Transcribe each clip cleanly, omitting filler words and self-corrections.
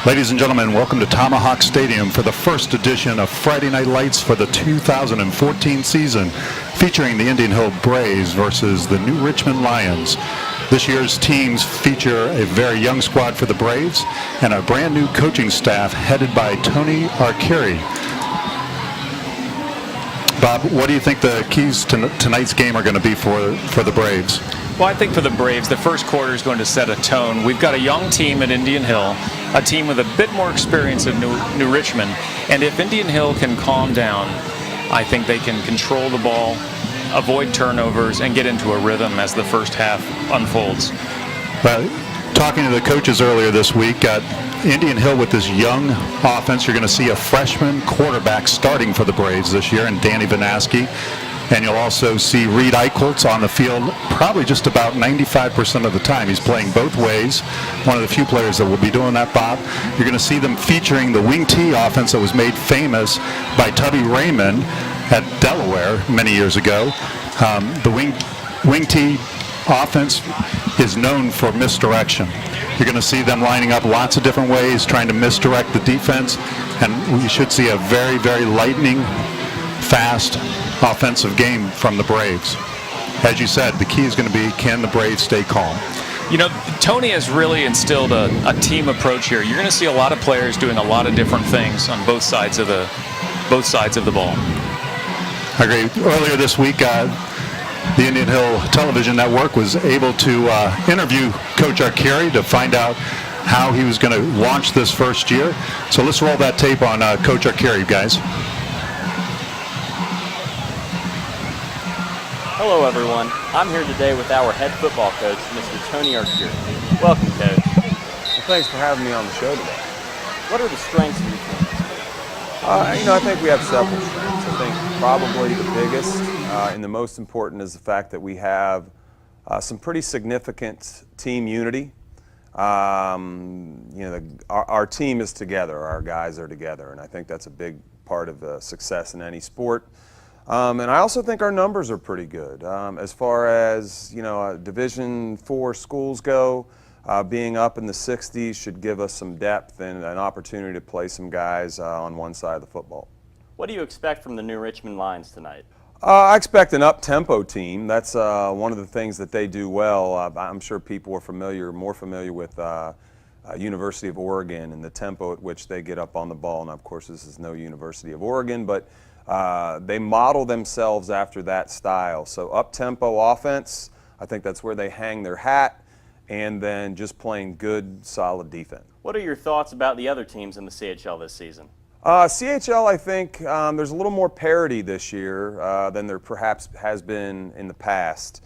Ladies and gentlemen, welcome to Tomahawk Stadium for the first edition of Friday Night Lights for the 2014 season, featuring the Indian Hill Braves versus the New Richmond Lions. This year's teams feature a very young squad for the Braves and a brand new coaching staff headed by Tony Arcuri. Bob, what do you think the keys to tonight's game are going to be for the Braves? Well, I think for the Braves, the first quarter is going to set a tone. We've got a young team at Indian Hill, a team with a bit more experience at New Richmond, and if Indian Hill can calm down, I think they can control the ball, avoid turnovers, and get into a rhythm as the first half unfolds. Talking to the coaches earlier this week, Indian Hill with this young offense, you're going to see a freshman quarterback starting for the Braves this year, and Danny Vanaski. And you'll also see Reed Eichholz on the field probably just about 95% of the time. He's playing both ways. One of the few players that will be doing that, Bob. You're going to see them featuring the wing T offense that was made famous by Tubby Raymond at Delaware many years ago. The wing T offense is known for misdirection. You're going to see them lining up lots of different ways, trying to misdirect the defense, and we should see a very, very lightning fast offensive game from the Braves. As you said, the key is going to be, can the Braves stay calm? You know, Tony has really instilled a team approach here. You're going to see a lot of players doing a lot of different things on both sides of the ball. I agree. Earlier this week, the Indian Hill Television Network was able to interview Coach Arcuri to find out how he was going to launch this first year. So let's roll that tape on Coach Arcuri, guys. Hello everyone, I'm here today with our head football coach, Mr. Tony Arcuri. Welcome, Coach. Well, thanks for having me on the show today. What are the strengths of your team? I think we have several strengths. I think probably the biggest and the most important is the fact that we have some pretty significant team unity. Our team is together, our guys are together, and I think that's a big part of success in any sport. And I also think our numbers are pretty good. As far as, Division IV schools go, being up in the 60s should give us some depth and an opportunity to play some guys on one side of the football. What do you expect from the New Richmond Lions tonight? I expect an up-tempo team. That's one of the things that they do well. I'm sure people are more familiar with University of Oregon and the tempo at which they get up on the ball. And of course, this is no University of Oregon, but they model themselves after that style. So up-tempo offense, I think that's where they hang their hat, and then just playing good, solid defense. What are your thoughts about the other teams in the CHL this season? CHL, I think there's a little more parity this year than there perhaps has been in the past.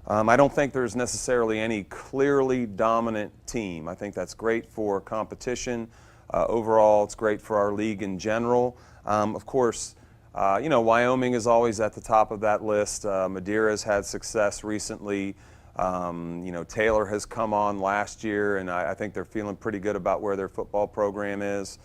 I don't think there's necessarily any clearly dominant team. I think that's great for competition. Overall, it's great for our league in general. Of course, Wyoming is always at the top of that list. Madeira's had success recently. Taylor has come on last year, and I think they're feeling pretty good about where their football program is.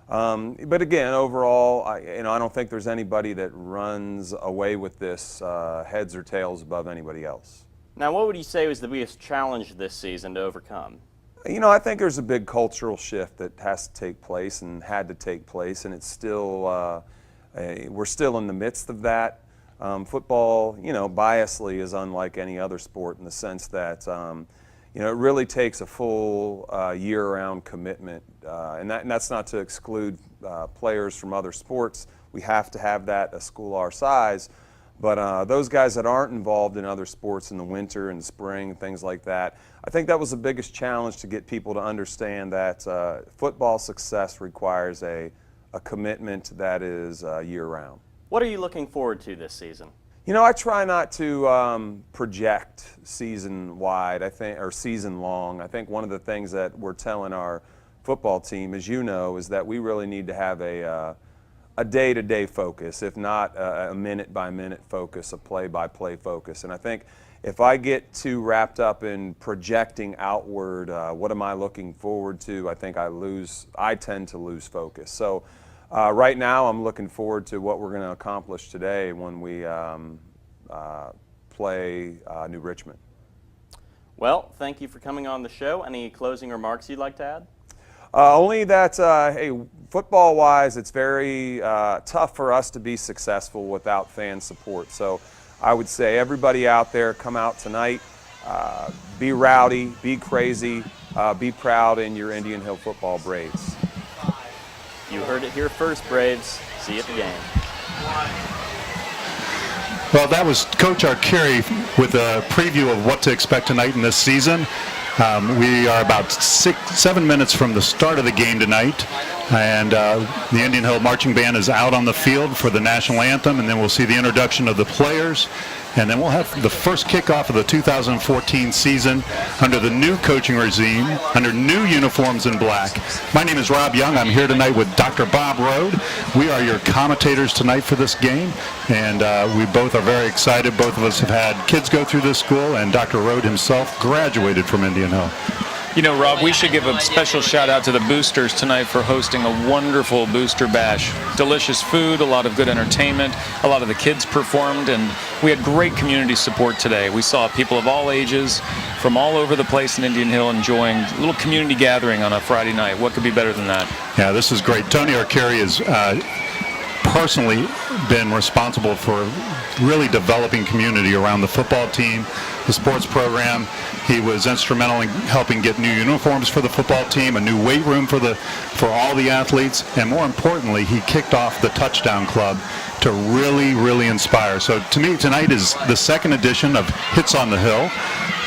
But again, overall, I don't think there's anybody that runs away with this heads or tails above anybody else. Now, what would you say was the biggest challenge this season to overcome? I think there's a big cultural shift that has to take place and had to take place, and it's still we're still in the midst of that. Football, biasly is unlike any other sport in the sense that, it really takes a full year-round commitment. And that's not to exclude players from other sports. We have to have that at a school our size. But those guys that aren't involved in other sports in the winter and spring, things like that, I think that was the biggest challenge to get people to understand that football success requires a commitment that is year-round. What are you looking forward to this season? I try not to project season-wide, or season-long. I think one of the things that we're telling our football team, as you know, is that we really need to have a day-to-day focus, if not a minute-by-minute focus, a play-by-play focus. And I think if I get too wrapped up in projecting outward, what am I looking forward to, I think I tend to lose focus. So right now I'm looking forward to what we're going to accomplish today when we play New Richmond. Well, thank you for coming on the show. Any closing remarks you'd like to add? Only that, hey, football-wise, it's very tough for us to be successful without fan support. So I would say everybody out there, come out tonight, be rowdy, be crazy, be proud in your Indian Hill football Braves. You heard it here first, Braves. See you at the game. Well, that was Coach Arcuri with a preview of what to expect tonight in this season. We are about 7 minutes from the start of the game tonight, and the Indian Hill Marching Band is out on the field for the national anthem, and then we'll see the introduction of the players, and then we'll have the first kickoff of the 2014 season under the new coaching regime, under new uniforms in black. My name is Rob Young. I'm here tonight with Dr. Bob Rode. We are your commentators tonight for this game, and we both are very excited. Both of us have had kids go through this school, and Dr. Rode himself graduated from Indian Hill. You know, Rob, we should give a special shout out to the boosters tonight for hosting a wonderful booster bash. Delicious food, a lot of good entertainment, a lot of the kids performed, and we had great community support today. We saw people of all ages from all over the place in Indian Hill enjoying a little community gathering on a Friday night. What could be better than that? Yeah, this is great. Tony Arcuri has personally been responsible for really developing community around the football team, the sports program. He was instrumental in helping get new uniforms for the football team, a new weight room for all the athletes, and more importantly, he kicked off the Touchdown Club to really inspire. So to me, tonight is the second edition of Hits on the Hill.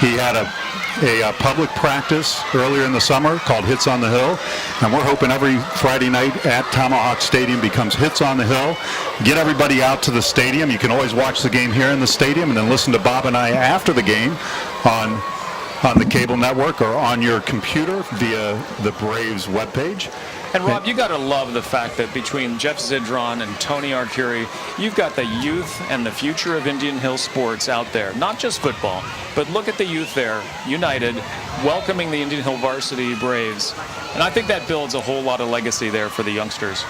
He had a public practice earlier in the summer called Hits on the Hill, and we're hoping every Friday night at Tomahawk Stadium becomes Hits on the Hill. Get everybody out to the stadium. You can always watch the game here in the stadium and then listen to Bob and I after the game on the cable network or on your computer via the Braves webpage. And Rob, you got to love the fact that between Jeff Zidron and Tony Arcuri, you've got the youth and the future of Indian Hill sports out there. Not just football, but look at the youth there, united, welcoming the Indian Hill Varsity Braves. And I think that builds a whole lot of legacy there for the youngsters.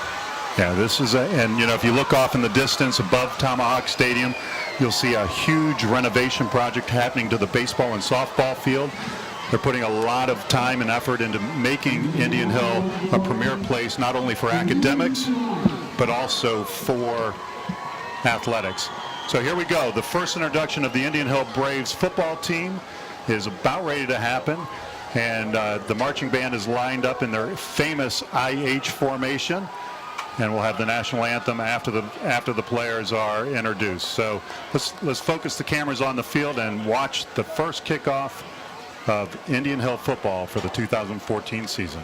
Yeah, this is and you know, if you look off in the distance above Tomahawk Stadium, you'll see a huge renovation project happening to the baseball and softball field. They're putting a lot of time and effort into making Indian Hill a premier place, not only for academics, but also for athletics. So here we go. The first introduction of the Indian Hill Braves football team is about ready to happen. And the marching band is lined up in their famous IH formation. And we'll have the national anthem after the players are introduced. So let's focus the cameras on the field and watch the first kickoff of Indian Hill football for the 2014 season.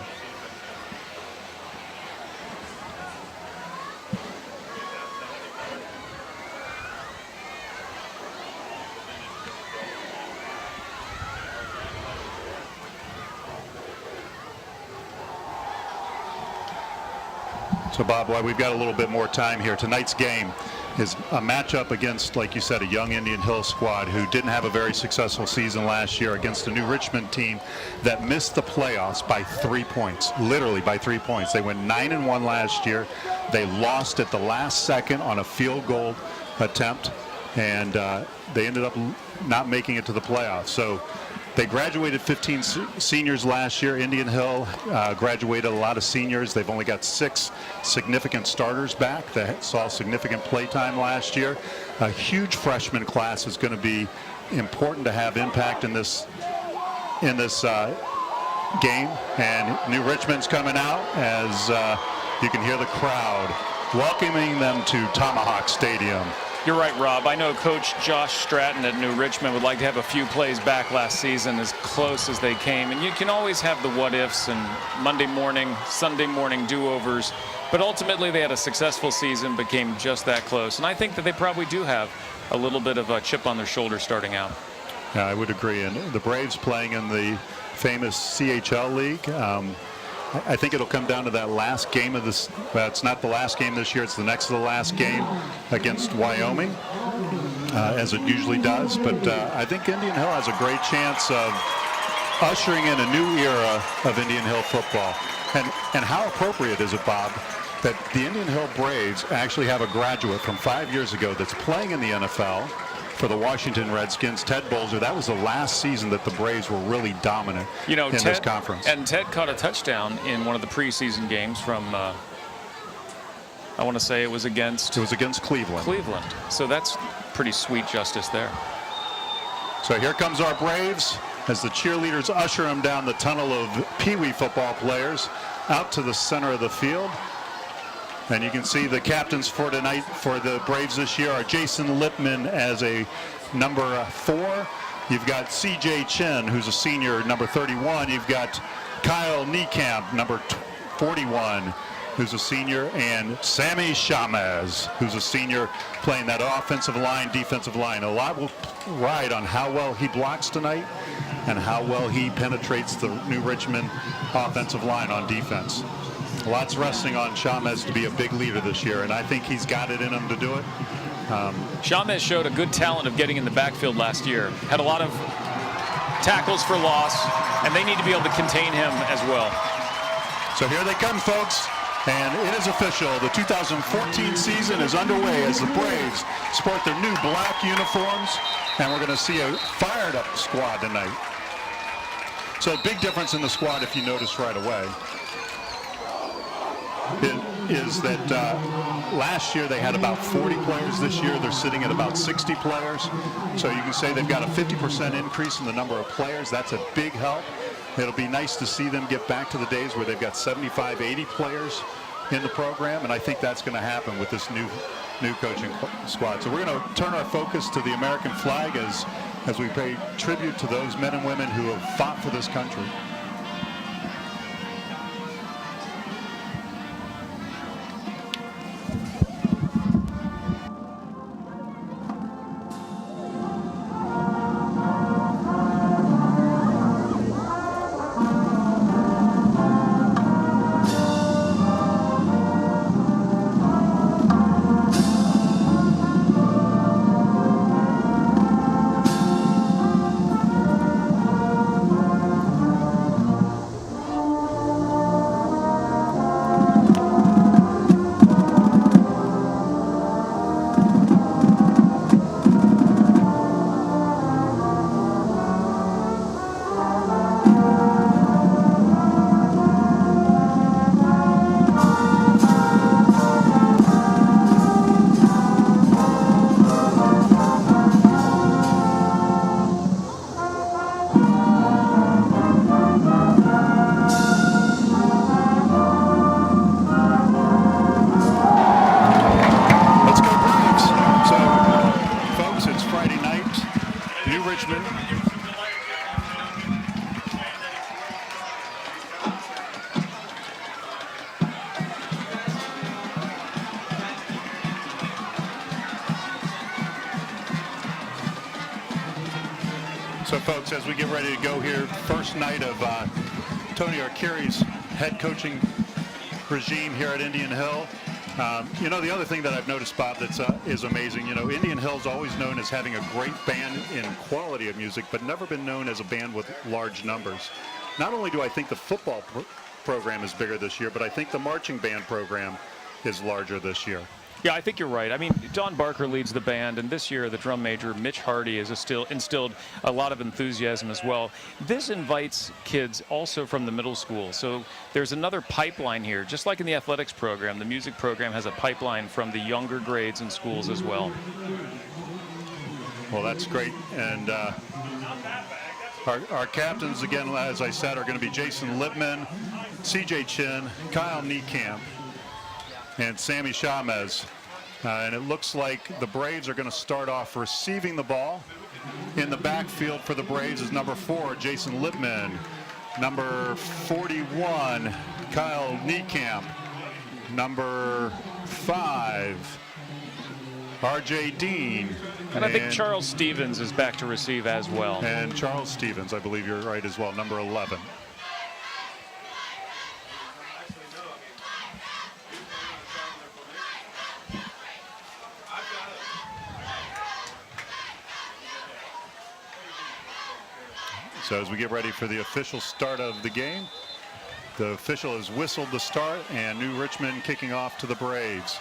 So Bob, while we've got a little bit more time here, tonight's game is a matchup against, like you said, a young Indian Hill squad who didn't have a very successful season last year against a new Richmond team that missed the playoffs by 3 points, literally by 3 points. They went 9-1 last year. They lost at the last second on a field goal attempt, and they ended up not making it to the playoffs. So they graduated 15 seniors last year. Indian Hill graduated a lot of seniors. They've only got 6 significant starters back that saw significant play time last year. A huge freshman class is going to be important to have impact in this game. And New Richmond's coming out as you can hear the crowd welcoming them to Tomahawk Stadium. You're right, Rob. I know Coach Josh Stratton at New Richmond would like to have a few plays back last season as close as they came. And you can always have the what-ifs and Monday morning, Sunday morning do-overs. But ultimately, they had a successful season, but came just that close. And I think that they probably do have a little bit of a chip on their shoulder starting out. Yeah, I would agree. And the Braves playing in the famous CHL League. I think it'll come down to that last game of this. It's not the last game this year. It's the next to the last game against Wyoming, as it usually does. But I think Indian Hill has a great chance of ushering in a new era of Indian Hill football. And how appropriate is it, Bob, that the Indian Hill Braves actually have a graduate from 5 years ago that's playing in the NFL, for the Washington Redskins, Ted Bolger. That was the last season that the Braves were really dominant in this conference. And Ted caught a touchdown in one of the preseason games from, I want to say it was against Cleveland. Cleveland. So that's pretty sweet justice there. So here comes our Braves as the cheerleaders usher them down the tunnel of Pee Wee football players out to the center of the field. And you can see the captains for tonight for the Braves this year are Jason Lippman as a number 4. You've got C.J. Chin, who's a senior, number 31. You've got Kyle Niekamp, number 41, who's a senior, and Sammy Shamez, who's a senior, playing that offensive line, defensive line. A lot will ride on how well he blocks tonight and how well he penetrates the New Richmond offensive line on defense. Lots resting on Shamez to be a big leader this year, and I think he's got it in him to do it. Shamez showed a good talent of getting in the backfield last year. Had a lot of tackles for loss, and they need to be able to contain him as well. So here they come, folks, and it is official. The 2014 season is underway as the Braves sport their new black uniforms, and we're going to see a fired-up squad tonight. So a big difference in the squad, if you notice right away, is that last year they had about 40 players. This year they're sitting at about 60 players. So you can say they've got a 50% increase in the number of players. That's a big help. It'll be nice to see them get back to the days where they've got 75, 80 players in the program, and I think that's going to happen with this new coaching squad. So we're going to turn our focus to the American flag as we pay tribute to those men and women who have fought for this country. So, folks, as we get ready to go here, first night of Tony Arcuri's head coaching regime here at Indian Hill. The other thing that I've noticed, Bob, that is amazing, Indian Hill's always known as having a great band in quality of music, but never been known as a band with large numbers. Not only do I think the football program is bigger this year, but I think the marching band program is larger this year. Yeah, I think you're right. I mean, Don Barker leads the band, and this year the drum major, Mitch Hardy, has instilled a lot of enthusiasm as well. This invites kids also from the middle school. So there's another pipeline here. Just like in the athletics program, the music program has a pipeline from the younger grades in schools as well. Well, that's great. And our captains, again, as I said, are going to be Jason Lippman, C.J. Chin, Kyle Niekamp, and Sammy Shamez. And it looks like the Braves are going to start off receiving the ball. In the backfield for the Braves is number 4, Jason Lippman. Number 41, Kyle Niekamp. Number 5, R.J. Dean. And I think Charles Stevens is back to receive as well. And Charles Stevens, I believe you're right as well, number 11. So as we get ready for the official start of the game, the official has whistled the start, and New Richmond kicking off to the Braves.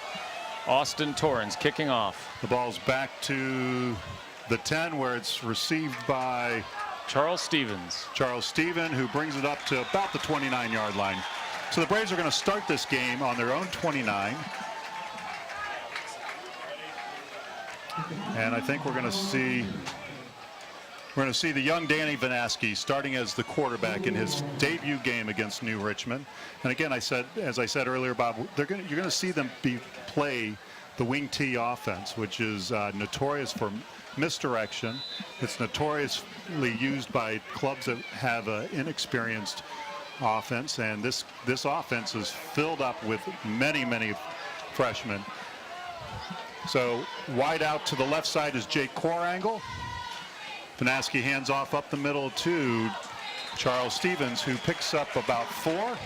Austin Torrens kicking off. The ball's back to the 10 where it's received by Charles Stevens. Charles Stephen, who brings it up to about the 29-yard line. So the Braves are going to start this game on their own 29. And I think we're going to see the young Danny Vanaski starting as the quarterback in his debut game against New Richmond. And again, as I said earlier, Bob, you're going to see them play the wing T offense, which is notorious for misdirection. It's notoriously used by clubs that have an inexperienced offense, and this offense is filled up with many freshmen. So wide out to the left side is Jake Korangle. Vanaski hands off up the middle to Charles Stevens, who picks up about 4.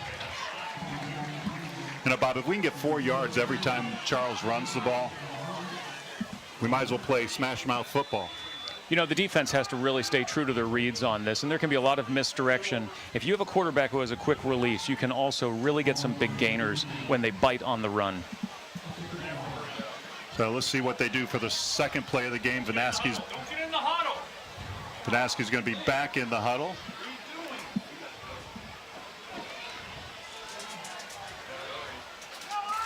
And Bob, if we can get 4 yards every time Charles runs the ball, we might as well play smash mouth football. You know, the defense has to really stay true to their reads on this, and there can be a lot of misdirection. If you have a quarterback who has a quick release, you can also really get some big gainers when they bite on the run. So let's see what they do for the second play of the game. Vanaski's going to be back in the huddle.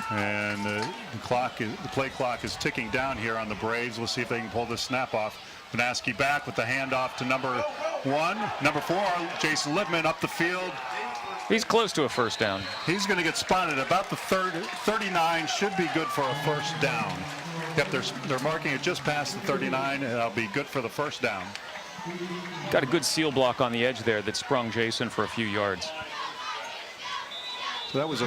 And the play clock is ticking down here on the Braves. Let's see if they can pull this snap off. Vanaski back with the handoff to number 1. Number 4, Jason Lippman up the field. He's close to a first down. He's going to get spotted about the 39. Should be good for a first down. Yep, they're marking it just past the 39. That'll be good for the first down. Got a good seal block on the edge there that sprung Jason for a few yards. So that was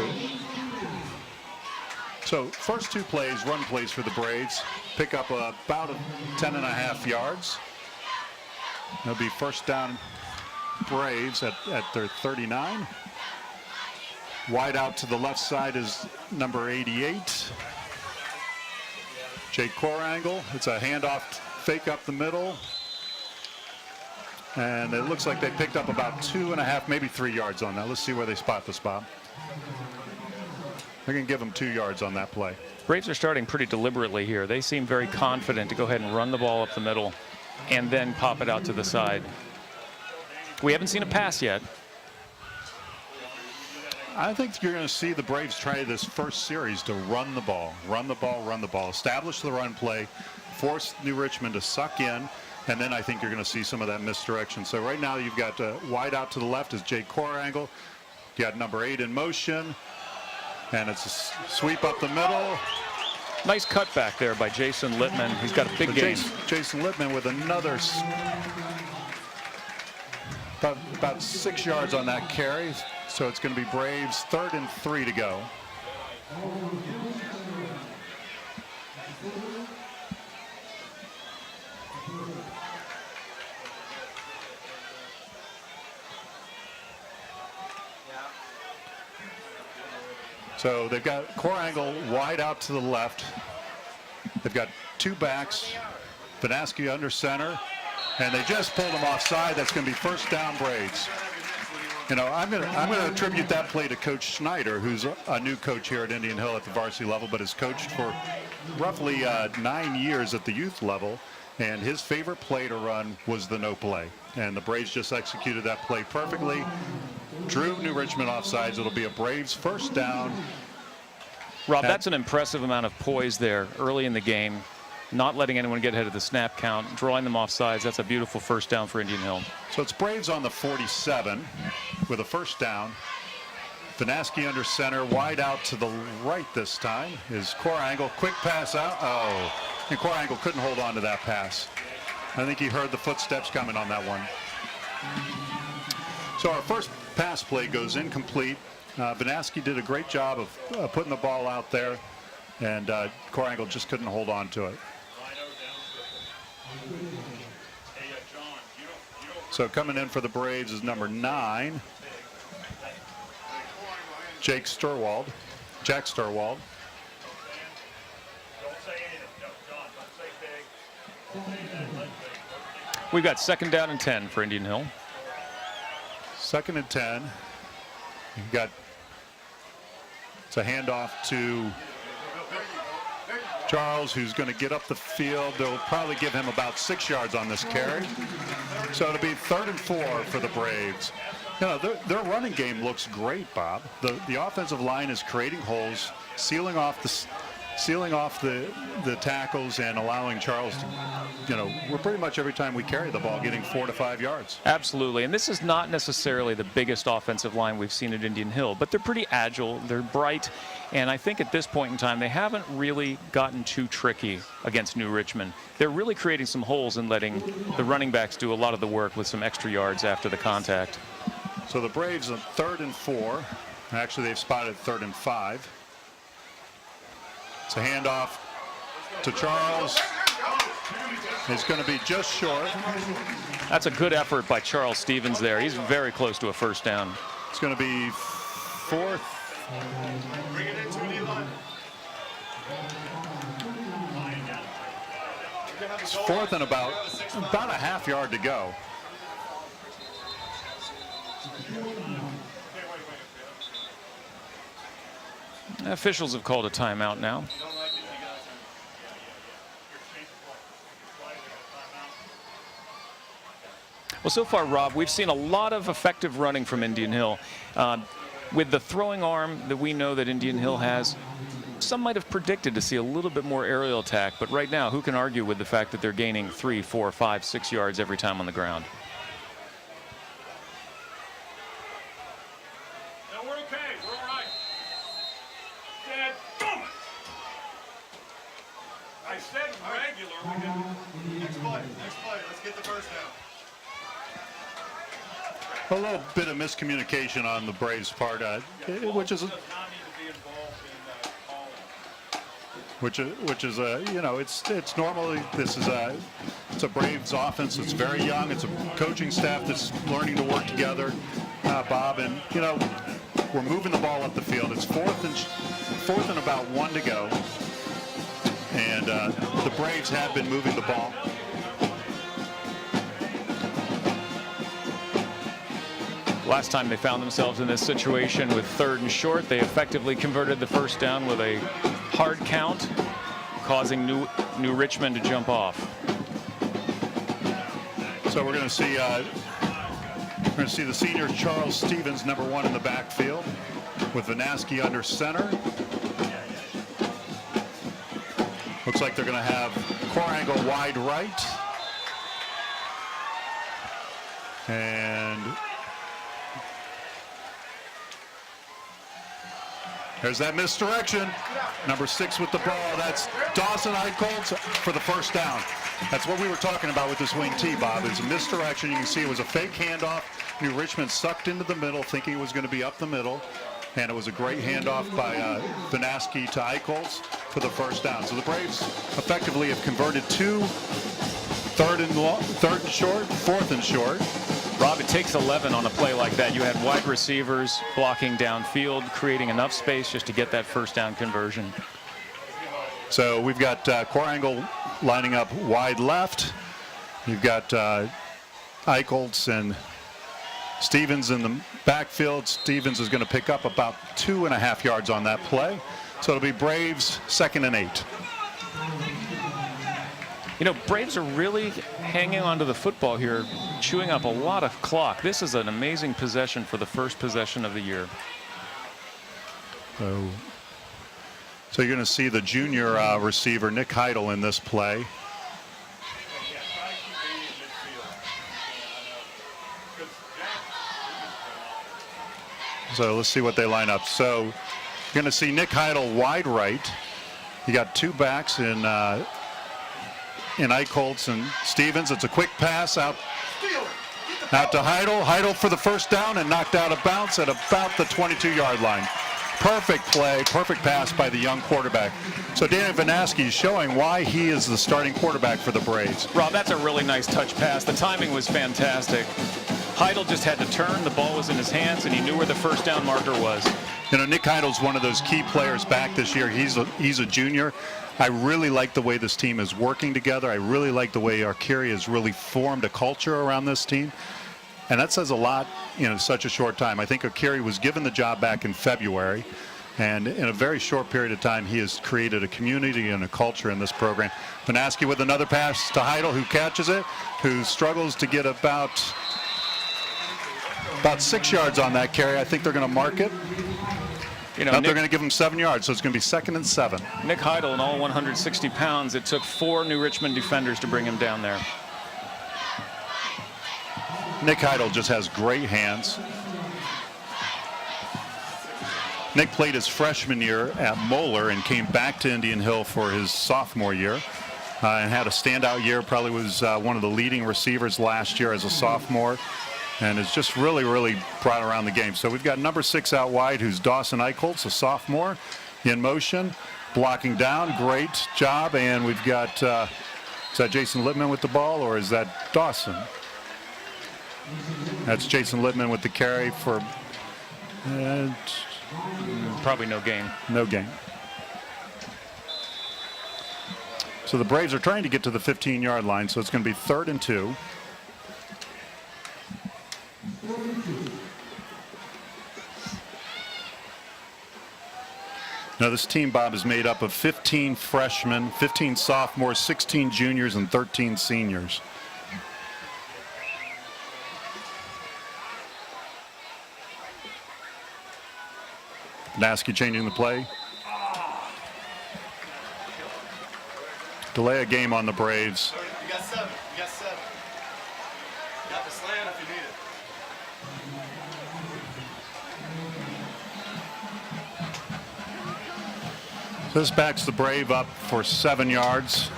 first 2 plays, run plays for the Braves, pick up about 10.5 yards. It'll be first down Braves at their 39. Wide out to the left side is number 88, Jake Korangle. It's a handoff fake up the middle. And it looks like they picked up about 2.5, maybe 3 yards on that. Let's see where they spot this, Bob. They're going to give them 2 yards on that play. Braves are starting pretty deliberately here. They seem very confident to go ahead and run the ball up the middle and then pop it out to the side. We haven't seen a pass yet. I think you're going to see the Braves try this first series to run the ball, establish the run play, force New Richmond to suck in, and then I think you're going to see some of that misdirection. So right now you've got wide out to the left is Jake Korangle. You got number 8 in motion, and it's a sweep up the middle. Nice cutback there by Jason Lippman. He's got a big gain. Jason Lippman with another about 6 yards on that carry. So it's going to be Braves 3rd and 3 to go. So they've got Korangle wide out to the left. They've got 2 backs, Vanaski under center, and they just pulled him offside. That's going to be first down Braves. You know, I'm going to attribute that play to Coach Schneider, who's a new coach here at Indian Hill at the varsity level, but has coached for roughly 9 years at the youth level. And his favorite play to run was the no play. And the Braves just executed that play perfectly. Drew New Richmond offsides. It'll be a Braves first down. Rob, that's an impressive amount of poise there early in the game. Not letting anyone get ahead of the snap count, drawing them off sides. That's a beautiful first down for Indian Hill. So it's Braves on the 47 with a first down. Vanaski under center, wide out to the right this time is Korangle. Quick pass out. Oh, and Korangle couldn't hold on to that pass. I think he heard the footsteps coming on that one. So our first pass play goes incomplete. Vanaski did a great job of putting the ball out there, and Korangle just couldn't hold on to it. So coming in for the Braves is number 9, Jack Sturwald. We've got 2nd down and 10 for Indian Hill. 2nd and 10. It's a handoff to Charles, who's going to get up the field. They'll probably give him about 6 yards on this carry. So it'll be 3rd and 4 for the Braves. You know, their running game looks great, Bob. The offensive line is creating holes, sealing off the tackles and allowing Charles to, we're pretty much every time we carry the ball getting 4 to 5 yards. Absolutely, and this is not necessarily the biggest offensive line we've seen at Indian Hill, but they're pretty agile, they're bright, and I think at this point in time they haven't really gotten too tricky against New Richmond. They're really creating some holes and letting the running backs do a lot of the work with some extra yards after the contact. So the Braves on 3rd and 4. Actually, they've spotted 3rd and 5. It's a handoff to Charles. It's going to be just short. That's a good effort by Charles Stevens there. He's very close to a first down. It's going to be 4th. It's 4th and about a half yard to go. Officials have called a timeout now. Well, so far, Rob, we've seen a lot of effective running from Indian Hill. With the throwing arm that we know that Indian Hill has, some might have predicted to see a little bit more aerial attack, but right now, who can argue with the fact that they're gaining 3, 4, 5, 6 yards every time on the ground? No, we're okay. We're all right. Dad, boom! I said regular. We can... Next play. Let's get the first down. A little bit of miscommunication on the Braves' part, which is it's normally it's a Braves offense that's very young. It's a coaching staff that's learning to work together, Bob, and we're moving the ball up the field. It's 4th and about 1 to go, and the Braves have been moving the ball. Last time they found themselves in this situation with 3rd and short, they effectively converted the first down with a hard count, causing New Richmond to jump off. So we're going to see the senior Charles Stevens, number 1 in the backfield, with Vanaski under center. Looks like they're going to have Corangle wide right, and there's that misdirection. Number 6 with the ball. That's Dawson Eichholz for the first down. That's what we were talking about with this wing T, Bob. It's a misdirection. You can see it was a fake handoff. New Richmond sucked into the middle, thinking it was going to be up the middle. And it was a great handoff by Vanaski to Eichholz for the first down. So the Braves effectively have converted 2 3rd and short, 4th and short. Rob, it takes 11 on a play like that. You had wide receivers blocking downfield, creating enough space just to get that first down conversion. So we've got Corangle lining up wide left. You've got Eichholz and Stevens in the backfield. Stevens is going to pick up about 2.5 yards on that play. So it'll be Braves 2nd and 8. Braves are really hanging onto the football here, chewing up a lot of clock. This is an amazing possession for the first possession of the year. So you're going to see the junior receiver, Nick Heidel, in this play. So let's see what they line up. So you're going to see Nick Heidel wide right. You got 2 backs in Eichholz and Stevens. It's a quick pass out to Heidel. Heidel for the first down and knocked out of bounds at about the 22-yard line. Perfect play, perfect pass by the young quarterback. So Danny Vanaski is showing why he is the starting quarterback for the Braves. Rob, that's a really nice touch pass. The timing was fantastic. Heidel just had to turn. The ball was in his hands, and he knew where the first down marker was. Nick Heidel's one of those key players back this year. He's a junior. I really like the way this team is working together. I really like the way Arcuri has really formed a culture around this team. And that says a lot in such a short time. I think Arcuri was given the job back in February. And in a very short period of time, he has created a community and a culture in this program. Vanaski with another pass to Heidel, who catches it, who struggles to get about 6 yards on that carry. I think they're going to mark it. You know, They're going to give him 7 yards, so it's going to be 2nd and 7. Nick Heidel, and all 160 pounds. It took 4 New Richmond defenders to bring him down there. Nick Heidel just has great hands. Nick played his freshman year at Moeller and came back to Indian Hill for his sophomore year and had a standout year. Probably was one of the leading receivers last year as a sophomore, and has just really brought around the game. So we've got number 6 out wide, who's Dawson Eichholz, a sophomore, in motion, blocking down. Great job. And we've got, is that Jason Littman with the ball, or is that Dawson? That's Jason Littman with the carry for probably no gain. No gain. So the Braves are trying to get to the 15-yard line, so it's going to be 3rd and 2. Now this team, Bob, is made up of 15 freshmen, 15 sophomores, 16 juniors, and 13 seniors. Vanaski changing the play. Delay a game on the Braves. You got 7. You got 7. You got the slant if you need it. This backs the Brave up for 7 yards,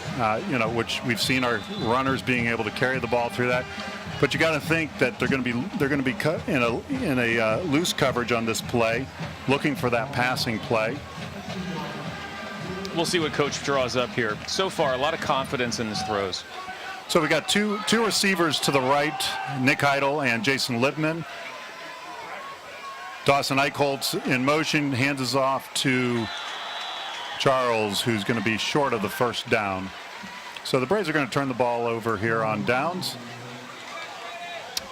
which we've seen our runners being able to carry the ball through that. But you got to think that they're going to be cut in a loose coverage on this play, looking for that passing play. We'll see what coach draws up here. So far, a lot of confidence in his throws. So we got two receivers to the right, Nick Heidel and Jason Littman. Dawson Eichholz in motion, hands us off to Charles, who's going to be short of the first down. So the Braves are going to turn the ball over here on downs.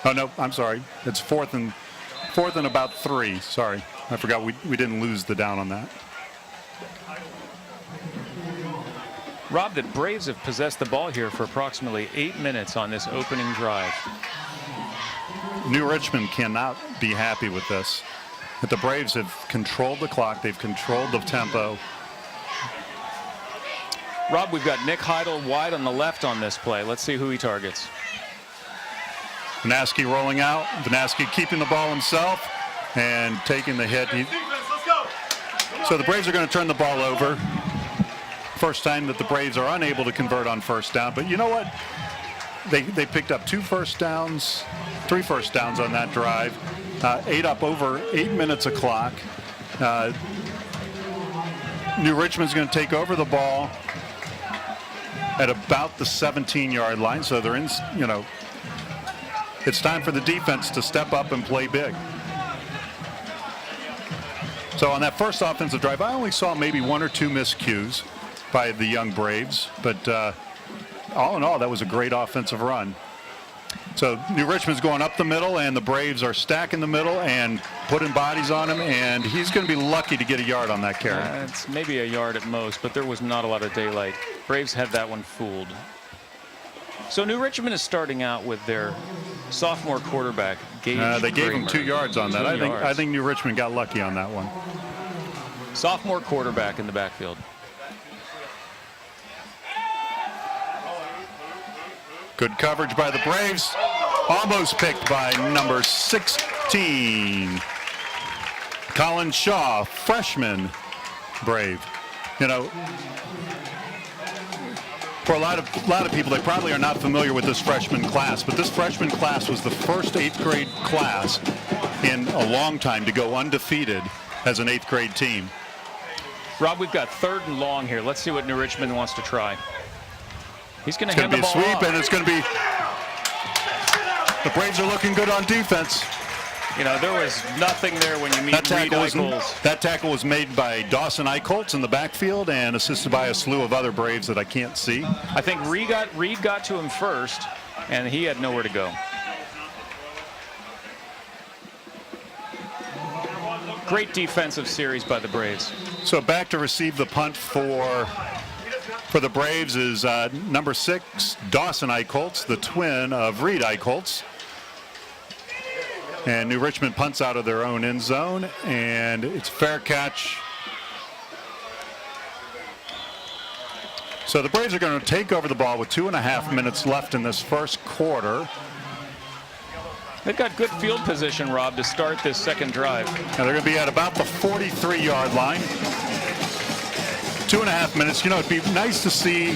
Oh, no, I'm sorry. It's fourth and about 3. Sorry, I forgot we didn't lose the down on that. Rob, the Braves have possessed the ball here for approximately 8 minutes on this opening drive. New Richmond cannot be happy with this. But the Braves have controlled the clock. They've controlled the tempo. Rob, we've got Nick Heidel wide on the left on this play. Let's see who he targets. Vanaski rolling out. Vanaski keeping the ball himself and taking the hit. So the Braves are going to turn the ball over. First time that the Braves are unable to convert on first down. But you know what? They picked up 3 first downs on that drive. Ate up over 8 minutes of clock. New Richmond's going to take over the ball at about the 17-yard line. So they're in, it's time for the defense to step up and play big. So on that first offensive drive, I only saw maybe 1 or 2 miscues by the young Braves, but all in all, that was a great offensive run. So New Richmond's going up the middle, and the Braves are stacking the middle and putting bodies on him, and he's going to be lucky to get a yard on that carry. It's maybe a yard at most, but there was not a lot of daylight. Braves had that one fooled. So New Richmond is starting out with their sophomore quarterback, Gage They gave him Kramer. 2 yards on that. I think New Richmond got lucky on that one. Sophomore quarterback in the backfield. Good coverage by the Braves. Almost picked by number 16. Colin Shaw, freshman Brave. For a lot of people, they probably are not familiar with this freshman class, but this freshman class was the first 8th grade class in a long time to go undefeated as an 8th grade team. Rob, we've got 3rd and long here. Let's see what New Richmond wants to try. He's going to hand the ball off. It's going to be a sweep, off. and it's going to be... The Braves are looking good on defense. There was nothing there when you meet Reed Eichholz. That tackle was made by Dawson Eichholz in the backfield and assisted by a slew of other Braves that I can't see. I think Reed got to him first, and he had nowhere to go. Great defensive series by the Braves. So back to receive the punt for the Braves is number 6, Dawson Eichholz, the twin of Reed Eichholz. And New Richmond punts out of their own end zone, and it's fair catch. So the Braves are going to take over the ball with 2.5 minutes left in this first quarter. They've got good field position, Rob, to start this second drive. Now they're going to be at about the 43-yard line. 2.5 minutes. You know, it'd be nice to see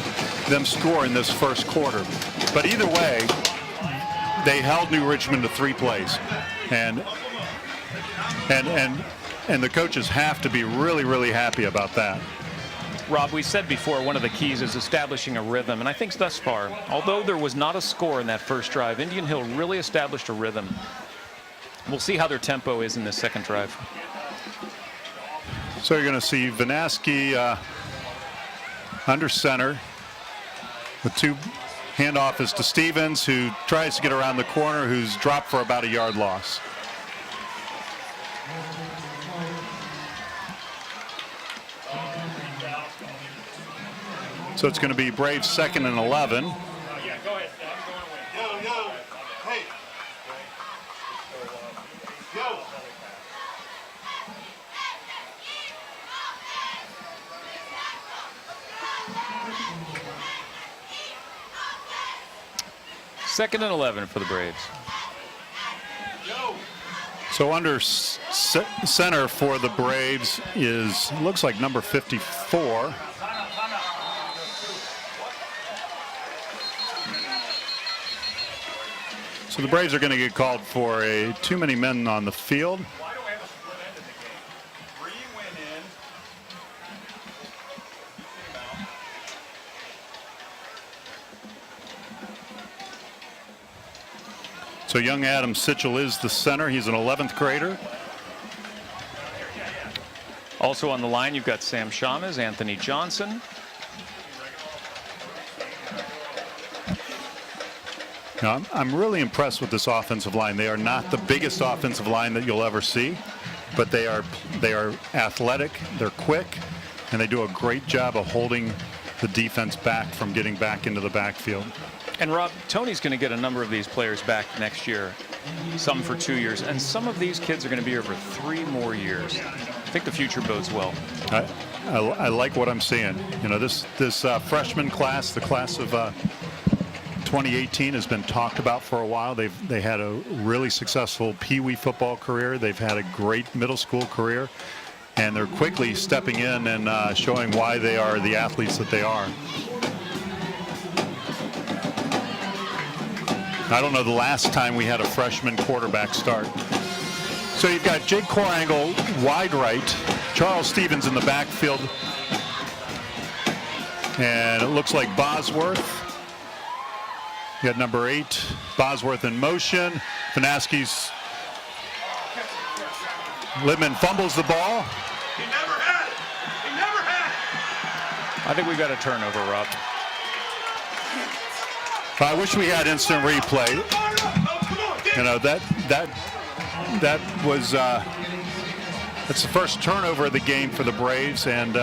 them score in this first quarter. But either way, they held New Richmond to 3 plays. And the coaches have to be really, really happy about that. Rob, we said before one of the keys is establishing a rhythm, and I think thus far, although there was not a score in that first drive, Indian Hill really established a rhythm. We'll see how their tempo is in this second drive. So you're going to see Vanaski under center. The 2 handoff is to Stevens, who tries to get around the corner, who's dropped for about a yard loss. So it's going to be Braves 2nd and 11. Yeah, go ahead. I'm going with you. Yo, hey. Yo. Second and 11 for the Braves. So under center for the Braves is, looks like number 54. So the Braves are going to get called for too many men on the field. Why don't we have a split end in the game? Bree went in. He came out. So young Adam Sitchell is the center. He's an 11th grader. Also on the line, you've got Sam Shamas, Anthony Johnson. Now, I'm really impressed with this offensive line. They are not the biggest offensive line that you'll ever see, but they are athletic, they're quick, and they do a great job of holding the defense back from getting back into the backfield. And Rob, Tony's going to get a number of these players back next year, some for 2 years, and some of these kids are going to be here for 3 more years. I think the future bodes well. I like what I'm seeing. You know, this freshman class, the class of 2018, has been talked about for a while. They had a really successful Pee Wee football career. They've had a great middle school career, and they're quickly stepping in and showing why they are the athletes that they are. I don't know the last time we had a freshman quarterback start. So you've got Jake Corangle wide right, Charles Stevens in the backfield, and it looks like Bosworth. You got number 8, Bosworth in motion. Vanaski's Littman fumbles the ball. He never had it. He never had it. I think we got a turnover, Rob. I wish we had instant replay. You know, that was that's the first turnover of the game for the Braves, and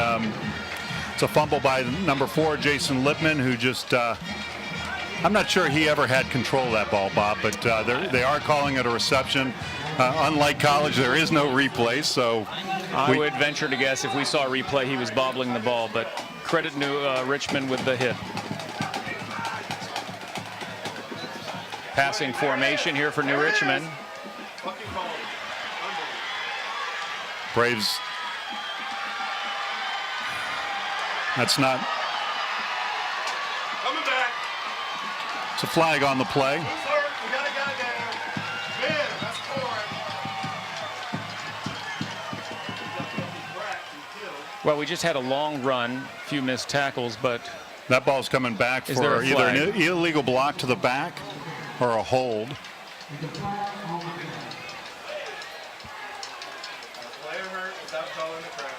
it's a fumble by number 4, Jason Littman, who just I'm not sure he ever had control of that ball, Bob, but they are calling it a reception. Unlike college, there is no replay, so I would venture to guess if we saw a replay, he was bobbling the ball, but credit Richmond with the hit. Passing formation here for New Richmond. Braves. That's not. Coming back. It's a flag on the play. We got a guy down. Man, that's four. Well, we just had a long run, a few missed tackles, but That ball's coming back Is there for a either flag? an illegal block to the back or a hold. Player hurt without calling the crowd.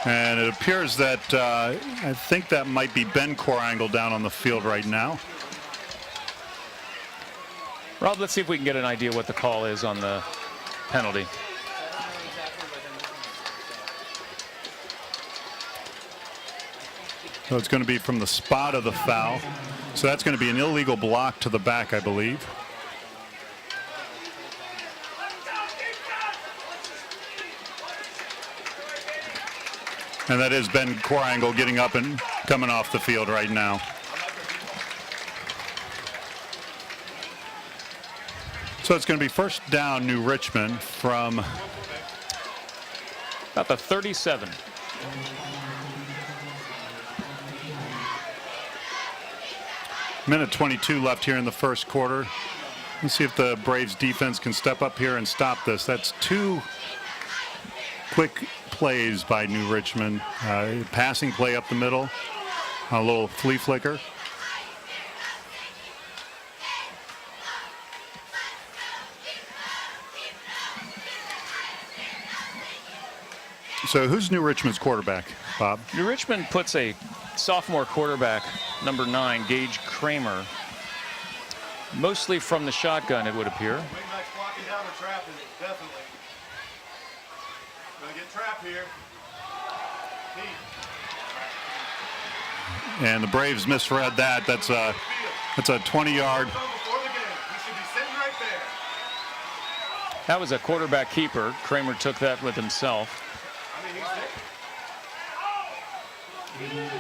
And it appears that I think that might be Ben Corangle down on the field right now. Rob, let's see if we can get an idea what the call is on the penalty. So it's going to be from the spot of the foul. So that's going to be an illegal block to the back, I believe. And that is Ben Corangle getting up and coming off the field right now. So it's going to be first down, New Richmond, from about the 37. Minute 22 left here in the first quarter. Let's see if the Braves defense can step up here and stop this. That's two quick plays by New Richmond. Passing play up the middle, a little flea flicker. So who's New Richmond's quarterback, Bob? New Richmond puts a sophomore quarterback, number 9, Gage Kramer, mostly from the shotgun, it would appear. Wingbacks blocking down or trapping, definitely. Gonna get trapped here. Deep. And the Braves misread that. That's a 20-yard. Before the game, he should be sitting right there. That was a quarterback keeper. Kramer took that with himself. I mean, he's there.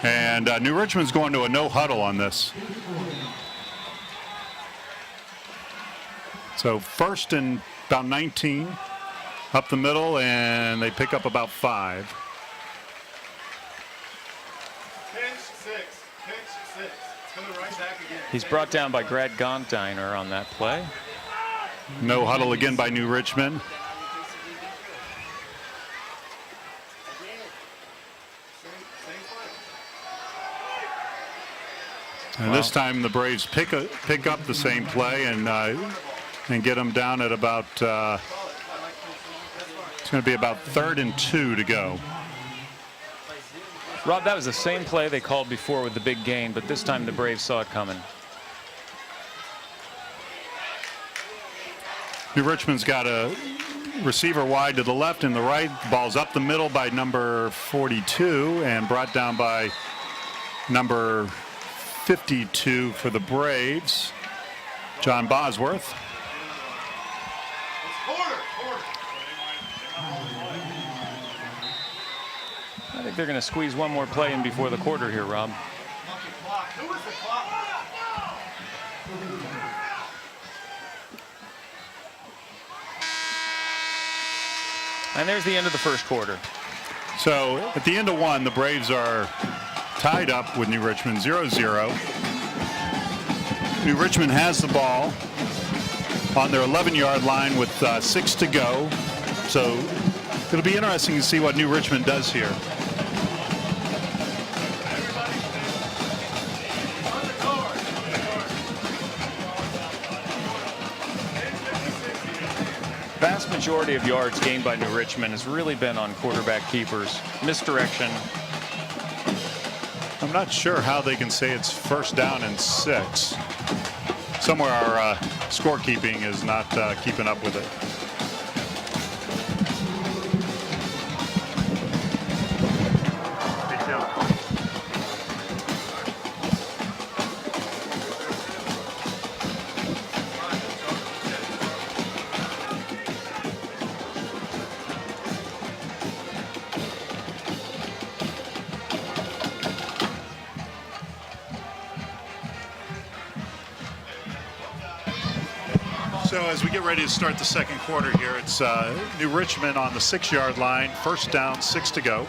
And New Richmond's going to a no huddle on this. So first and about 19, up the middle, and they pick up about 5. Pinch 6. Pinch 6. It's coming right back again. He's brought down by Grad Gontdiner on that play. No huddle again by New Richmond. And this time the Braves pick up the same play and get them down at about, it's going to be about 3rd and 2 to go. Rob, that was the same play they called before with the big gain, but this time the Braves saw it coming. New Richmond's got a receiver wide to the left and the right. Ball's up the middle by number 42 and brought down by number 52 for the Braves, John Bosworth. I think they're going to squeeze one more play in before the quarter here, Rob. Who is the clock? And there's the end of the first quarter. So at the end of one, the Braves are tied up with New Richmond 0-0. New Richmond has the ball on their 11-yard line with 6 to go. So it'll be interesting to see what New Richmond does here. Vast majority of yards gained by New Richmond has really been on quarterback keepers. Misdirection. I'm not sure how they can say it's first down and 6. Somewhere our scorekeeping is not keeping up with it. So as we get ready to start the second quarter here, it's New Richmond on the 6-yard line, first down, 6 to go.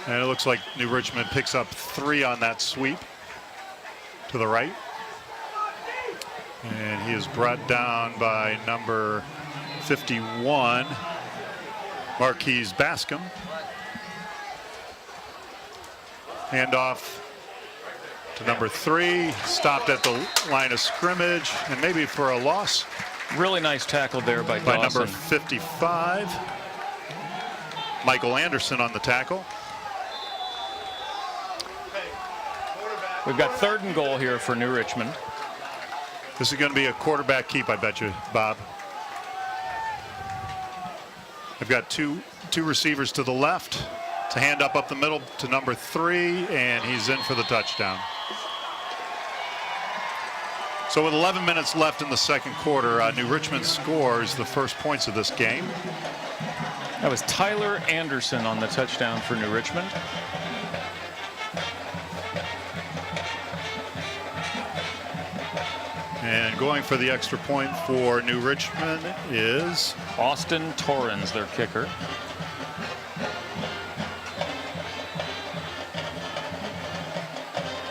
And it looks like New Richmond picks up 3 on that sweep to the right. And he is brought down by number 51, Marquise Bascom. Handoff to number 3, stopped at the line of scrimmage, and maybe for a loss. Really nice tackle there by By Dawson. number 55. Michael Anderson on the tackle. We've got 3rd and goal here for New Richmond. This is going to be a quarterback keep, I bet you, Bob. I've got two receivers to the left. It's a hand up the middle to number 3, and he's in for the touchdown. So with 11 minutes left in the second quarter, New Richmond scores the first points of this game. That was Tyler Anderson on the touchdown for New Richmond. And going for the extra point for New Richmond is Austin Torrens, their kicker.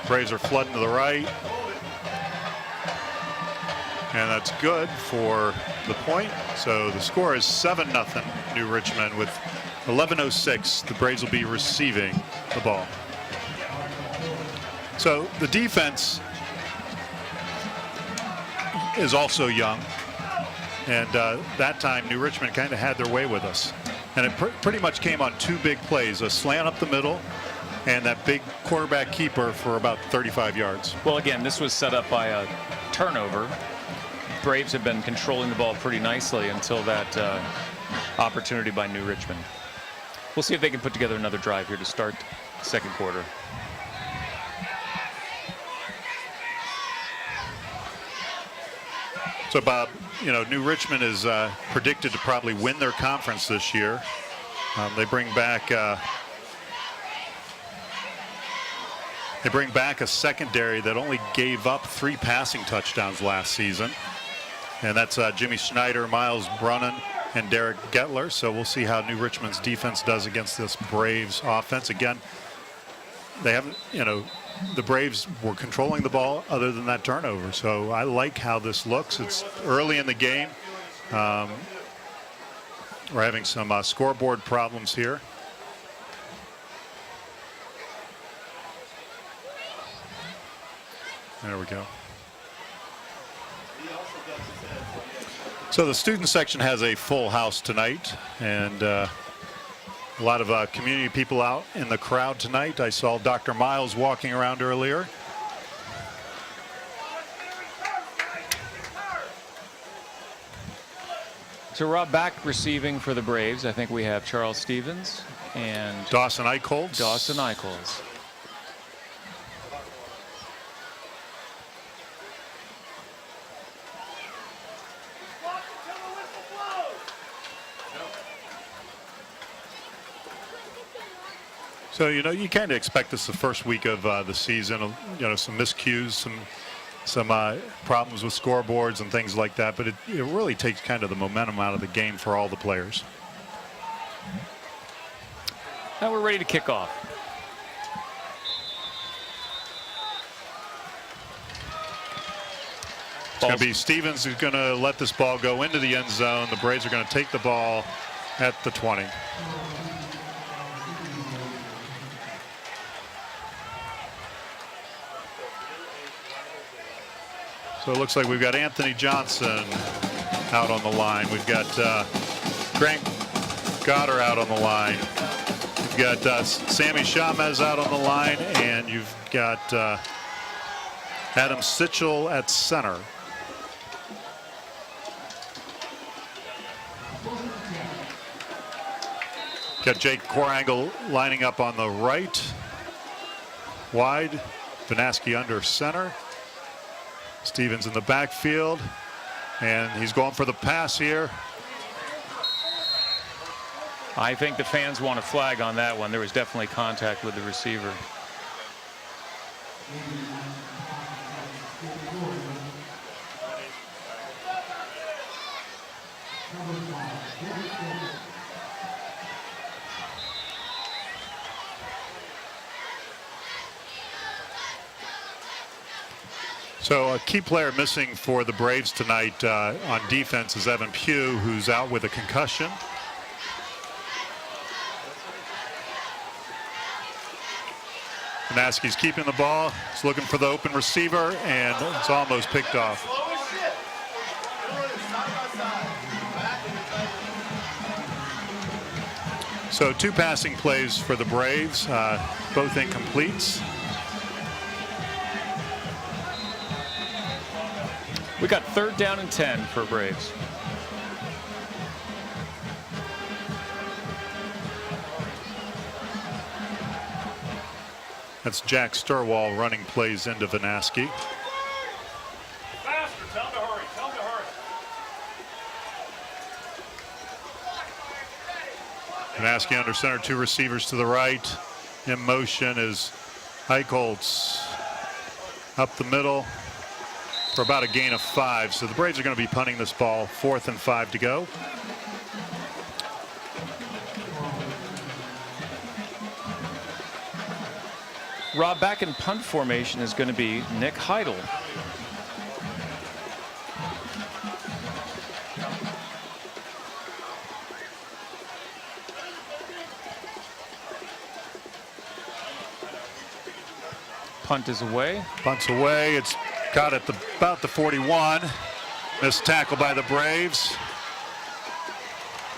Braves are flooding to the right. And that's good for the point. So the score is 7-0 New Richmond with 11:06. The Braves will be receiving the ball. So the defense is also young. And that time New Richmond kind of had their way with us. And it pretty much came on 2 big plays, a slant up the middle and that big quarterback keeper for about 35 yards. Well, again, this was set up by a turnover. Braves have been controlling the ball pretty nicely until that opportunity by New Richmond. We'll see if they can put together another drive here to start the second quarter. So, Bob, you know, New Richmond is predicted to probably win their conference this year. They bring back a secondary that only gave up 3 passing touchdowns last season. And that's Jimmy Schneider, Miles Brunnan, and Derek Gettler. So we'll see how New Richmond's defense does against this Braves offense. Again, they haven't, you know, the Braves were controlling the ball other than that turnover. So I like how this looks. It's early in the game. We're having some scoreboard problems here. There we go. So the student section has a full house tonight, and a lot of community people out in the crowd tonight. I saw Dr. Miles walking around earlier. So Rob, back receiving for the Braves. I think we have Charles Stevens and Dawson Eichholz. Dawson Eichholz. So, you know, you kind of expect this the first week of the season, you know, some miscues, some problems with scoreboards and things like that, but it really takes kind of the momentum out of the game for all the players. Now we're ready to kick off. It's going to be Stevens who's going to let this ball go into the end zone. The Braves are going to take the ball at the 20. So it looks like we've got Anthony Johnson out on the line. We've got Grant Goddard out on the line. You've got Sammy Chavez out on the line, and you've got Adam Sitchell at center. Got Jake Corangle lining up on the right. Wide. Vanaski under center. Stevens in the backfield, and he's going for the pass here. I think the fans want a flag on that one. There was definitely contact with the receiver. So a key player missing for the Braves tonight on defense is Evan Pugh, who's out with a concussion. Vanaski's keeping the ball. He's looking for the open receiver, and it's almost picked off. Slow as shit. You're running side by side. Back and inside. So 2 passing plays for the Braves, both incompletes. We got 3rd down and 10 for Braves. That's Jack Sturwall running plays into Vanaski. Faster. Tell him to hurry. Tell him to hurry. Vanaski under center, 2 receivers to the right. In motion is Eichholz up the middle for about a gain of 5. So the Braves are going to be punting this ball. 4th and 5 to go. Rob, back in punt formation is going to be Nick Heidel. Punt is away. Punts away. It's caught at about the 41. Missed tackle by the Braves.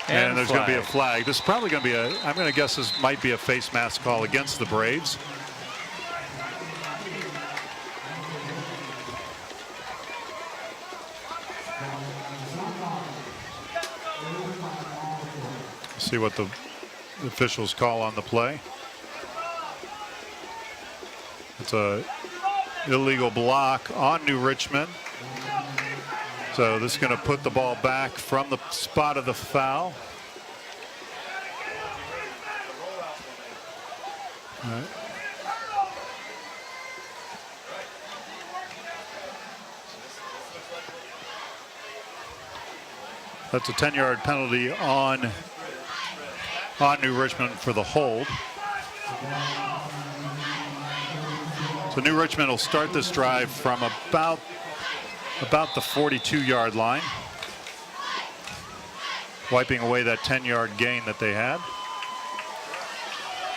And there's going to be a flag. This is probably going to be I'm going to guess this might be a face mask call against the Braves. See what the officials call on the play. It's a illegal block on New Richmond. So this is going to put the ball back from the spot of the foul. All right. That's a 10-yard penalty on New Richmond for the hold. So New Richmond will start this drive from about the 42-yard line, wiping away that 10-yard gain that they had.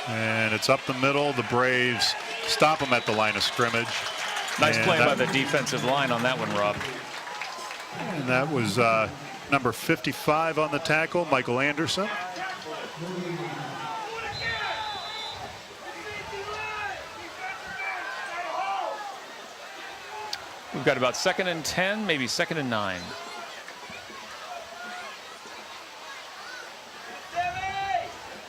And it's up the middle. The Braves stop them at the line of scrimmage. Nice play by the defensive line on that one, Rob. And that was number 55 on the tackle, Michael Anderson. We've got about 2nd and 10, maybe 2nd and 9.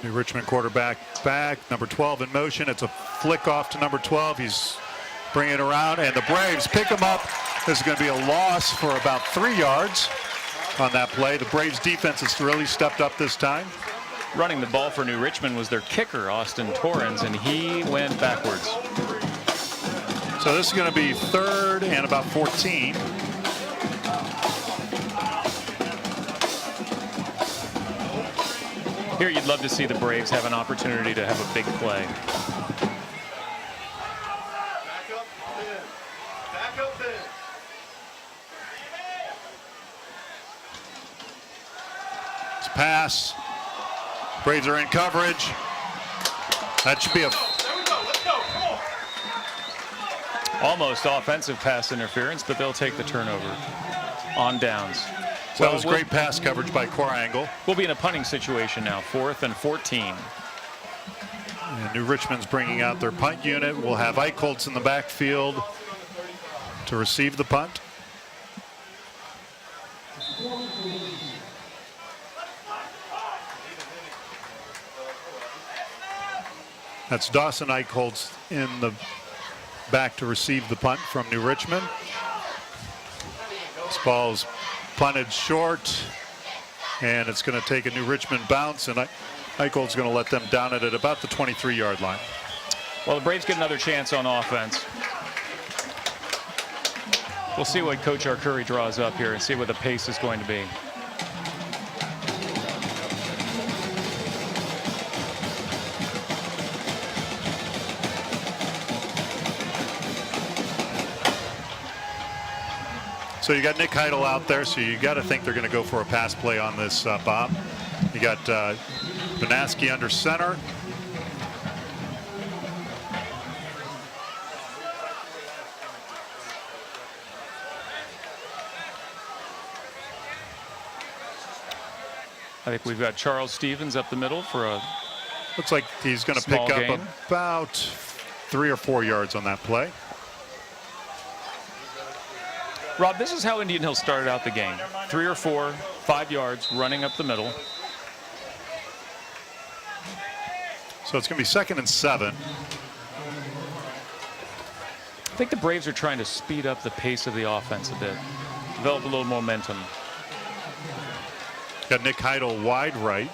New Richmond quarterback back, number 12 in motion. It's a flick off to number 12. He's bringing it around, and the Braves pick him up. This is going to be a loss for about 3 yards on that play. The Braves defense has really stepped up this time. Running the ball for New Richmond was their kicker, Austin Torrens, and he went backwards. So this is going to be 3rd and about 14. Here you'd love to see the Braves have an opportunity to have a big play. Back up thin. Back up thin. It's a pass. Braves are in coverage. That should be a... There we go. Let's go. Come on. Almost offensive pass interference, but they'll take the turnover on downs. So that was great pass coverage by Corangle. We'll be in a punting situation now, 4th and 14. And New Richmond's bringing out their punt unit. We'll have Eichholz in the backfield to receive the punt. That's Dawson Eichholz in the back to receive the punt from New Richmond. This ball's punted short, and it's going to take a New Richmond bounce, and Eichholz is going to let them down it at about the 23-yard line. Well, the Braves get another chance on offense. We'll see what Coach Arcuri draws up here and see what the pace is going to be. So you got Nick Heidel out there, so you got to think they're going to go for a pass play on this, Bob. You got Vanaski under center. I think we've got Charles Stevens up the middle for a Looks like he's going to pick small up gain. about 3 or 4 yards on that play. Rob, this is how Indian Hill started out the game. 3 or 4, 5 yards, running up the middle. So it's going to be 2nd and 7. I think the Braves are trying to speed up the pace of the offense a bit, develop a little momentum. Got Nick Heidel wide right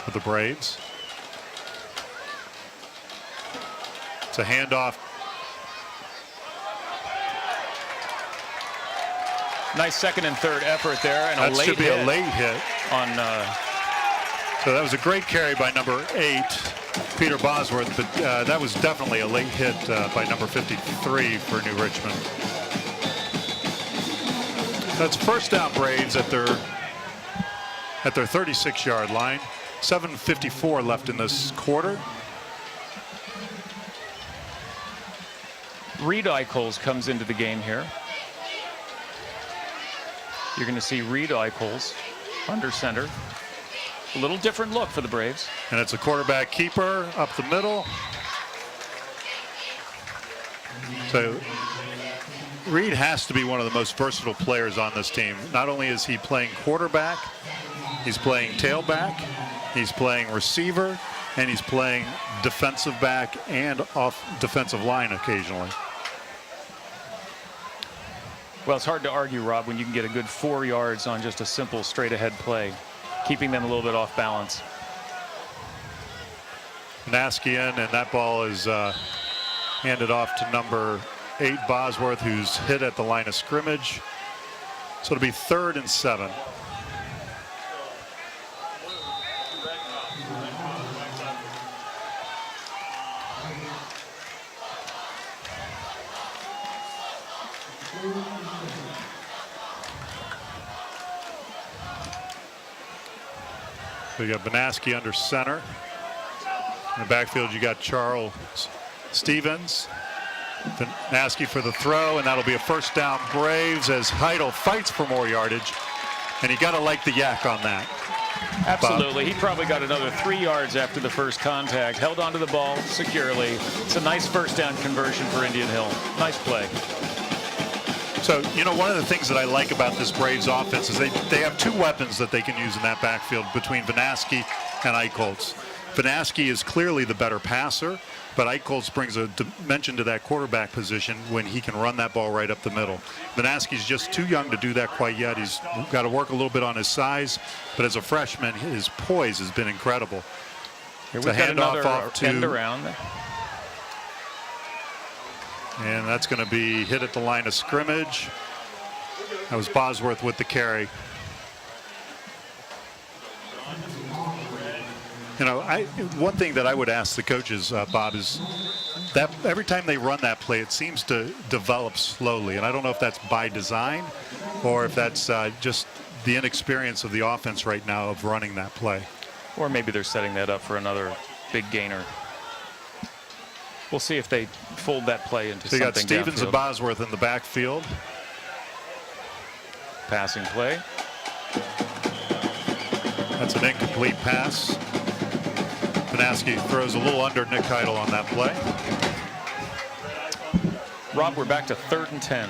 for the Braves. It's a handoff. Nice 2nd and 3rd effort there, and That a late should be hit a late hit. on. So that was a great carry by number 8, Peter Bosworth, but that was definitely a late hit by number 53 for New Richmond. That's first down Braves at their 36-yard line. 7:54 left in this quarter. Reed Eichholz comes into the game here. You're going to see Reed Eichholz under center. A little different look for the Braves. And it's a quarterback keeper up the middle. So Reed has to be one of the most versatile players on this team. Not only is he playing quarterback, he's playing tailback, he's playing receiver, and he's playing defensive back and off defensive line occasionally. Well, it's hard to argue, Rob, when you can get a good 4 yards on just a simple straight-ahead play, keeping them a little bit off balance. Naskian, and that ball is handed off to number 8, Bosworth, who's hit at the line of scrimmage. So it'll be 3rd and 7. So you got Banaski under center. In the backfield, you got Charles Stevens. Banaski for the throw, and that'll be a first down Braves as Heidel fights for more yardage. And you got to like the yak on that. Absolutely. He probably got another 3 yards after the first contact, held onto the ball securely. It's a nice first down conversion for Indian Hill. Nice play. So, you know, one of the things that I like about this Braves offense is they have 2 weapons that they can use in that backfield between Banaski and Eichholz. Banaski is clearly the better passer, but Eichholz brings a dimension to that quarterback position when he can run that ball right up the middle. Banaski's just too young to do that quite yet. He's got to work a little bit on his size, but as a freshman, his poise has been incredible. Here It's we've a got handoff another off to- end around. And that's going to be hit at the line of scrimmage. That was Bosworth with the carry. You know, one thing that I would ask the coaches, Bob, is that every time they run that play, it seems to develop slowly. And I don't know if that's by design or if that's just the inexperience of the offense right now of running that play. Or maybe they're setting that up for another big gainer. We'll see if they fold that play into So you something got Stevens downfield. and Bosworth in the backfield. Passing play. That's an incomplete pass. Banaski throws a little under Nick Heidel on that play. Rob, we're back to 3rd and 10.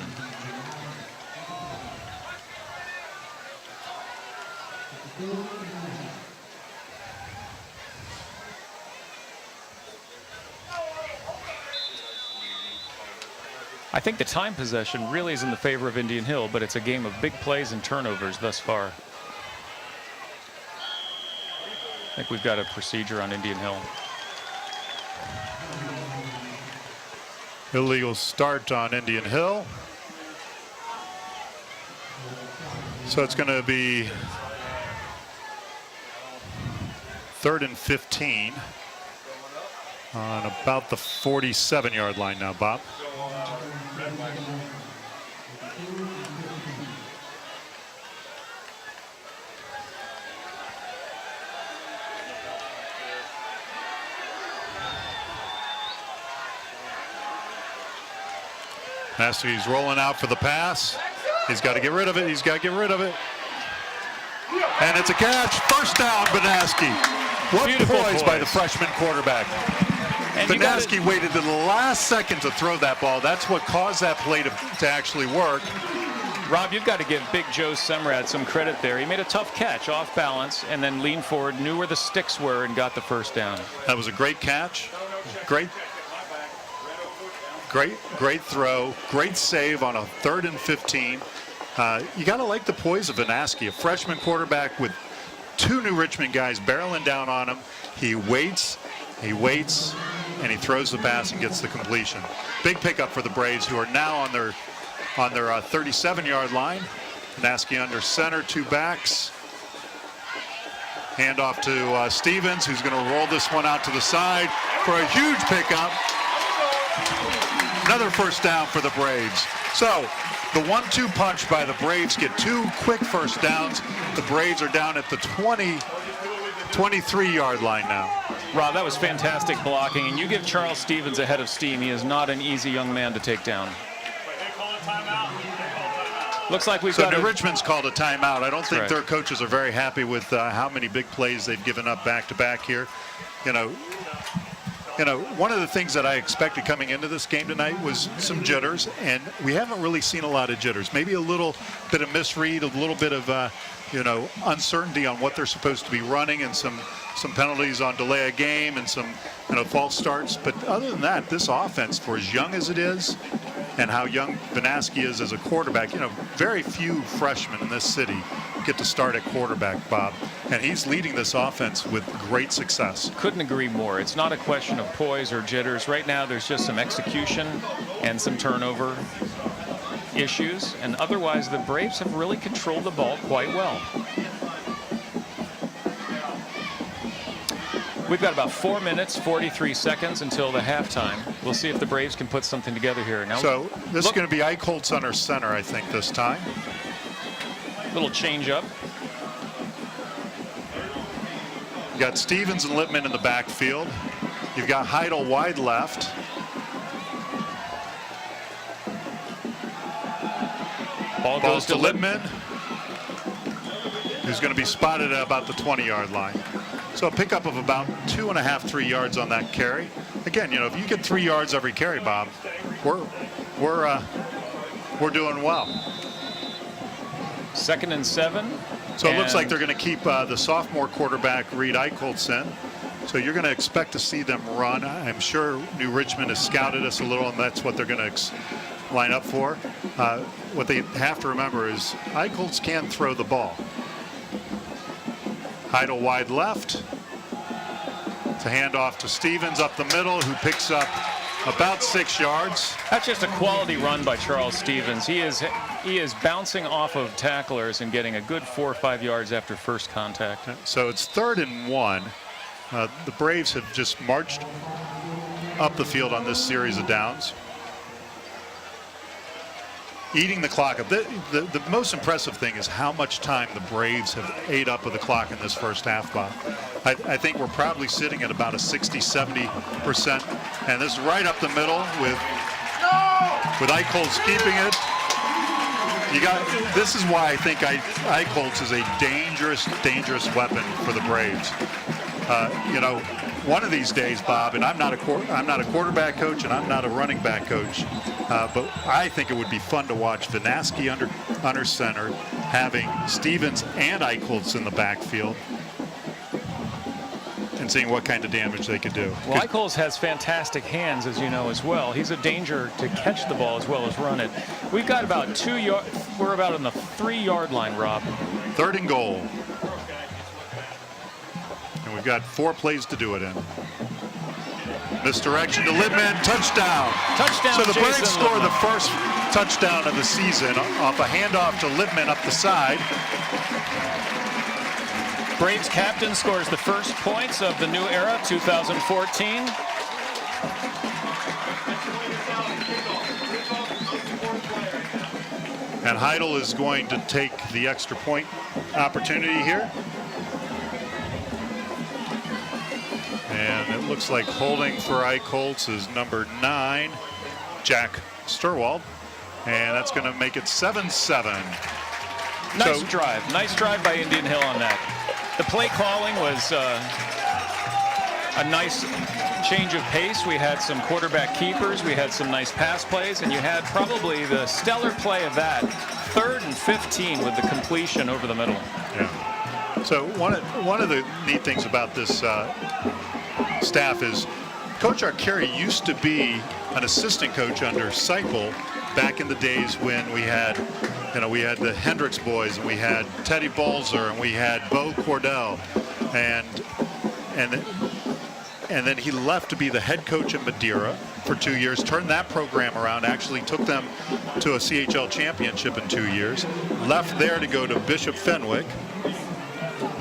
I think the time possession really is in the favor of Indian Hill, but it's a game of big plays and turnovers thus far. I think we've got a procedure on Indian Hill. Illegal start on Indian Hill. So it's going to be 3rd and 15 on about the 47-yard line now, Bob. He's rolling out for the pass. He's got to get rid of it. He's got to get rid of it. And it's a catch. First down, Vanaski. What Beautiful poise by the poise. freshman quarterback. And you gotta- Vanaski waited to the last second to throw that ball. That's what caused that play to actually work. Rob, you've got to give Big Joe Semrad some credit there. He made a tough catch off balance and then leaned forward, knew where the sticks were, and got the first down. That was a great catch. Great throw. Great save on a 3rd and 15. You got to like the poise of Vanaski, a freshman quarterback with 2 New Richmond guys barreling down on him. He waits, and he throws the pass and gets the completion. Big pickup for the Braves, who are now on their 37-yard line. Vanaski under center, 2 backs. Hand off to Stevens, who's going to roll this one out to the side for a huge pickup. Another first down for the Braves. So the 1-2 punch by the Braves get 2 quick first downs. The Braves are down at the 23-yard line now. Rob, that was fantastic blocking, and you give Charles Stevens a head of steam. He is not an easy young man to take down. Looks like we've got New Richmond's called a timeout. I don't think right. their coaches are very happy with how many big plays they've given up back-to-back here. You know, one of the things that I expected coming into this game tonight was some jitters, and we haven't really seen a lot of jitters. Maybe a little bit of misread, a little bit of uncertainty on what they're supposed to be running, and some penalties on delay of game and some false starts. But other than that, this offense, for as young as it is, and how young Vanaski is as a quarterback, very few freshmen in this city get to start at quarterback, Bob. And he's leading this offense with great success. Couldn't agree more. It's not a question of poise or jitters. Right now, there's just some execution and some turnover issues. And otherwise, the Braves have really controlled the ball quite well. We've got about 4 minutes, 43 seconds until the halftime. We'll see if the Braves can put something together here. Now, so this is going to be Eichholz under center, I think, this time. Little change up. You got Stevens and Lippman in the backfield. You've got Heidel wide left. Ball Balls goes to Lippman, who's going to be spotted at about the 20-yard line. So a pickup of about 2.5, 3 yards on that carry. Again, if you get 3 yards every carry, Bob, we're doing well. 2nd and 7. So it looks like they're going to keep the sophomore quarterback Reed Eichholz in. So you're going to expect to see them run. I'm sure New Richmond has scouted us a little, and that's what they're going to line up for. What they have to remember is Eichholz can throw the ball. Heidel wide left. It's a handoff to Stevens up the middle, who picks up about 6 yards. That's just a quality run by Charles Stevens. He is bouncing off of tacklers and getting a good 4 or 5 yards after first contact. So it's 3rd and 1. The Braves have just marched up the field on this series of downs, eating the clock up. The most impressive thing is how much time the Braves have ate up of the clock in this first half, Bob. I think we're probably sitting at about a 60-70%, and this is right up the middle with Eichholz keeping it. This is why I think Eichholz is a dangerous weapon for the Braves. One of these days, Bob, and I'm not a quarterback coach and I'm not a running back coach, but I think it would be fun to watch Vanaski under center, having Stevens and Eichholz in the backfield, and seeing what kind of damage they could do. Well, Eichholz has fantastic hands, as you know, as well. He's a danger to catch the ball as well as run it. We've got about 2 yards. We're about on the 3-yard line, Rob. 3rd and goal. And we've got 4 plays to do it in. Misdirection to Lippman, touchdown. Touchdown, So the Jason Braves score Lippman. the first touchdown of the season off a handoff to Lippman up the side. Braves captain scores the first points of the new era, 2014. And Heidel is going to take the extra point opportunity here. And it looks like holding for Eichholz is number 9, Jack Sturwald. And that's going to make it 7-7. Nice drive by Indian Hill on that. The play calling was a nice change of pace. We had some quarterback keepers. We had some nice pass plays, and you had probably the stellar play of that 3rd and 15 with the completion over the middle. Yeah. So one of the neat things about this staff is Coach Arcuri used to be an assistant coach under Seipel back in the days when we had the Hendricks boys, and we had Teddy Balzer, and we had Bo Cordell, and then he left to be the head coach at Madeira for 2 years, turned that program around, actually took them to a CHL championship in 2 years, left there to go to Bishop Fenwick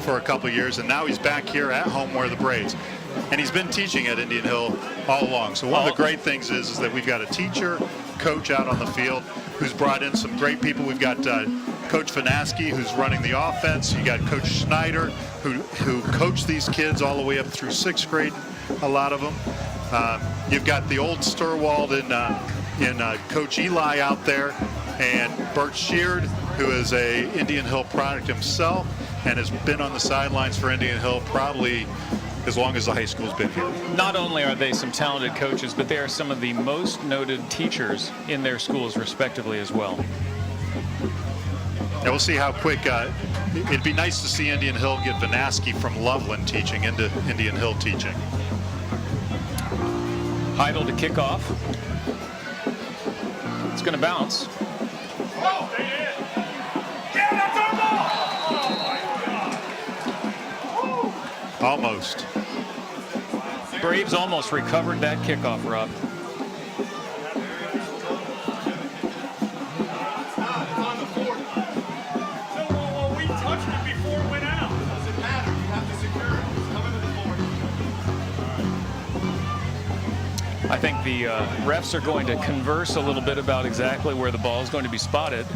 for a couple of years, and now he's back here at home where the Braves. And he's been teaching at Indian Hill all along. So one of the great things is that we've got a teacher, coach out on the field who's brought in some great people. We've got Coach Vanaski, who's running the offense. You got Coach Schneider, who coached these kids all the way up through 6th grade, a lot of them. You've got the old Sturwald in Coach Eli out there, and Bert Sheard, who is a Indian Hill product himself and has been on the sidelines for Indian Hill probably as long as the high school's been here. Not only are they some talented coaches, but they are some of the most noted teachers in their schools respectively as well. Now we'll see how quick, it'd be nice to see Indian Hill get Vanaski from Loveland teaching into Indian Hill teaching. Heidel to kick off. It's going to bounce. Oh, they did. Yeah, that's our ball. Oh, my God. Almost. Braves almost recovered that kickoff, Rob. It's on the 40. No, well, we touched it before it went out. It doesn't matter. You have to secure it. It's coming to the 40. I think the refs are going to converse a little bit about exactly where the ball is going to be spotted.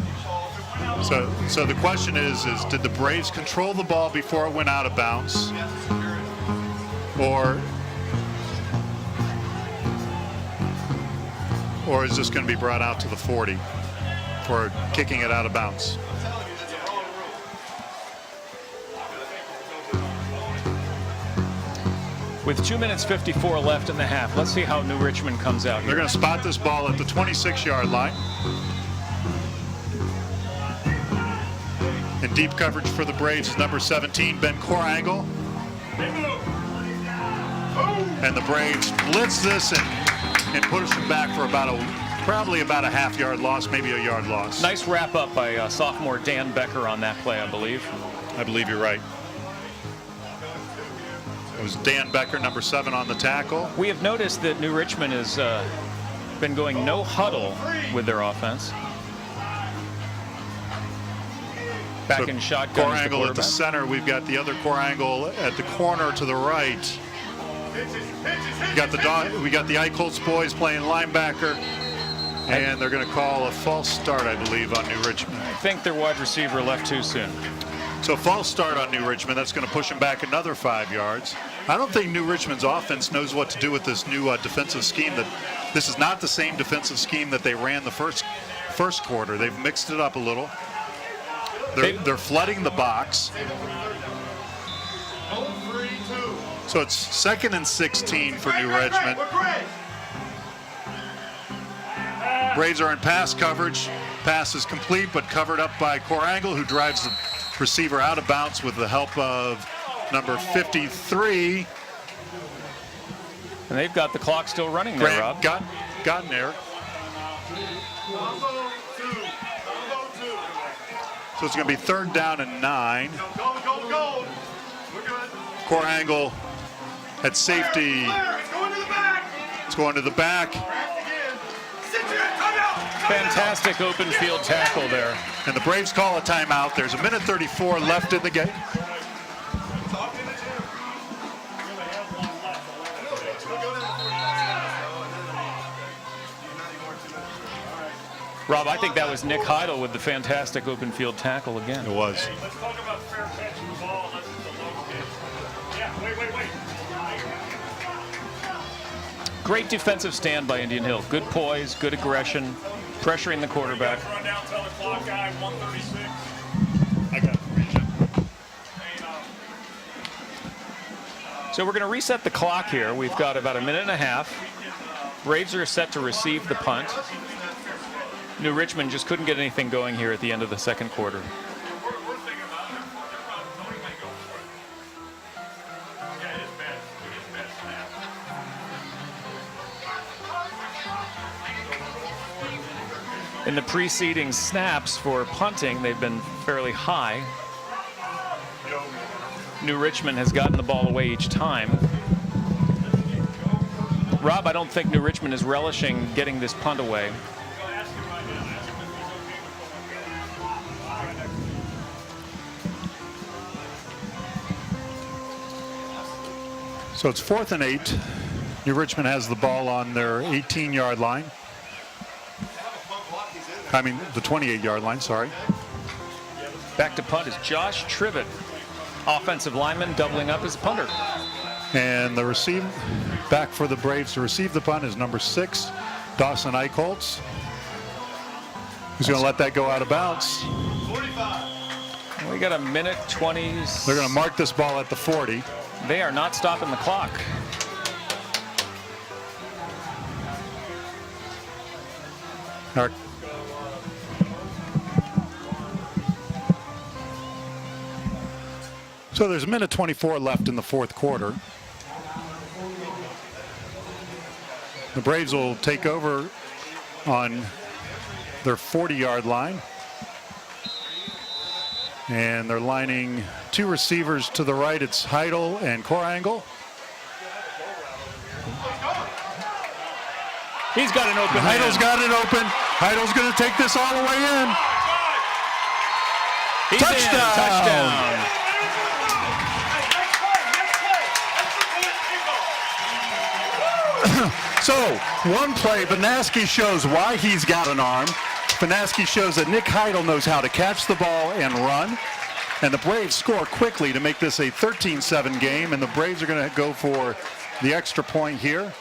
So the question is did the Braves control the ball before it went out of bounds? Or is this going to be brought out to the 40 for kicking it out of bounds? With 2 minutes 54 left in the half, let's see how New Richmond comes out They're here. going to spot this ball at the 26-yard line. In deep coverage for the Braves is number 17, Ben Corangle. And the Braves blitz this and push him back for probably about a half-yard loss, maybe a yard loss. Nice wrap up by sophomore Dan Becker on that play, I believe. I believe you're right. It was Dan Becker, number 7, on the tackle. We have noticed that New Richmond has been going no huddle with their offense. Back in shotgun. Corangle at the center. We've got the other Corangle at the corner to the right. We got the Eichholz boys playing linebacker, and they're going to call a false start, I believe, on New Richmond. I think their wide receiver left too soon. So false start on New Richmond. That's going to push them back another 5 yards. I don't think New Richmond's offense knows what to do with this new defensive scheme. That this is not the same defensive scheme that they ran the first quarter. They've mixed it up a little. They're flooding the box. So it's 2nd and 16 for New Richmond. Braves are in pass coverage. Pass is complete, but covered up by Corangle, who drives the receiver out of bounds with the help of number 53. And they've got the clock still running there, Rob. Gotten there. So it's going to be 3rd down and 9. Go. Corangle at safety. It's going to the back. Fantastic open field tackle there. And the Braves call a timeout. There's 1:34 left in the game. Rob, I think that was Nick Heidel with the fantastic open field tackle again. It was. Let's talk about fair catch of the ball. Unless it's a low pitch. Yeah, wait. Great defensive stand by Indian Hill. Good poise, good aggression, pressuring the quarterback. Run down, tell the clock guy, 136. So we're going to reset the clock here. We've got about a minute and a half. Braves are set to receive the punt. New Richmond just couldn't get anything going here at the end of the second quarter. In the preceding snaps for punting, they've been fairly high. New Richmond has gotten the ball away each time. Rob, I don't think New Richmond is relishing getting this punt away. So it's 4th and 8. New Richmond has the ball on their 18-yard line. I mean, the 28-yard line, sorry. Back to punt is Josh Trivett, offensive lineman, doubling up as punter. And the back for the Braves to receive the punt is number 6, Dawson Eichholz. Who's going to let that go out of bounds? We got a minute 20. They're going to mark this ball at the 40. They are not stopping the clock. So there's a minute 24 left in the fourth quarter. The Braves will take over on their 40-yard line. And they're lining 2 receivers to the right. It's Heidel and Korangle. He's got an open man. Heidel's got it open. Heidel's going to take this all the way in. He's Touchdown! In. Touchdown! So, one play, Vanaski shows why he's got an arm. Vanaski shows that Nick Heidel knows how to catch the ball and run. And the Braves score quickly to make this a 13-7 game. And the Braves are going to go for the extra point here.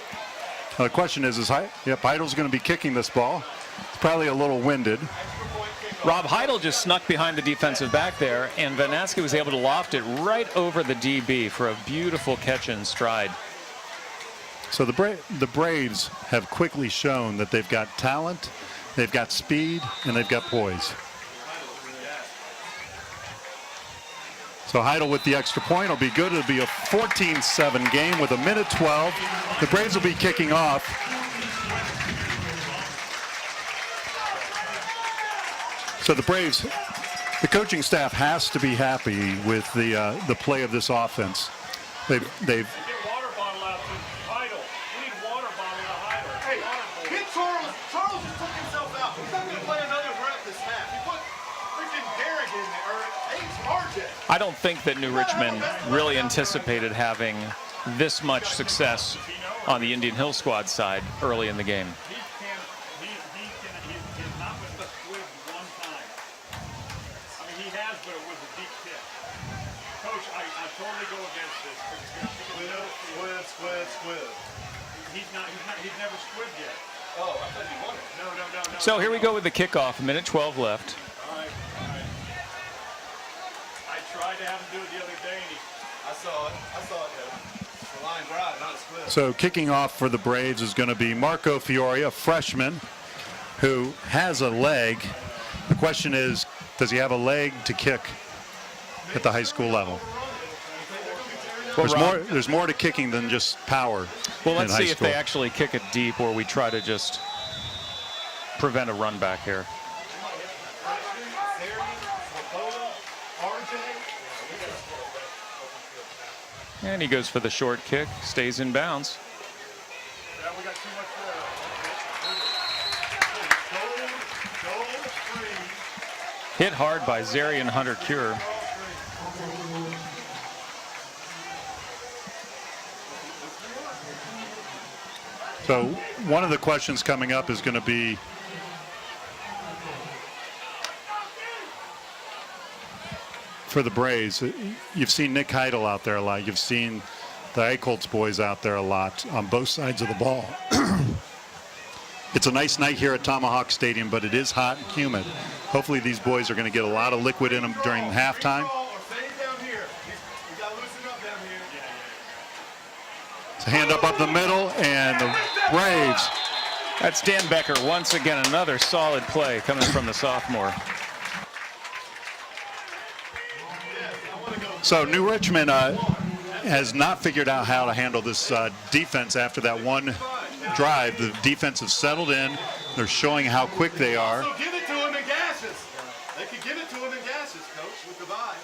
Now, the question is Heidel's going to be kicking this ball. It's probably a little winded. Rob, Heidel just snuck behind the defensive back there, and Vanaski was able to loft it right over the DB for a beautiful catch in stride. So the Braves have quickly shown that they've got talent, they've got speed, and they've got poise. So Heidel with the extra point will be good. It'll be a 14-7 game with a minute 12. The Braves will be kicking off. So the Braves, the coaching staff has to be happy with the play of this offense. They've Get water bottle out to Heidel. We need water bottle to Heidel. Hey, get Charles. Charles just took himself out. He's not going to play another rep this half. He put freaking Derek in there. I don't think that New Richmond really anticipated having this much success on the Indian Hill squad side early in the game. He has not been squibbed one time. I mean, he has, but it was a deep kick. Coach, I totally go against this. Squib. He's never squibbed yet. Oh, I thought he won it. No. So here we go with the kickoff, a minute 12 left. All right. I tried to have him do it the other day, and I saw it. The line drive, not a squib. So kicking off for the Braves is going to be Marco Fiore, a freshman who has a leg. The question is, does he have a leg to kick at the high school level? Well, There's more to kicking than just power. Well, let's in high see if school. they actually kick it deep or we try to just prevent a run back here. And he goes for the short kick, stays in bounds. Hit hard by Zarian Hunter-Cure. So one of the questions coming up is going to be for the Braves. You've seen Nick Heidel out there a lot. You've seen the Eichholz boys out there a lot on both sides of the ball. It's a nice night here at Tomahawk Stadium, but it is hot and humid. Hopefully these boys are going to get a lot of liquid in them during halftime. It's a hand up the middle, and the Braves. That's Dan Becker. Once again, another solid play coming from the sophomore. So New Richmond has not figured out how to handle this defense after that one drive. The defense has settled in. They're showing how quick they are. So give it to him in gashes. They could give it to him in gashes, Coach, with the bye.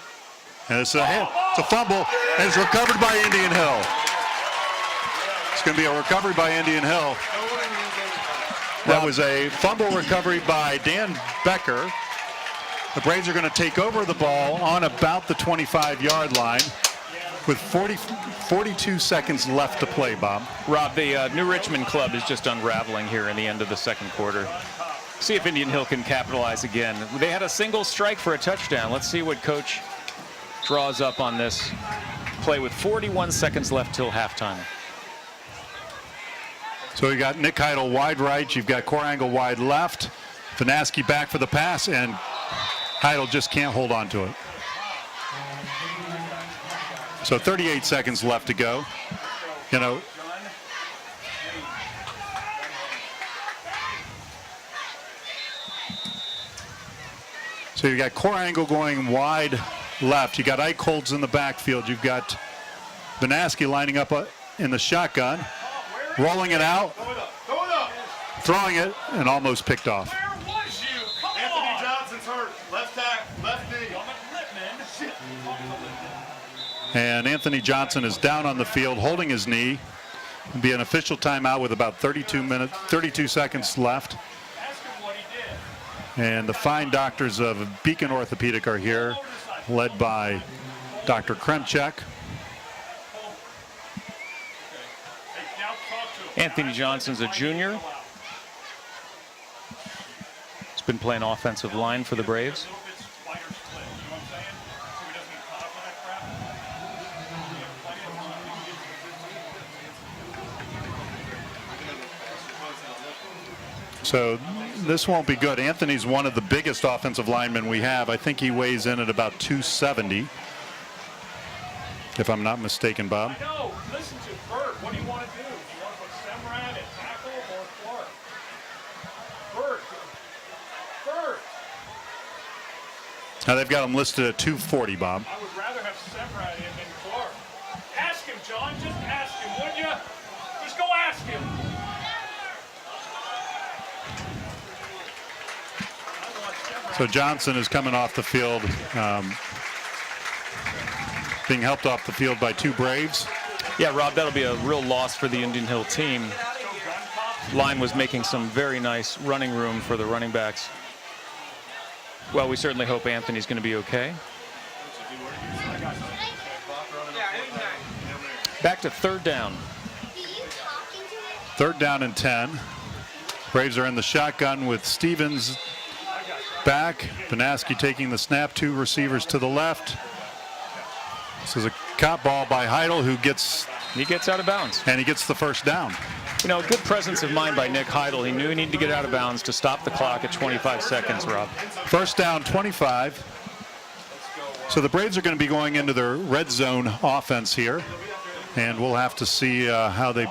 And it's a fumble, and it's recovered by Indian Hill. It's going to be a recovery by Indian Hill. That was a fumble recovery by Dan Becker. The Braves are going to take over the ball on about the 25-yard line with 42 seconds left to play, Bob. Rob, the New Richmond club is just unraveling here in the end of the second quarter. See if Indian Hill can capitalize again. They had a single strike for a touchdown. Let's see what Coach draws up on this play with 41 seconds left till halftime. So you got Nick Heidel wide right. You've got Corangle wide left. Vanaski back for the pass, and Heidel just can't hold on to it. So 38 seconds left to go. You know, so you got Corangle going wide left. You got Ike Holds in the backfield. You've got Vanaski lining up in the shotgun, rolling it out, throwing it, and almost picked off. Anthony Johnson's hurt. Left tack, left knee. And Anthony Johnson is down on the field holding his knee. It'll be an official timeout with about 32 seconds left. And the fine doctors of Beacon Orthopedic are here, led by Dr. Kremchek. Anthony Johnson's a junior. He's been playing offensive line for the Braves. So this won't be good. Anthony's one of the biggest offensive linemen we have. I think he weighs in at about 270, if I'm not mistaken, Bob. I know. Listen to Bert. What do you want to do? Do you want to put Semrad at tackle or Clark? Bert. Now they've got him listed at 240, Bob. I would rather have Semrad in than Clark. Ask him, John. Just ask him, would you? Just go ask him. So Johnson is coming off the field, being helped off the field by two Braves. Yeah, Rob, that'll be a real loss for the Indian Hill team. Line was making some very nice running room for the running backs. Well, we certainly hope Anthony's going to be okay. Back to third down. Third down and 10. Braves are in the shotgun with Stevens back. Vanaski taking the snap. Two receivers to the left. This is a caught ball by Heidel, who gets out of bounds. And he gets the first down. You know, good presence of mind by Nick Heidel. He knew he needed to get out of bounds to stop the clock at 25 seconds, Rob. First down, 25. So the Braves are going to be going into their red zone offense here. And we'll have to see how they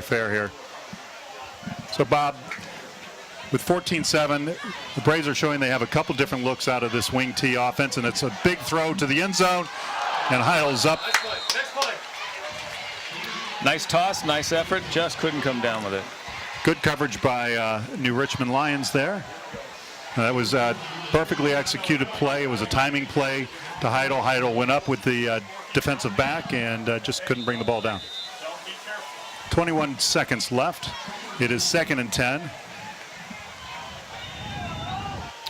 fare here. So, Bob, with 14-7, the Braves are showing they have a couple different looks out of this wing T offense, and it's a big throw to the end zone, and Heidel's up. Nice toss, nice effort, just couldn't come down with it. Good coverage by New Richmond Lions there. That was a perfectly executed play. It was a timing play to Heidel. Heidel went up with the defensive back and just couldn't bring the ball down. 21 seconds left. It is 2nd and 10.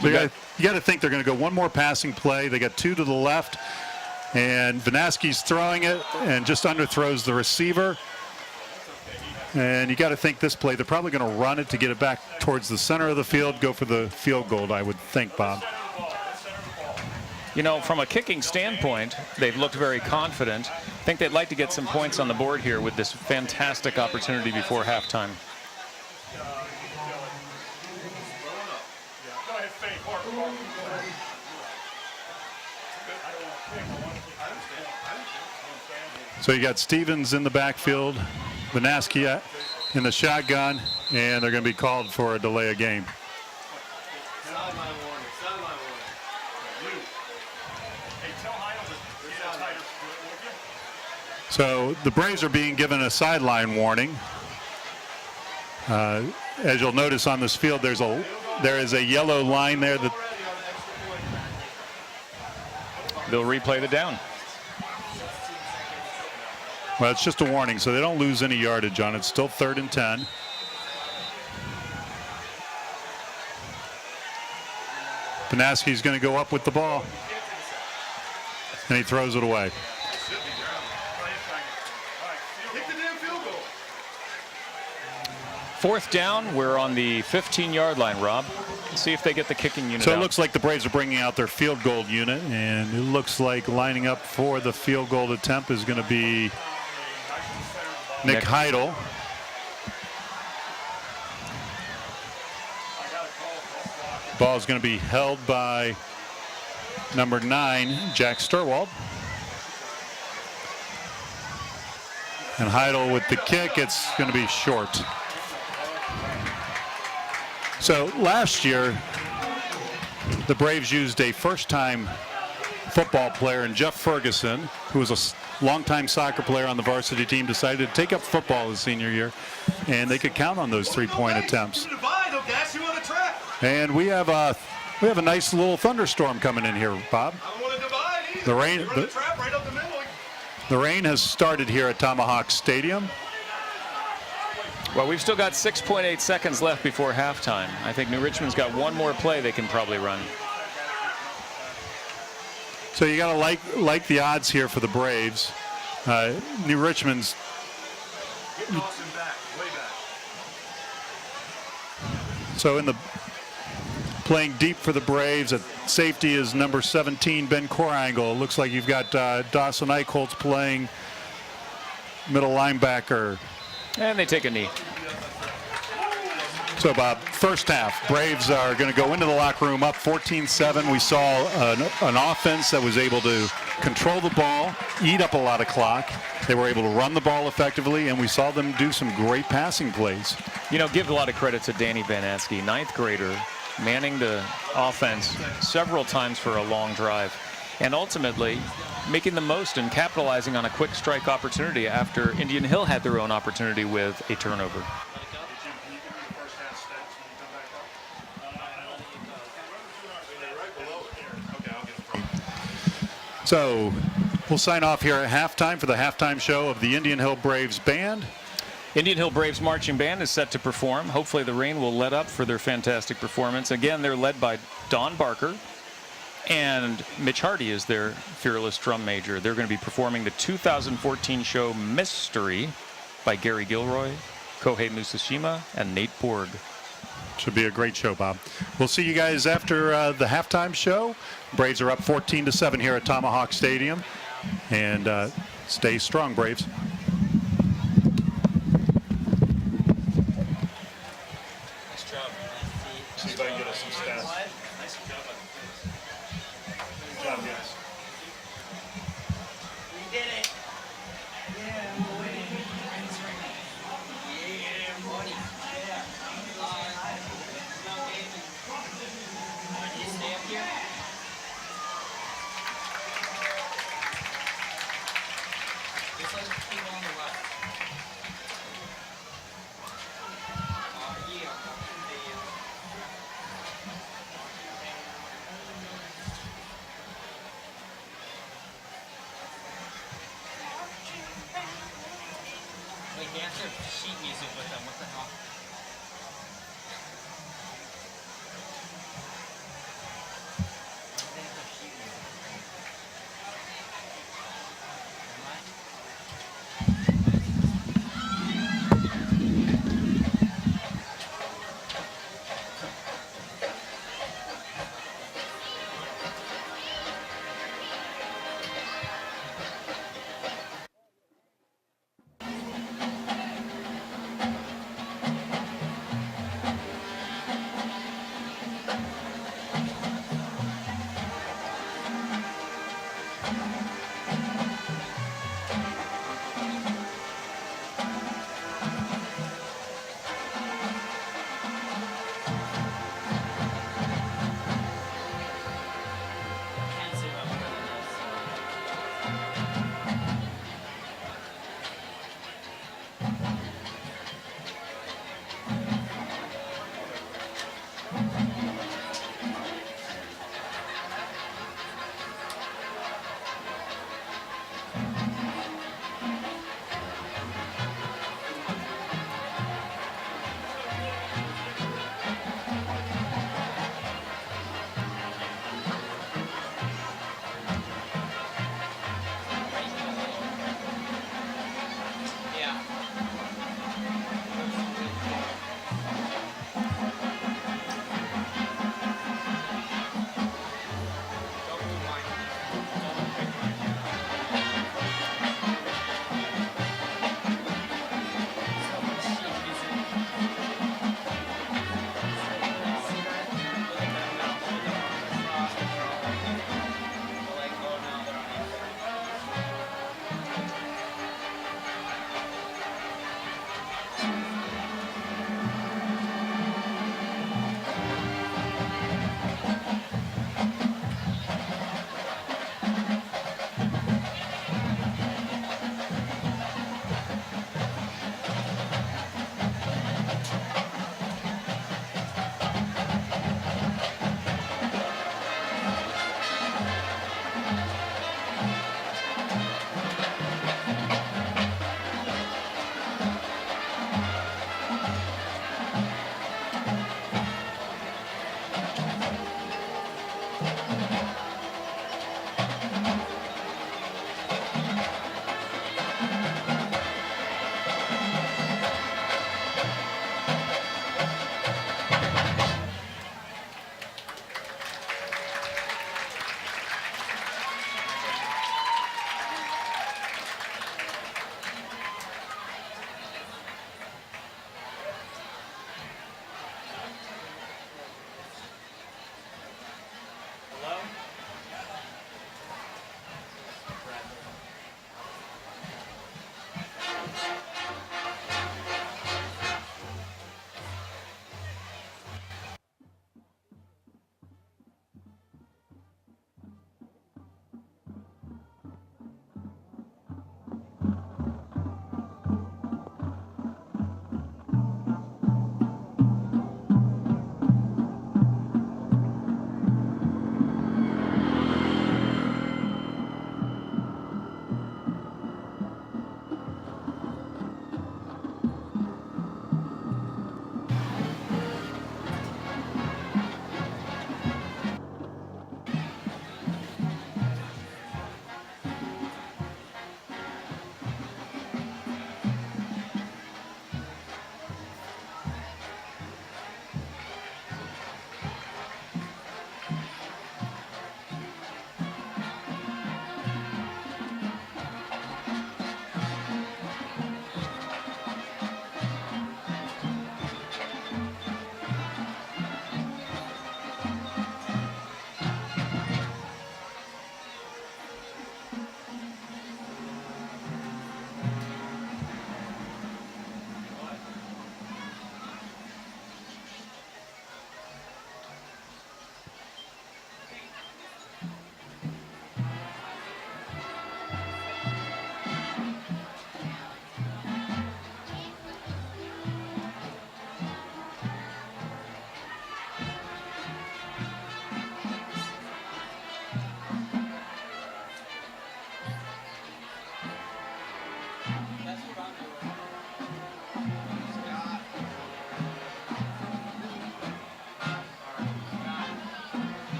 You got to think they're going to go one more passing play. They got two to the left, and Vanaski's throwing it and just underthrows the receiver. And you got to think this play, they're probably going to run it to get it back towards the center of the field, go for the field goal, I would think, Bob. You know, from a kicking standpoint, they've looked very confident. I think they'd like to get some points on the board here with this fantastic opportunity before halftime. So you got Stevens in the backfield, Vanaski in the shotgun, and they're going to be called for a delay of game. Sideline warning. Sideline warning. You. Hey, tell Heidel to get a tighter split, would you? So the Braves are being given a sideline warning. As you'll notice on this field, there is a yellow line there that They'll replay the down. well, it's just a warning, so they don't lose any yardage on it. It's still 3rd and 10. Panaski's going to go up with the ball, and he throws it away. Kick the damn field goal. 4th down. We're on the 15-yard line, Rob. Let's see if they get the kicking unit So out. it looks like the Braves are bringing out their field goal unit, and it looks like lining up for the field goal attempt is going to be Nick Heidel. Ball is going to be held by number 9, Jack Sturwald. And Heidel with the kick, it's going to be short. So last year, the Braves used a first-time football player, and Jeff Ferguson, who was a longtime soccer player on the varsity team, decided to take up football his senior year, and they could count on those 3-point attempts. And we have a nice little thunderstorm coming in here, Bob. The rain has started here at Tomahawk Stadium. Well, we've still got 6.8 seconds left before halftime. I think New Richmond's got one more play they can probably run. So you got to like the odds here for the Braves. New Richmond's so in the playing deep for the Braves. At safety is number 17, Ben Korangle. Looks like you've got Dawson Eichholz playing middle linebacker. And they take a knee. So, Bob, first half, Braves are going to go into the locker room up 14-7. We saw an offense that was able to control the ball, eat up a lot of clock. They were able to run the ball effectively, and we saw them do some great passing plays. You know, give a lot of credit to Danny Vanaski, 9th grader, manning the offense several times for a long drive, and ultimately making the most and capitalizing on a quick strike opportunity after Indian Hill had their own opportunity with a turnover. So we'll sign off here at halftime for the halftime show of the Indian Hill Braves Band. Indian Hill Braves Marching Band is set to perform. Hopefully the rain will let up for their fantastic performance. Again, they're led by Don Barker, and Mitch Hardy is their fearless drum major. They're going to be performing the 2014 show Mystery by Gary Gilroy, Kohei Musashima, and Nate Borg. Should be a great show, Bob. We'll see you guys after the halftime show. Braves are up 14-7 here at Tomahawk Stadium. And stay strong, Braves. Nice job. See if I can get us some stats. Nice job. Good job, guys. We did it. Yeah, boy. Yeah, buddy. Yeah. Can you stay up here? Just like the people on the left. Yeah. Wait, they have to have sheet music with them. What the hell? Why do they have to have sheet music?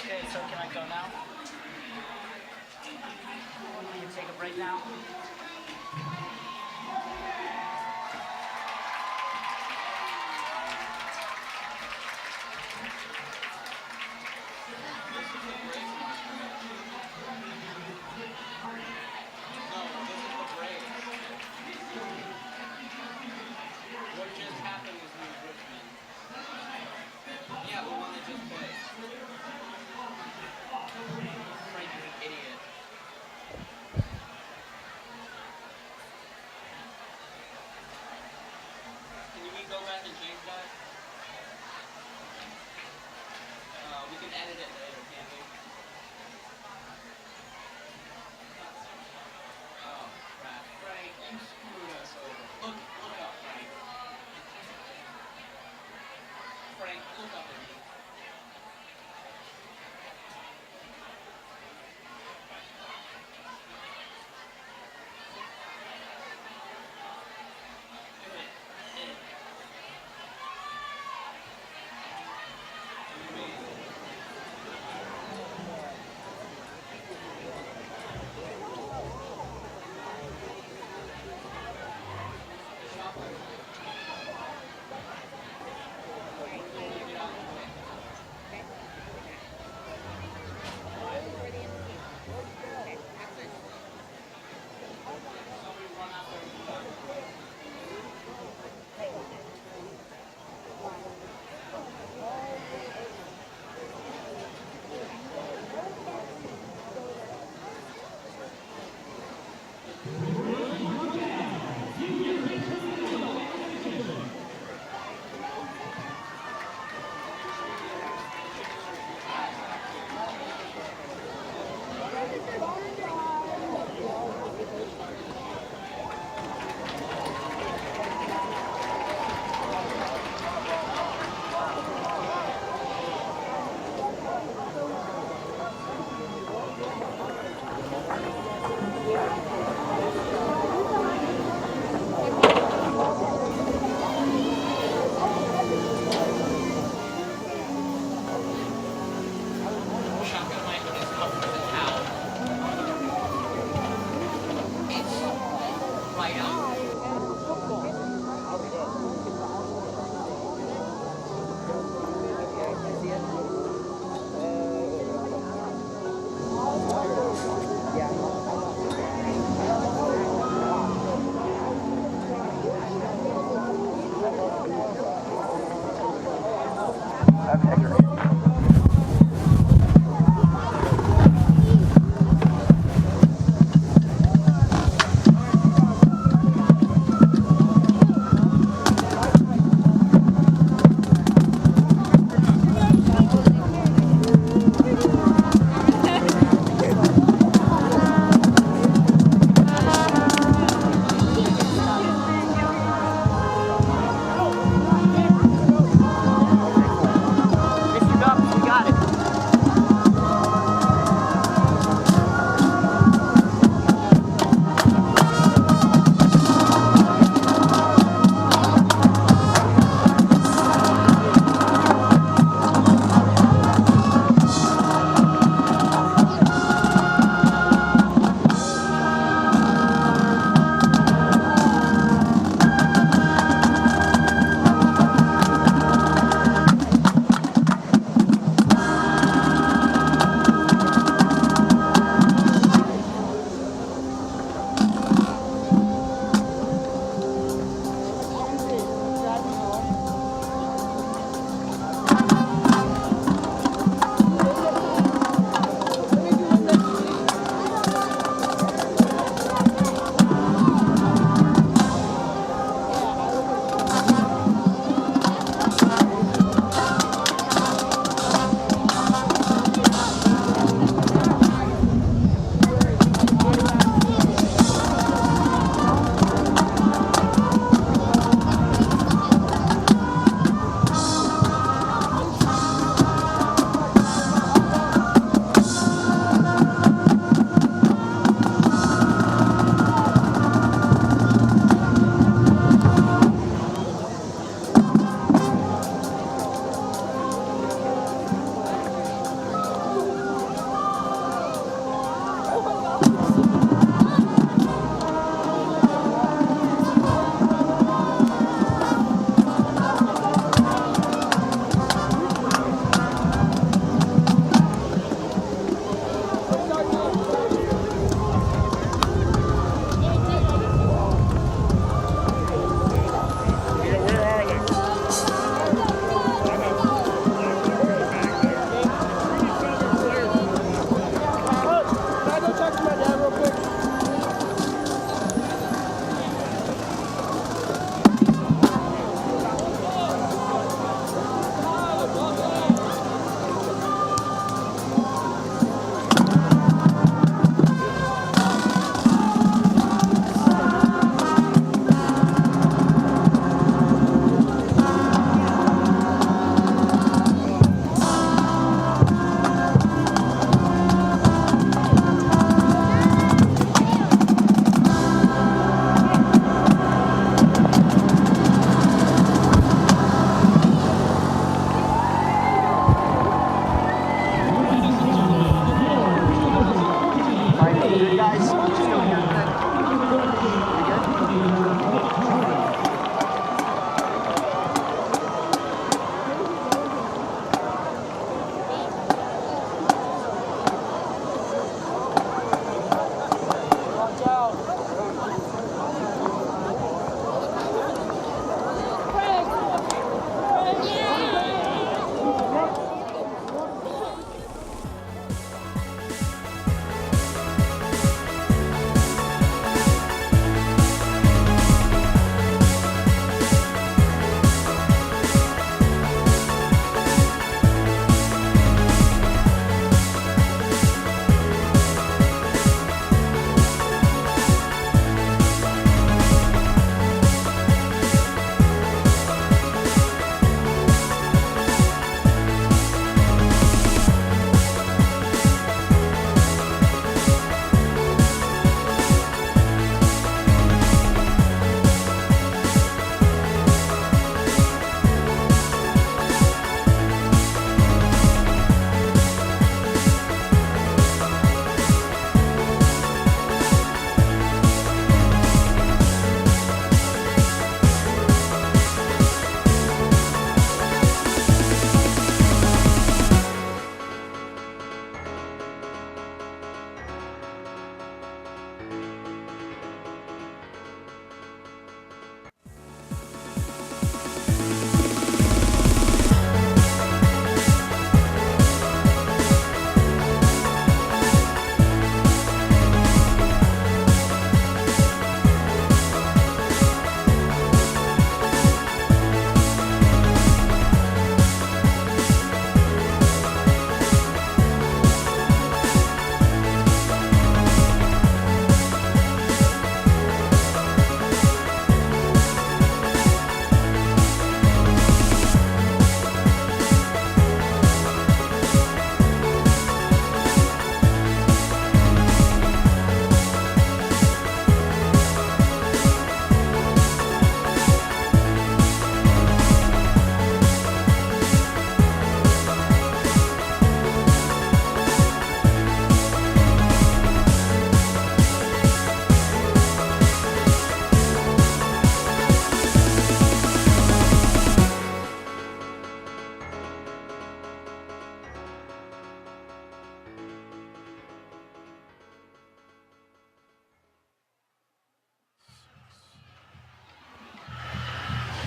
Okay, so can I go now? Can you take a break now? What just happened was New Richmond. Yeah, the one that just played. Frank is an idiot. Can we go back and change that? We can edit it later, can't we? Oh, crap. Frank, you screwed us over. Look up, Frank. Frank, look up at me.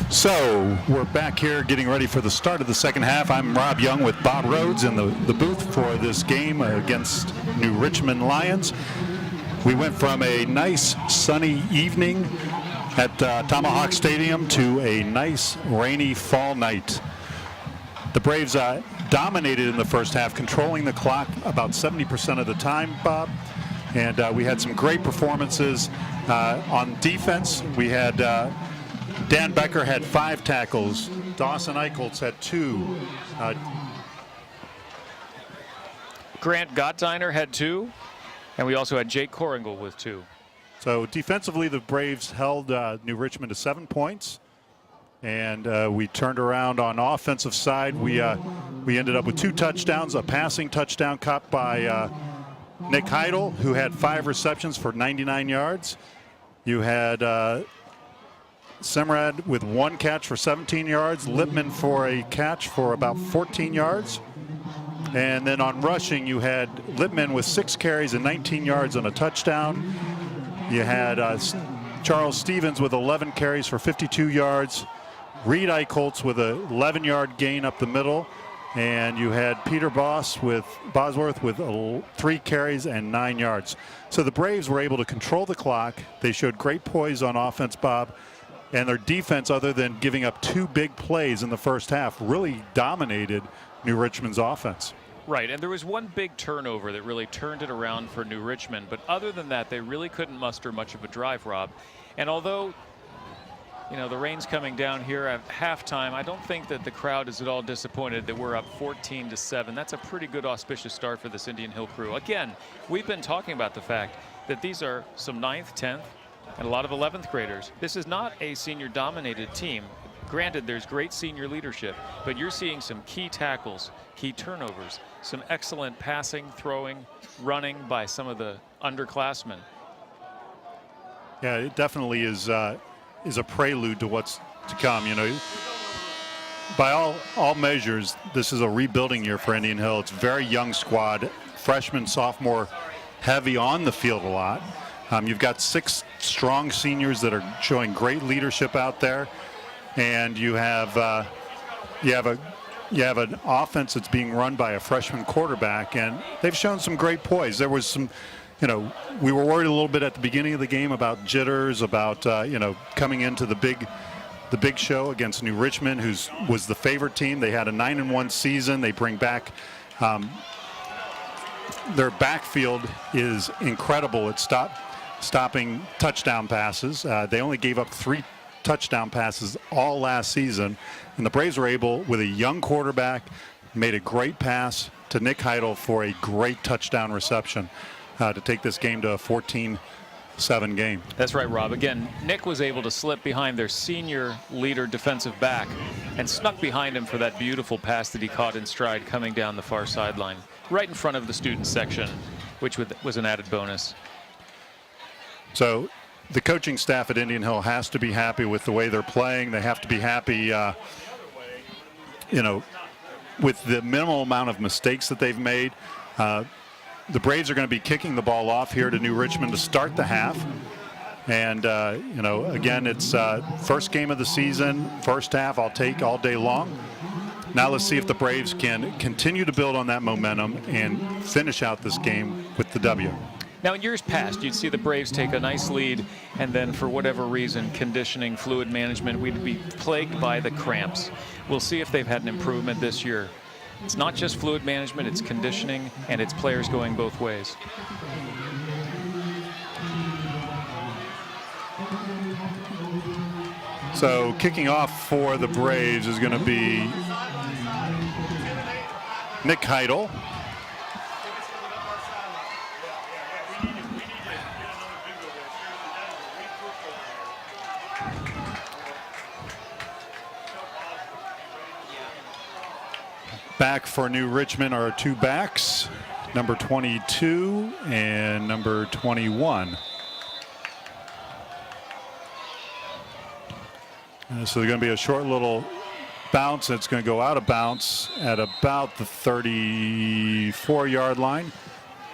So we're back here getting ready for the start of the second half. I'm Rob Young with Bob Rhodes in the booth for this game against New Richmond Lions. We went from a nice sunny evening at Tomahawk Stadium to a nice rainy fall night. The Braves dominated in the first half, controlling the clock about 70% of the time, Bob. And we had some great performances. On defense, we had Dan Becker had 5 tackles. Dawson Eichholz had 2. Grant Gottdiner had 2. And we also had Jake Koringle with 2. So defensively, the Braves held New Richmond to 7 points. And we turned around on offensive side. We ended up with 2 touchdowns, a passing touchdown caught by Nick Heidel, who had 5 receptions for 99 yards. You had Semrad with 1 catch for 17 yards, Lippman for a catch for about 14 yards. And then on rushing, you had Lippman with 6 carries and 19 yards and a touchdown. You had Charles Stevens with 11 carries for 52 yards. Reed Eichholz with an 11-yard gain up the middle. And you had Peter Bosworth with 3 carries and 9 yards. So the Braves were able to control the clock. They showed great poise on offense, Bob. And their defense, other than giving up 2 big plays in the first half, really dominated New Richmond's offense. Right, and there was one big turnover that really turned it around for New Richmond. But other than that, they really couldn't muster much of a drive, Rob. And although, you know, the rain's coming down here at halftime, I don't think that the crowd is at all disappointed that we're up 14-7. That's a pretty good auspicious start for this Indian Hill crew. Again, we've been talking about the fact that these are some 9th, 10th, and a lot of 11th graders. This is not a senior-dominated team. Granted, there's great senior leadership, but you're seeing some key tackles, key turnovers, some excellent passing, throwing, running by some of the underclassmen. Yeah, it definitely is a prelude to what's to come. You know, by all measures, this is a rebuilding year for Indian Hill. It's a very young squad, freshman, sophomore, heavy on the field a lot. You've got 6 strong seniors that are showing great leadership out there, and you have an offense that's being run by a freshman quarterback, and they've shown some great poise. There was some, you know, we were worried a little bit at the beginning of the game about jitters, about you know, coming into the big show against New Richmond, was the favorite team. They had a 9-1 season. They bring back. Their backfield is incredible at stopping touchdown passes. They only gave up 3 touchdown passes all last season, and the Braves were able, with a young quarterback, made a great pass to Nick Heidel for a great touchdown reception to take this game to a 14-7 game. That's right, Rob. Again, Nick was able to slip behind their senior leader defensive back and snuck behind him for that beautiful pass that he caught in stride coming down the far sideline, right in front of the student section, which was an added bonus. So the coaching staff at Indian Hill has to be happy with the way they're playing. They have to be happy, you know, with the minimal amount of mistakes that they've made. The Braves are going to be kicking the ball off here to New Richmond to start the half. And, you know, again, it's first game of the season, first half I'll take all day long. Now let's see if the Braves can continue to build on that momentum and finish out this game with the W. Now, in years past, you'd see the Braves take a nice lead, and then for whatever reason, conditioning, fluid management, we'd be plagued by the cramps. We'll see if they've had an improvement this year. It's not just fluid management, it's conditioning, and it's players going both ways. So kicking off for the Braves is going to be Nick Heidel. Back for New Richmond are 2 backs, number 22 and number 21. So there's going to be a short little bounce. It's going to go out of bounds at about the 34-yard line.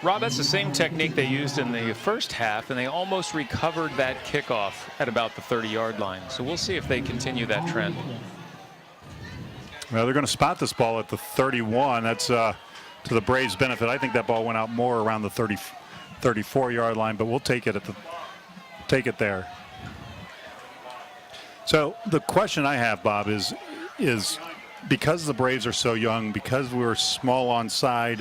Rob, that's the same technique they used in the first half, and they almost recovered that kickoff at about the 30-yard line. So we'll see if they continue that trend. Well, they're going to spot this ball at the 31. That's to the Braves' benefit. I think that ball went out more around the 34-yard line, but we'll take it there. So the question I have, Bob, is because the Braves are so young, because we're small on size,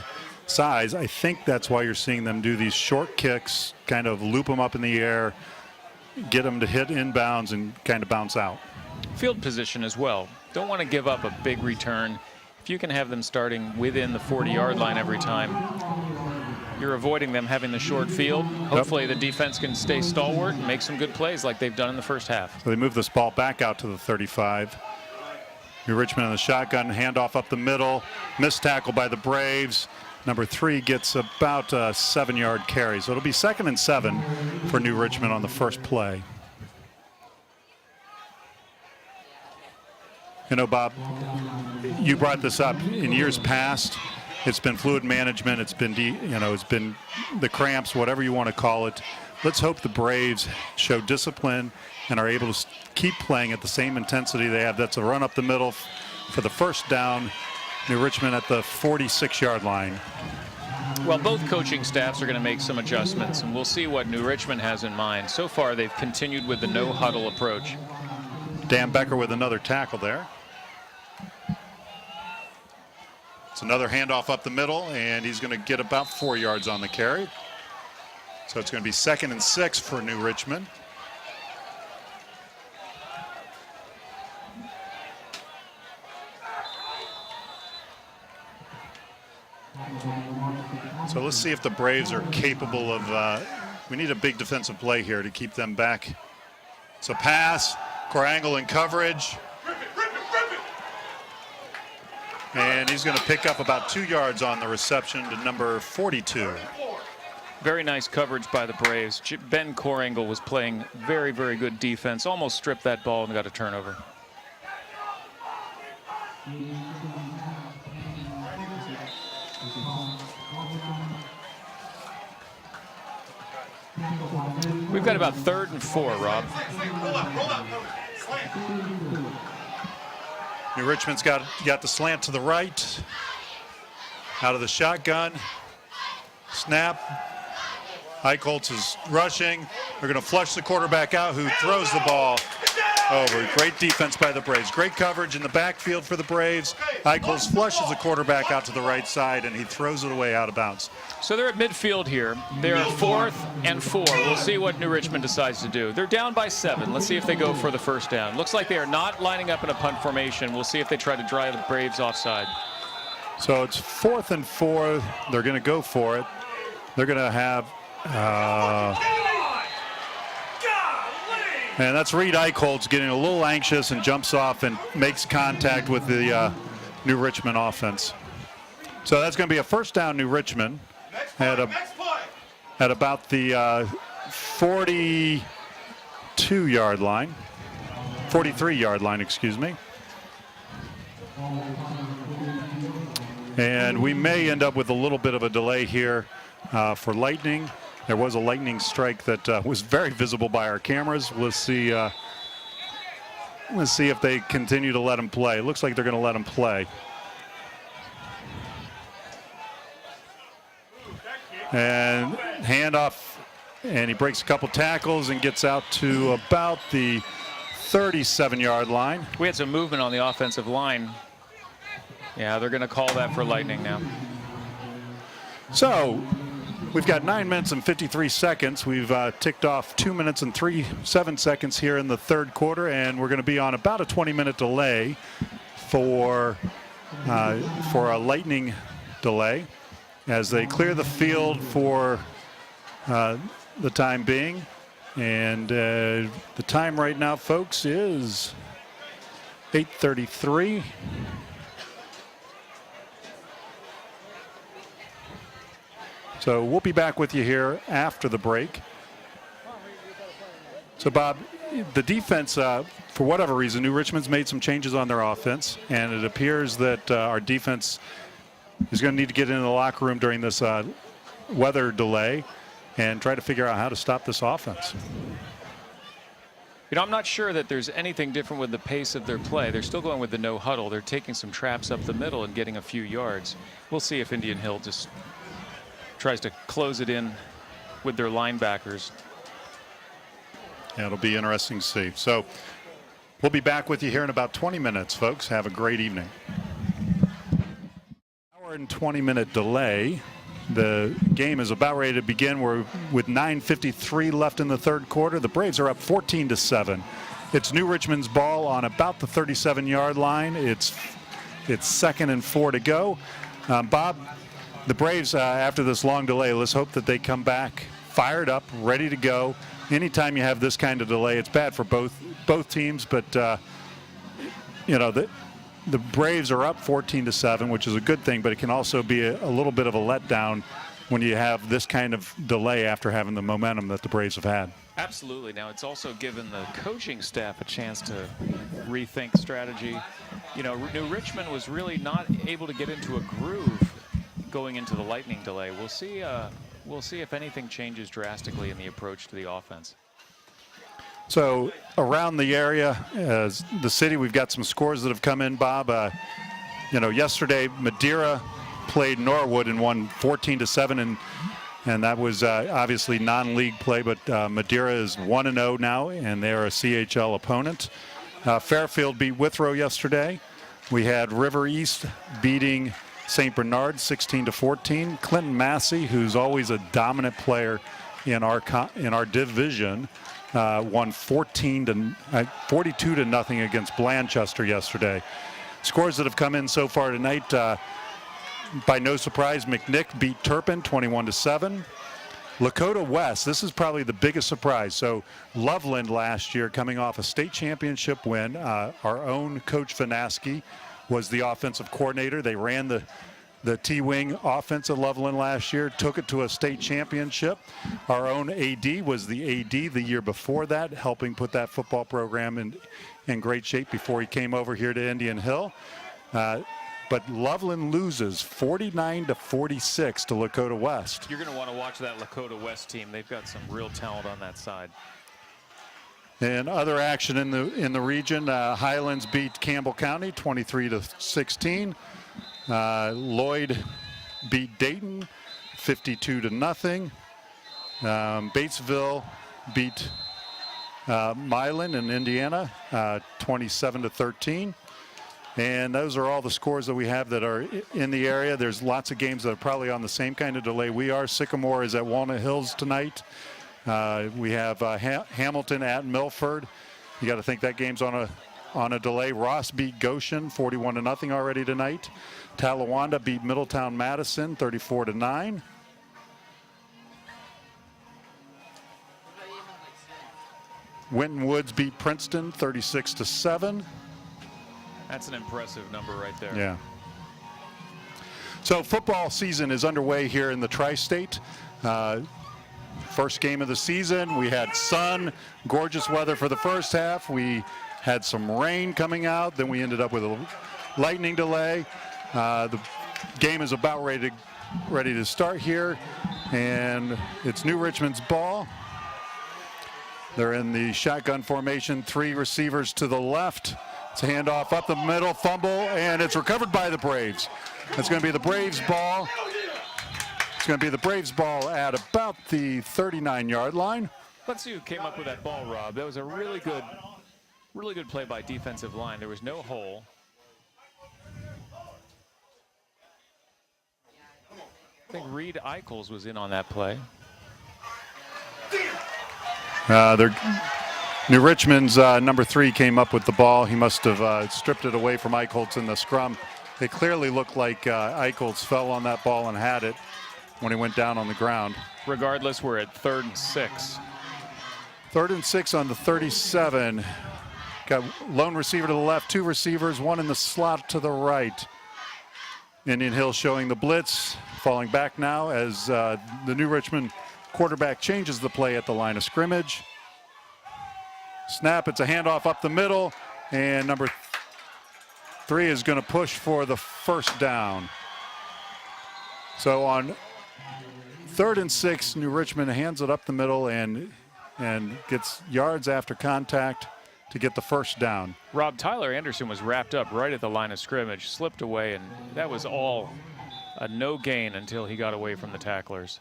I think that's why you're seeing them do these short kicks, kind of loop them up in the air, get them to hit inbounds and kind of bounce out. Field position as well. Don't want to give up a big return. If you can have them starting within the 40-yard line every time, you're avoiding them having the short field. Hopefully the defense can stay stalwart and make some good plays like they've done in the first half. So they move this ball back out to the 35. New Richmond in the shotgun, handoff up the middle, missed tackle by the Braves. Number 3 gets about a 7-yard carry. So it'll be 2nd and 7 for New Richmond on the first play. You know, Bob, you brought this up in years past. It's been fluid management. It's been, it's been the cramps, whatever you want to call it. Let's hope the Braves show discipline and are able to keep playing at the same intensity they have. That's a run up the middle for the first down. New Richmond at the 46-yard line. Well, both coaching staffs are going to make some adjustments, and we'll see what New Richmond has in mind. So far, they've continued with the no-huddle approach. Dan Becker with another tackle there. It's another handoff up the middle, and he's going to get about 4 yards on the carry. So it's going to be 2nd and 6 for New Richmond. So let's see if the Braves are capable of, we need a big defensive play here to keep them back. So pass, Corangle in coverage. And he's going to pick up about 2 yards on the reception to number 42. Very nice coverage by the Braves. Ben Corangle was playing very, very good defense. Almost stripped that ball and got a turnover. We've got about 3rd and 4, Rob. New Richmond's got the slant to the right. Out of the shotgun. Snap. Eichholz is rushing. They're going to flush the quarterback out, who throws the ball over. Great defense by the Braves. Great coverage in the backfield for the Braves. Eichholz flushes the quarterback out to the right side, and he throws it away out of bounds. So they're at midfield here. They're 4th and 4. We'll see what New Richmond decides to do. They're down by 7. Let's see if they go for the first down. Looks like they are not lining up in a punt formation. We'll see if they try to drive the Braves offside. So it's 4th and 4. They're going to go for it. They're going to have... and that's Reed Eichholz getting a little anxious and jumps off and makes contact with the New Richmond offense. So that's going to be a first down, New Richmond, at about the 42-yard line, 43-yard line, excuse me. And we may end up with a little bit of a delay here for lightning. There was a lightning strike that was very visible by our cameras. Let's see if they continue to let him play. It looks like they're going to let him play. And handoff, and he breaks a couple tackles and gets out to about the 37-yard line. We had some movement on the offensive line. Yeah, they're going to call that for lightning now. So we've got 9 minutes and 53 seconds. We've ticked off 2 minutes and 7 seconds here in the third quarter, and we're going to be on about a 20-minute delay for a lightning delay as they clear the field for the time being. And the time right now, folks, is 8:33. So we'll be back with you here after the break. So, Bob, the defense, for whatever reason, New Richmond's made some changes on their offense, and it appears that our defense is going to need to get into the locker room during this weather delay and try to figure out how to stop this offense. You know, I'm not sure that there's anything different with the pace of their play. They're still going with the no huddle. They're taking some traps up the middle and getting a few yards. We'll see if Indian Hill just tries to close it in with their linebackers. Yeah, it'll be interesting to see. So we'll be back with you here in about 20 minutes, folks. Have a great evening. Hour and 20-minute delay. The game is about ready to begin. We're with 9:53 left in the third quarter. The Braves are up 14-7. It's New Richmond's ball on about the 37-yard line. It's 2nd and 4 to go. Bob, the Braves, after this long delay, let's hope that they come back fired up, ready to go. Anytime you have this kind of delay, it's bad for both teams. But you know, the Braves are up 14-7, which is a good thing, but it can also be a little bit of a letdown when you have this kind of delay after having the momentum that the Braves have had. Absolutely. Now, it's also given the coaching staff a chance to rethink strategy. You know, New Richmond was really not able to get into a groove going into the lightning delay. We'll see if anything changes drastically in the approach to the offense. So around the area, the city, we've got some scores that have come in, Bob. You know, yesterday Madeira played Norwood and won 14-7, and that was obviously non-league play, but Madeira is 1-0 now, and they're a CHL opponent. Fairfield beat Withrow yesterday. We had River East beating St. Bernard 16-14. Clinton Massey, who's always a dominant player in our division, won 42-0 against Blanchester yesterday. Scores that have come in so far tonight, by no surprise, McNick beat Turpin 21-7. Lakota West, this is probably the biggest surprise. So Loveland last year, coming off a state championship win, our own Coach Vanaski was the offensive coordinator. They ran the T-wing offense at Loveland last year, took it to a state championship. Our own AD was the AD the year before that, helping put that football program in great shape before he came over here to Indian Hill. But Loveland loses 49-46 to Lakota West. You're going to want to watch that Lakota West team. They've got some real talent on that side. And other action in the region, Highlands beat Campbell County 23-16. Lloyd beat Dayton 52-0. Batesville beat Milan in Indiana 27-13. And those are all the scores that we have that are in the area. There's lots of games that are probably on the same kind of delay we are. Sycamore is at Walnut Hills tonight. We have Hamilton at Milford. You got to think that game's on a delay. Ross beat Goshen 41-0 already tonight. Talawanda beat Middletown Madison 34-9. Winton Woods beat Princeton 36-7. That's an impressive number right there. Yeah. So football season is underway here in the Tri-State. First game of the season, we had sun, gorgeous weather for the first half. We had some rain coming out. Then we ended up with a lightning delay. The game is about ready to start here, and it's New Richmond's ball. They're in the shotgun formation, 3 receivers to the left. It's a handoff up the middle, fumble, and it's recovered by the Braves. It's going to be the Braves ball. It's going to be the Braves ball at about the 39-yard line. Let's see who came up with that ball, Rob. That was a really good play by defensive line. There was no hole. I think Reed Eichels was in on that play. New Richmond's number 3 came up with the ball. He must have stripped it away from Eichholz in the scrum. It clearly looked like Eichholz fell on that ball and had it when he went down on the ground. Regardless, we're at 3rd and 6. 3rd and 6 on the 37. Got lone receiver to the left, 2 receivers, 1 in the slot to the right. Indian Hill showing the blitz, falling back now as the New Richmond quarterback changes the play at the line of scrimmage. Snap, it's a handoff up the middle, and number 3 is going to push for the first down. So on 3rd and 6. New Richmond hands it up the middle and gets yards after contact to get the first down. Rob, Tyler Anderson was wrapped up right at the line of scrimmage, slipped away, and that was all a no gain until he got away from the tacklers.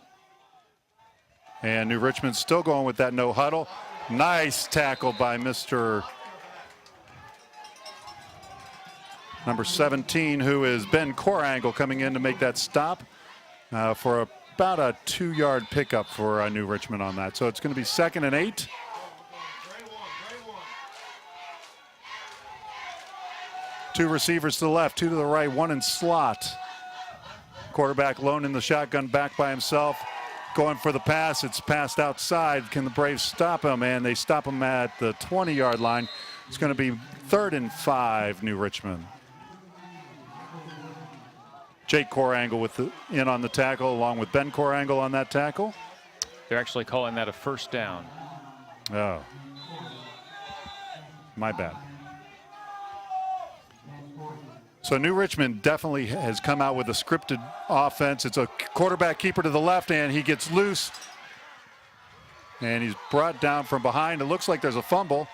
And New Richmond still going with that no huddle. Nice tackle by Mr. number 17, who is Ben Corangle, coming in to make that stop for about a 2-yard pickup for New Richmond on that. So it's going to be 2nd and 8. Two receivers to the left, two to the right, one in slot. Quarterback lone in the shotgun, back by himself, going for the pass. It's passed outside. Can the Braves stop him? And they stop him at the 20-yard line. It's going to be 3rd and 5, New Richmond. Jake Corangle in on the tackle, along with Ben Corangle on that tackle. They're actually calling that a first down. Oh, my bad. So New Richmond definitely has come out with a scripted offense. It's a quarterback keeper to the left, and he gets loose. And he's brought down from behind. It looks like there's a fumble.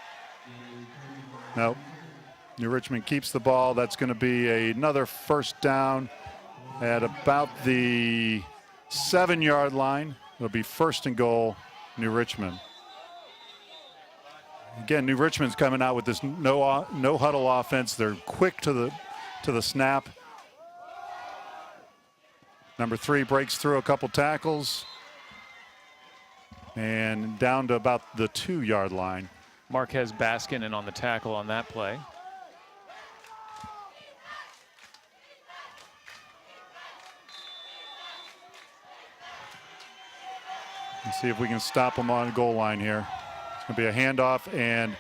Nope. New Richmond keeps the ball. That's going to be another first down at about the 7-yard line. It'll be 1st and goal, New Richmond. Again, New Richmond's coming out with this no huddle offense. They're quick to the snap. Number 3 breaks through a couple tackles and down to about the 2-yard line. Marquez Baskin in on the tackle on that play. Let's see if we can stop him on goal line here. It's going to be a handoff, and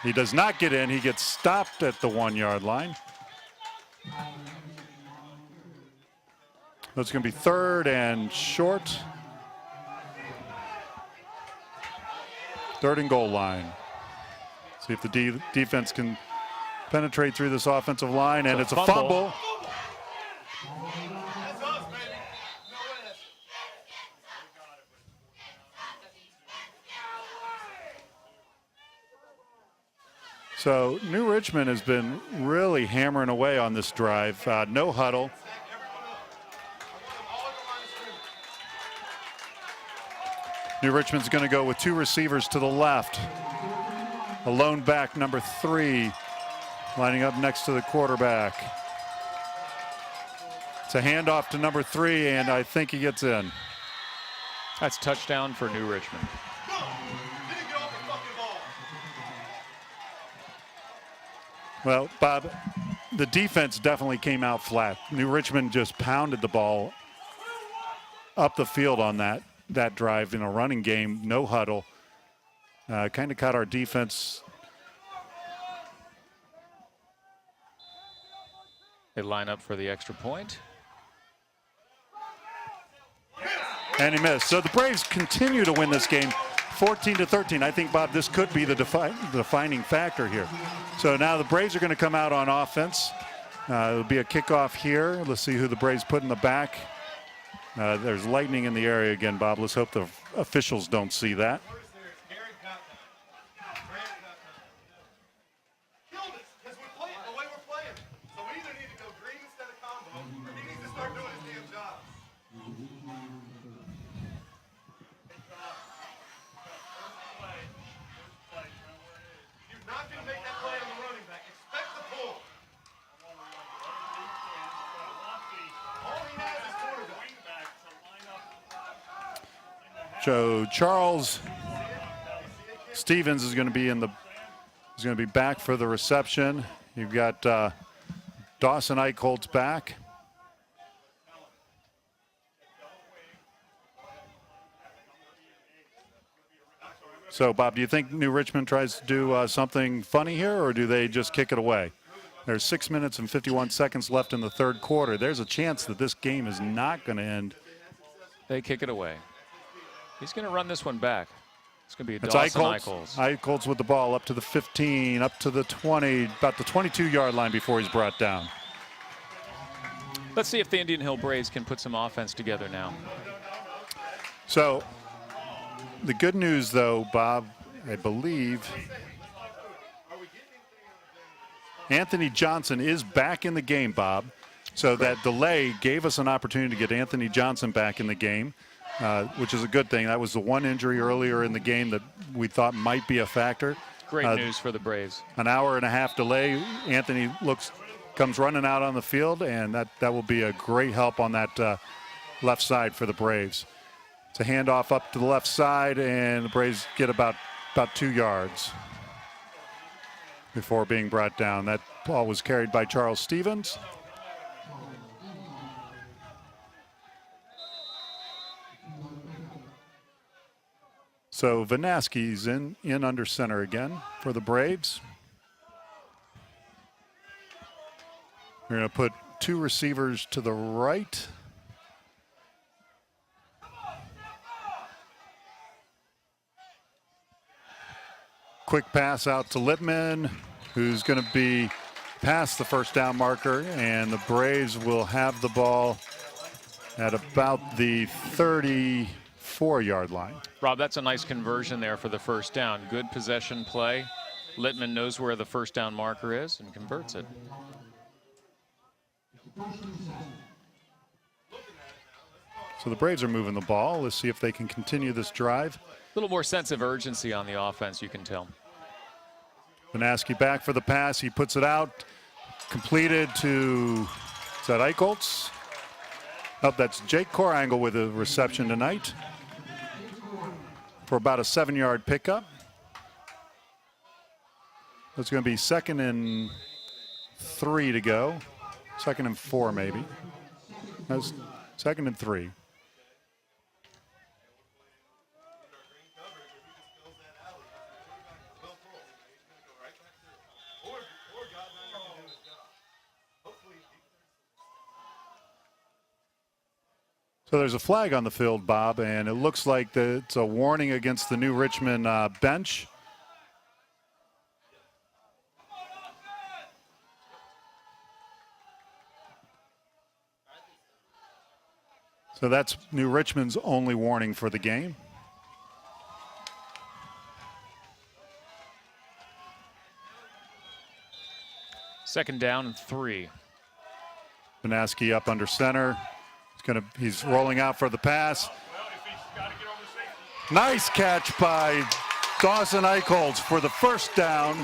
he does not get in. He gets stopped at the 1-yard line. That's going to be 3rd and short. 3rd and goal line. See if the defense can penetrate through this offensive line, and it's a fumble. That's us, baby. No way that's So New Richmond has been really hammering away on this drive. No huddle. New Richmond's going to go with 2 receivers to the left. A lone back, number 3, lining up next to the quarterback. It's a handoff to number 3, and I think he gets in. That's touchdown for New Richmond. Didn't get off the fucking ball. Well, Bob, the defense definitely came out flat. New Richmond just pounded the ball up the field on that drive in a running game, no huddle. Kind of caught our defense. They line up for the extra point. And he missed. So the Braves continue to win this game 14-13. I think, Bob, this could be the defining factor here. So now the Braves are going to come out on offense. It'll be a kickoff here. Let's see who the Braves put in the back. There's lightning in the area again, Bob. Let's hope the officials don't see that. Killed us because we're playing the way we're playing. So we either need to go green instead of combo, or he needs to start doing his damn job. You're not going to make that play on the running back. Expect the pull. All he has is quarterback. So Charles Stevens is going to be back for the reception. You've got Dawson Eichholtz back. So, Bob, do you think New Richmond tries to do something funny here, or do they just kick it away? There's 6 minutes and 51 seconds left in the 3rd quarter. There's a chance that this game is not going to end. They kick it away. He's going to run this one back. It's going to be It's Dawson Eichholtz. Eichholtz. Eichholtz with the ball up to the 15, up to the 20, about the 22-yard line before he's brought down. Let's see if the Indian Hill Braves can put some offense together now. So the good news, though, Bob, I believe Anthony Johnson is back in the game, Bob. So that delay gave us an opportunity to get Anthony Johnson back in the game, which is a good thing. That was the one injury earlier in the game that we thought might be a factor. Great news for the Braves. An hour and a half delay. Anthony comes running out on the field, and that will be a great help on that left side for the Braves. It's a handoff up to the left side, and the Braves get about 2 yards before being brought down. That ball was carried by Charles Stevens. So Vanaski's in under center again for the Braves. We're going to put 2 receivers to the right. Quick pass out to Lippman, who's going to be past the first down marker, and the Braves will have the ball at about the 34-yard line. Rob, that's a nice conversion there for the first down. Good possession play. Littman knows where the first down marker is and converts it. So the Braves are moving the ball. Let's see if they can continue this drive. A little more sense of urgency on the offense, you can tell. Vanaski back for the pass. He puts it out. Completed to, is that Eicholtz? Oh, that's Jake Korangle with a reception tonight for about a 7-yard pickup. It's going to be 2nd and 3 to go. 2nd and 4 maybe. That's 2nd and 3. So there's a flag on the field, Bob, and it looks like it's a warning against the New Richmond bench. So that's New Richmond's only warning for the game. Second down and 3. Vanaski up under center. He's rolling out for the pass. Nice catch by Dawson Eicholtz for the first down.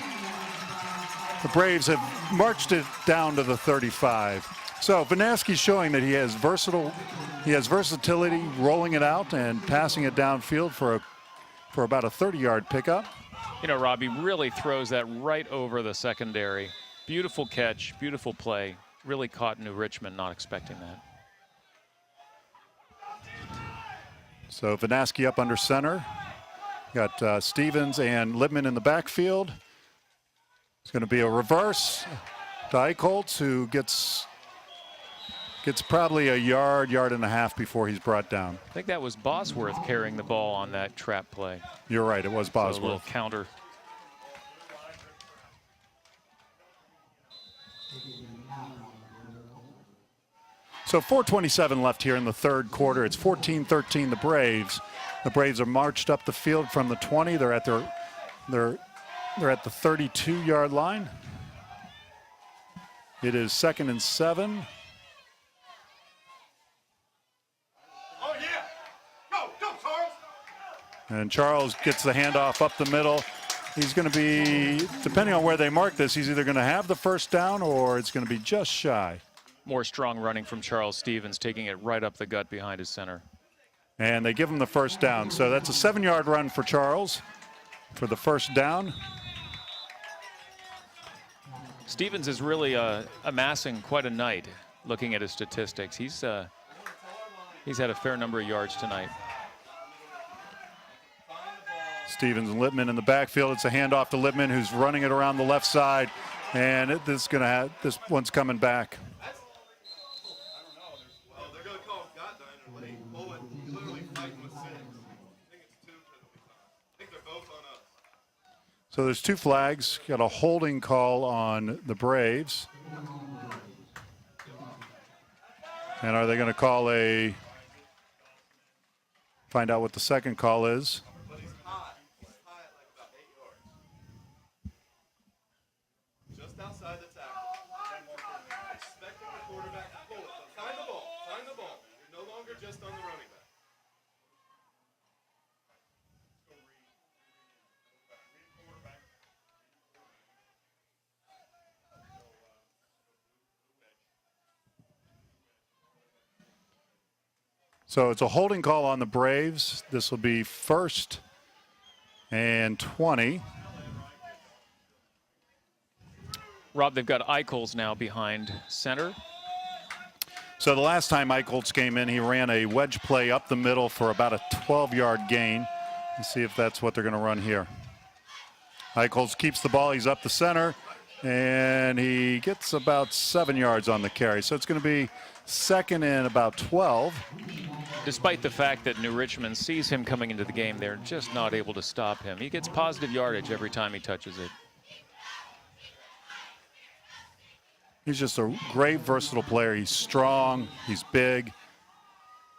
The Braves have marched it down to the 35. So Vanaski's showing that he has versatility, rolling it out and passing it downfield for about a 30-yard pickup. You know, Robbie really throws that right over the secondary. Beautiful catch, beautiful play. Really caught New Richmond not expecting that. So Vanaski up under center. Got Stevens and Lippman in the backfield. It's going to be a reverse to Eicholtz, who gets probably a yard and a half before he's brought down. I think that was Bosworth carrying the ball on that trap play. You're right, it was Bosworth. So a little counter. So 4:27 left here in the third quarter. It's 14-13 the Braves. The Braves are marched up the field from the 20. They're at the 32-yard line. It is 2nd and 7. Oh, yeah. Go, Charles. And Charles gets the handoff up the middle. He's going to be, depending on where they mark this, he's either going to have the first down or it's going to be just shy. More strong running from Charles Stevens, taking it right up the gut behind his center. And they give him the first down. So that's a 7-yard run for Charles for the first down. Stevens is really amassing quite a night, looking at his statistics. He's had a fair number of yards tonight. Stevens and Lippman in the backfield. It's a handoff to Lippman, who's running it around the left side. And this one's coming back. Well, they're going to call God Diner late. Bullet literally fighting with sin. I think it's 2 penalties. I think they're both on us. So there's 2 flags. Got a holding call on the Braves. And are they going to call a Find out what the second call is. But he's high. He's high at like about 8 yards. Just outside the tackle. Expecting the quarterback to pull it. But find the ball. Find the ball. You're no longer just on the running back. So it's a holding call on the Braves. This will be 1st and 20. Rob, they've got Eichels now behind center. So the last time Eichholz came in, he ran a wedge play up the middle for about a 12-yard gain. Let's see if that's what they're going to run here. Eichholz keeps the ball. He's up the center, and he gets about 7 yards on the carry. So it's going to be 2nd and about 12. Despite the fact that New Richmond sees him coming into the game, they're just not able to stop him. He gets positive yardage every time he touches it. He's just a great, versatile player. He's strong, he's big,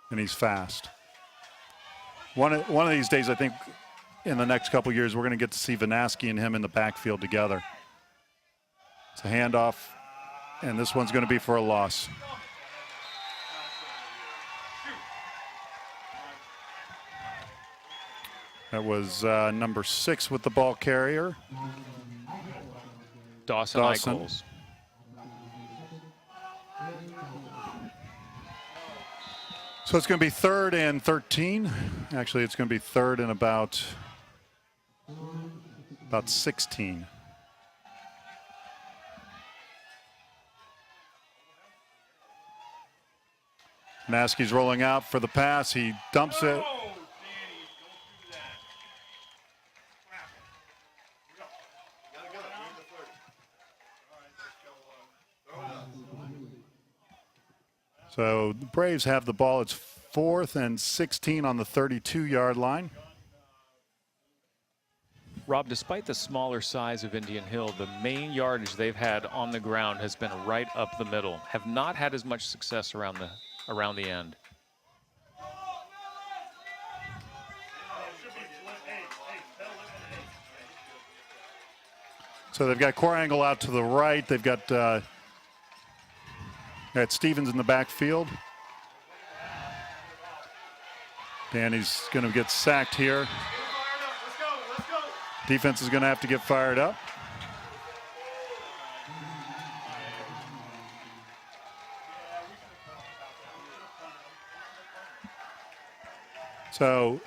and he's fast. One of these days, I think, in the next couple years, we're going to get to see Vanaski and him in the backfield together. It's a handoff, and this one's going to be for a loss. That was number 6 with the ball carrier. Dawson. Eichholz. So it's going to be 3rd and 13. Actually, it's going to be 3rd and about 16. Vanaski's rolling out for the pass. He dumps it. So the Braves have the ball. It's 4th and 16 on the 32-yard line. Rob, despite the smaller size of Indian Hill, the main yardage they've had on the ground has been right up the middle. Have not had as much success around the end. So they've got Corangle out to the right. They've got Stevens in the backfield. Danny's going to get sacked here. Defense is going to have to get fired up. So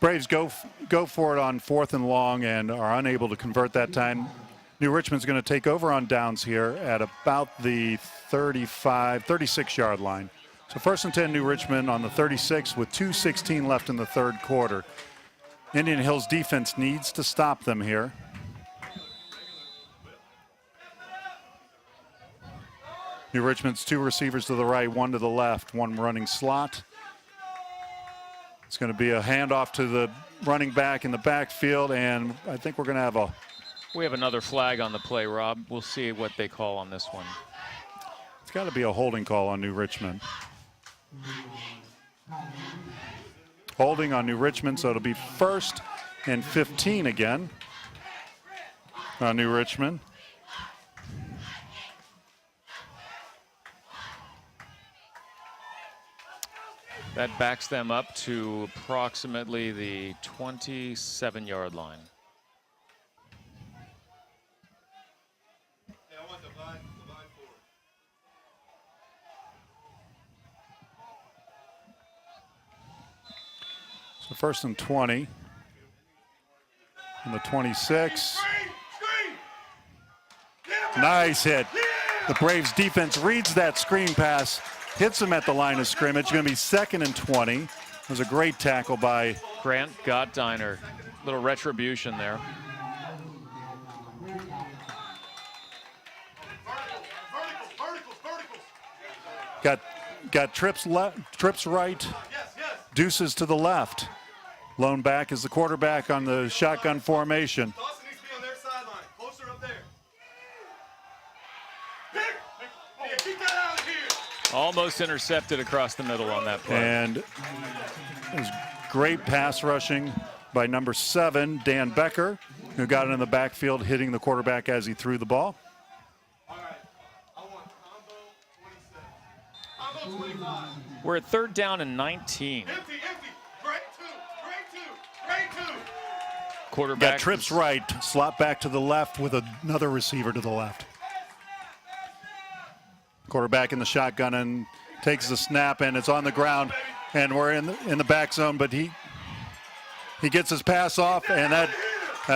Braves go for it on 4th and long and are unable to convert that time. New Richmond's going to take over on downs here at about the 36-yard line. So 1st and 10 New Richmond on the 36 with 2:16 left in the 3rd quarter. Indian Hill's defense needs to stop them here. New Richmond's 2 receivers to the right, 1 to the left, 1 running slot. It's going to be a handoff to the running back in the backfield, and I think we're going to have We have another flag on the play, Rob. We'll see what they call on this one. It's got to be a holding call on New Richmond. Holding on New Richmond, so it'll be 1st and 15 again on New Richmond. That backs them up to approximately the 27-yard line. Yeah, I want divide forward. So 1st and 20 on the 26. Nice hit. The Braves defense reads that screen pass, hits them at the line of scrimmage. It's going to be 2nd and 20. It was a great tackle by Grant Gottdiner. Little retribution there. Got trips right, deuces to the left. Lone back is the quarterback on the shotgun formation. Dawson needs to be on their sideline, closer up there. Keep that out of here. Almost intercepted across the middle on that play. And it was Great pass rushing by number 7, Dan Becker, who got it in the backfield, hitting the quarterback as he threw the ball. All right. I want combo 26. Combo 25. We're at 3rd down and 19. Empty. Great two. Quarterback Got trips right, slot back to the left with another receiver to the left. Quarterback in the shotgun and takes the snap, and it's on the ground, and we're in the back zone, but he gets his pass off, and that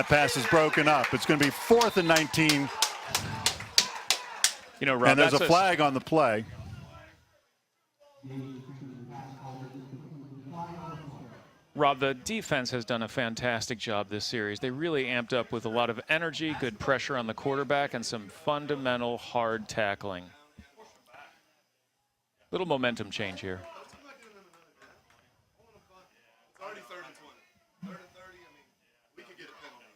pass is broken up. It's going to be 4th and 19. You know, Rob, And there's that's a flag on the play. Rob, the defense has done a fantastic job this series. They really amped up with a lot of energy, good pressure on the quarterback, and some fundamental hard tackling. Little momentum change here. It's already 3rd and 20. 3rd and 30. I mean, we could get a penalty.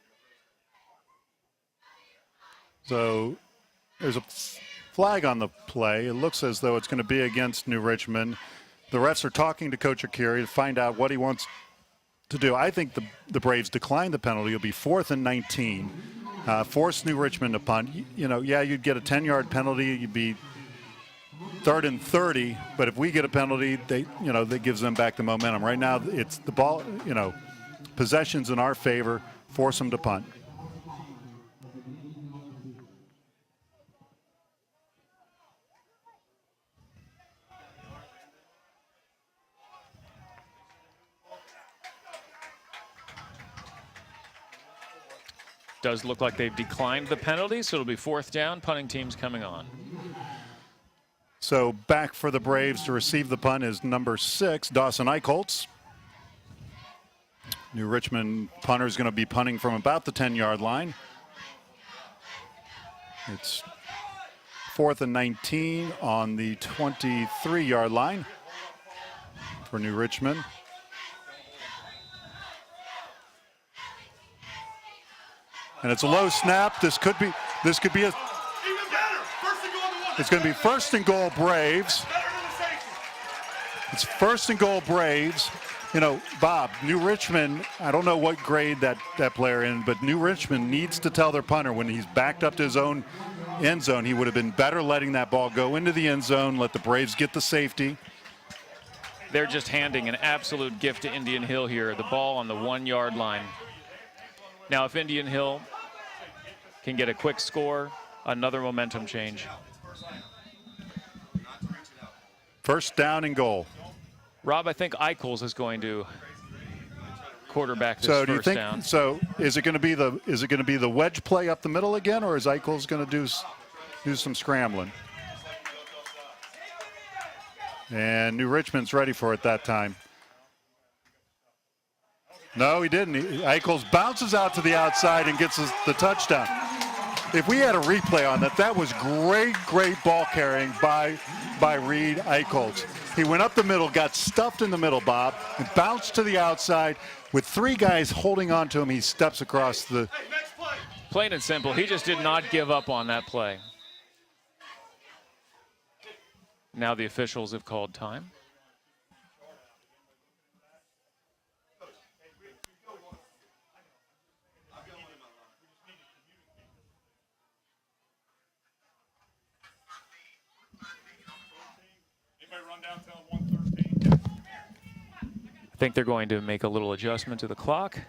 So there's a flag on the play. It looks as though it's going to be against New Richmond. The refs are talking to Coach Akiri to find out what he wants to do. I think the Braves decline the penalty. It'll be 4th and 19. Force New Richmond to punt. You know, yeah, you'd get a 10-yard penalty. You'd be 3rd and 30. But if we get a penalty, that gives them back the momentum. Right now, it's the ball. Possessions in our favor. Force them to punt. Does look like they've declined the penalty, so it'll be 4th down. Punting team's coming on. So back for the Braves to receive the punt is number 6, Dawson Eichholz. New Richmond punter is going to be punting from about the 10-yard line. It's 4th and 19 on the 23-yard line for New Richmond. And it's a low snap. This could be a. Even better. 1st and goal to 1. It's going to be 1st and goal Braves. Better than the safety. It's 1st and goal Braves. You know, Bob, New Richmond, I don't know what grade that player in, but New Richmond needs to tell their punter when he's backed up to his own end zone, he would have been better letting that ball go into the end zone, let the Braves get the safety. They're just handing an absolute gift to Indian Hill here. The ball on the 1-yard line. Now, if Indian Hill can get a quick score, another momentum change. 1st down and goal. Rob, I think Eichholz is going to quarterback this So do you first think? down. So is it going to be the wedge play up the middle again, or is Eichholz going to do some scrambling? And New Richmond's ready for it that time. No, he didn't. Eichholz bounces out to the outside and gets the touchdown. If we had a replay on that, that was great ball carrying by Reed Eichholz. He went up the middle, got stuffed in the middle, Bob, and bounced to the outside. With 3 guys holding on to him, he steps across the. Hey, next play. Plain and simple, he just did not give up on that play. Now the officials have called time. I think they're going to make a little adjustment to the clock.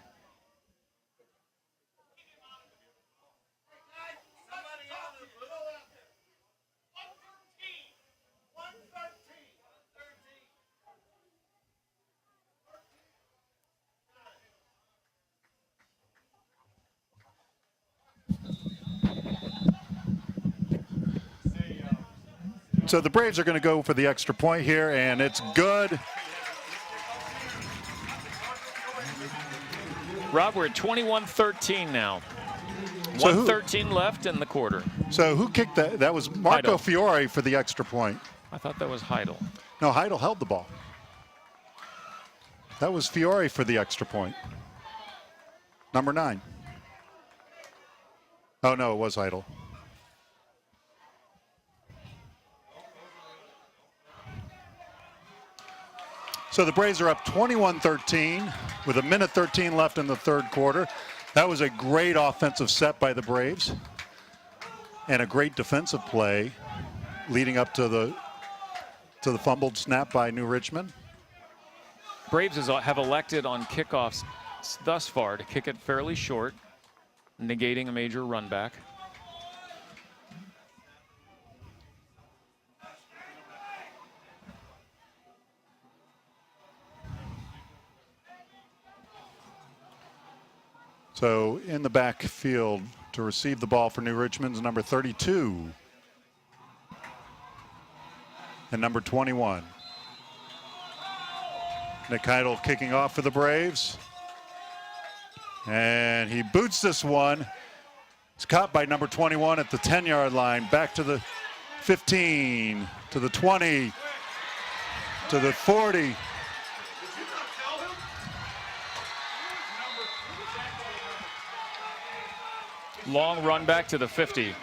So the Braves are going to go for the extra point here, and it's good. Rob, we're at 21-13 now. So 1:13 left in the quarter. So who kicked that? That was Marco Heidel. Fiore for the extra point. I thought that was Heidel. No, Heidel held the ball. That was Fiore for the extra point. Number 9. Oh, no, it was Heidel. So the Braves are up 21-13 with 1:13 left in the third quarter. That was a great offensive set by the Braves and a great defensive play leading up to the fumbled snap by New Richmond. Braves have elected on kickoffs thus far to kick it fairly short, negating a major run back. So in the backfield to receive the ball for New Richmond's number 32 and number 21. Nick Heidel kicking off for the Braves. And he boots this one. It's caught by number 21 at the 10-yard line. Back to the 15, to the 20, to the 40. Long run back to the 50.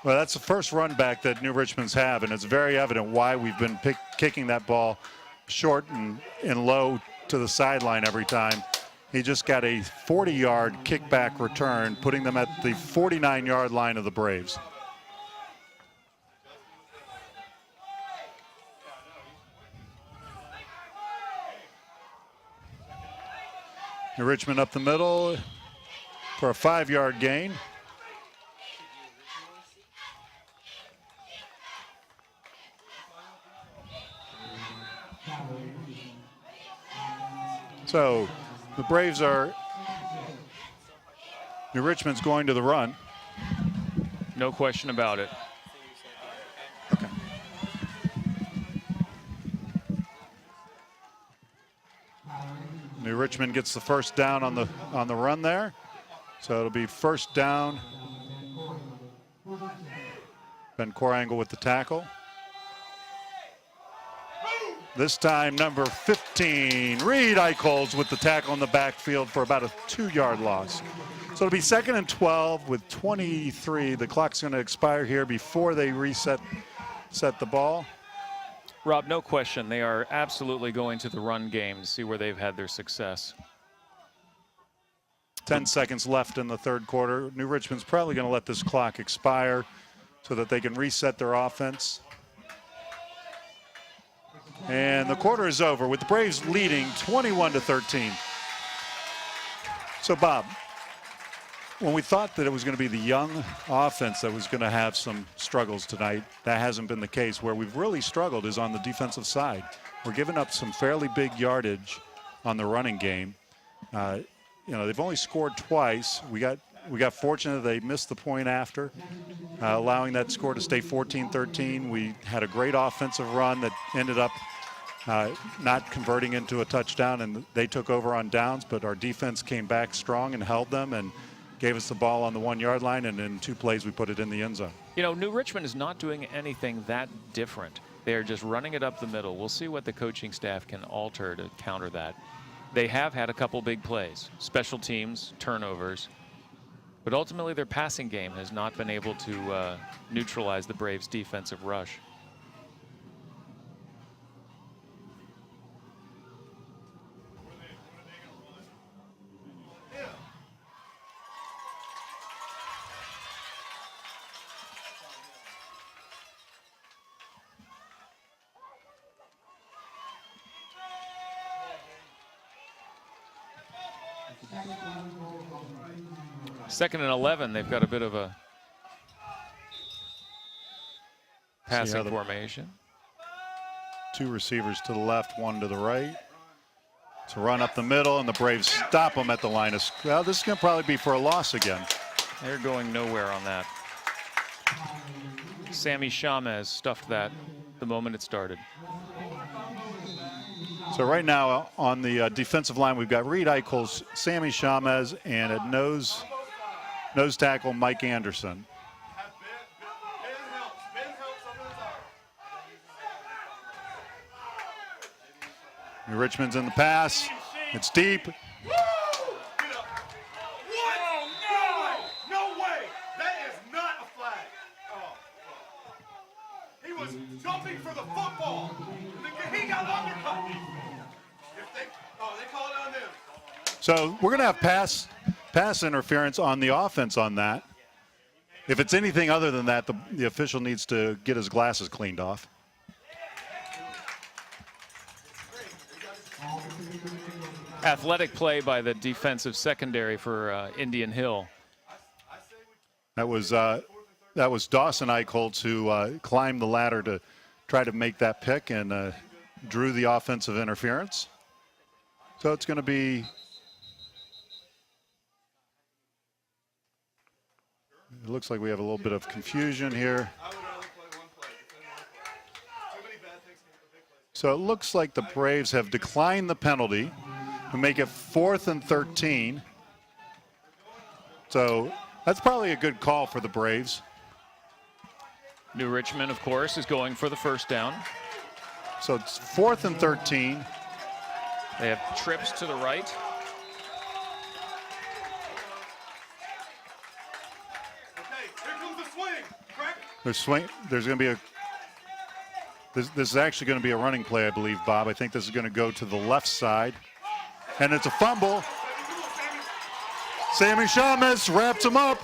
Well, that's the first run back that New Richmond's have, and it's very evident why we've been kicking that ball short and low to the sideline every time. He just got a 40-yard kickback return, putting them at the 49-yard line of the Braves. New Richmond up the middle for a 5-yard gain. So the Braves are, New Richmond's going to the run. No question about it. Okay. New Richmond gets the first down on the run there. So it'll be first down. Ben Corangle with the tackle. This time, number 15, Reed Eichholz with the tackle in the backfield for about a 2-yard loss. So it'll be 2nd and 12 with 23. The clock's going to expire here before they set the ball. Rob, no question, they are absolutely going to the run game to see where they've had their success. 10 seconds left in the third quarter. New Richmond's probably going to let this clock expire so that they can reset their offense. And the quarter is over with the Braves leading 21-13. So, Bob, when we thought that it was going to be the young offense that was going to have some struggles tonight, that hasn't been the case. Where we've really struggled is on the defensive side. We're giving up some fairly big yardage on the running game. They've only scored twice. We got fortunate they missed the point after, allowing that score to stay 14-13. We had a great offensive run that ended up not converting into a touchdown, and they took over on downs, but our defense came back strong and held them and gave us the ball on the 1-yard line, and in 2 plays we put it in the end zone. You know, New Richmond is not doing anything that different. They are just running it up the middle. We'll see what the coaching staff can alter to counter that. They have had a couple big plays, special teams, turnovers, but ultimately their passing game has not been able to neutralize the Braves' defensive rush. Second and 11, they've got a bit of a passing formation. 2 receivers to the left, 1 to the right. To run up the middle, and the Braves stop them at the line. Well, this is going to probably be for a loss again. They're going nowhere on that. Sammy Shamez stuffed that the moment it started. So right now on the defensive line, we've got Reed Eichholz, Sammy Shamez, and at nose tackle, Mike Anderson. New Richmond's in the pass. It's deep. No, nothing for the football. He got undercut. They call it on them. So we're going to have pass interference on the offense on that. If it's anything other than that, the official needs to get his glasses cleaned off. Athletic play by the defensive secondary for Indian Hill. That was Dawson Eichholz who climbed the ladder to try to make that pick and drew the offensive interference. So it's going to be. It looks like we have a little bit of confusion here. So it looks like the Braves have declined the penalty to make it 4th and 13. So that's probably a good call for the Braves. New Richmond, of course, is going for the first down. So it's 4th and 13. They have trips to the right. Okay, here comes the swing. Crack. There's going to be a. This is actually going to be a running play, I believe, Bob. I think this is going to go to the left side, and it's a fumble. Sammy Shamas wraps him up,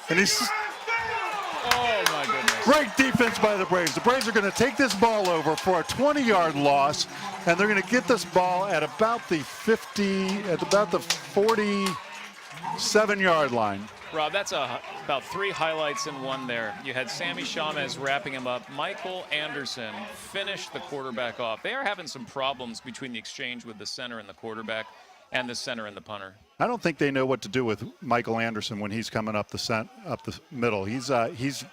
and he's. Oh my goodness! Great defense by the Braves. The Braves are going to take this ball over for a 20-yard loss, and they're going to get this ball at about the 47-yard line. Rob, that's about 3 highlights in one there. You had Sammy Shamas wrapping him up. Michael Anderson finished the quarterback off. They are having some problems between the exchange with the center and the quarterback and the center and the punter. I don't think they know what to do with Michael Anderson when he's coming up the middle. He's bulldogging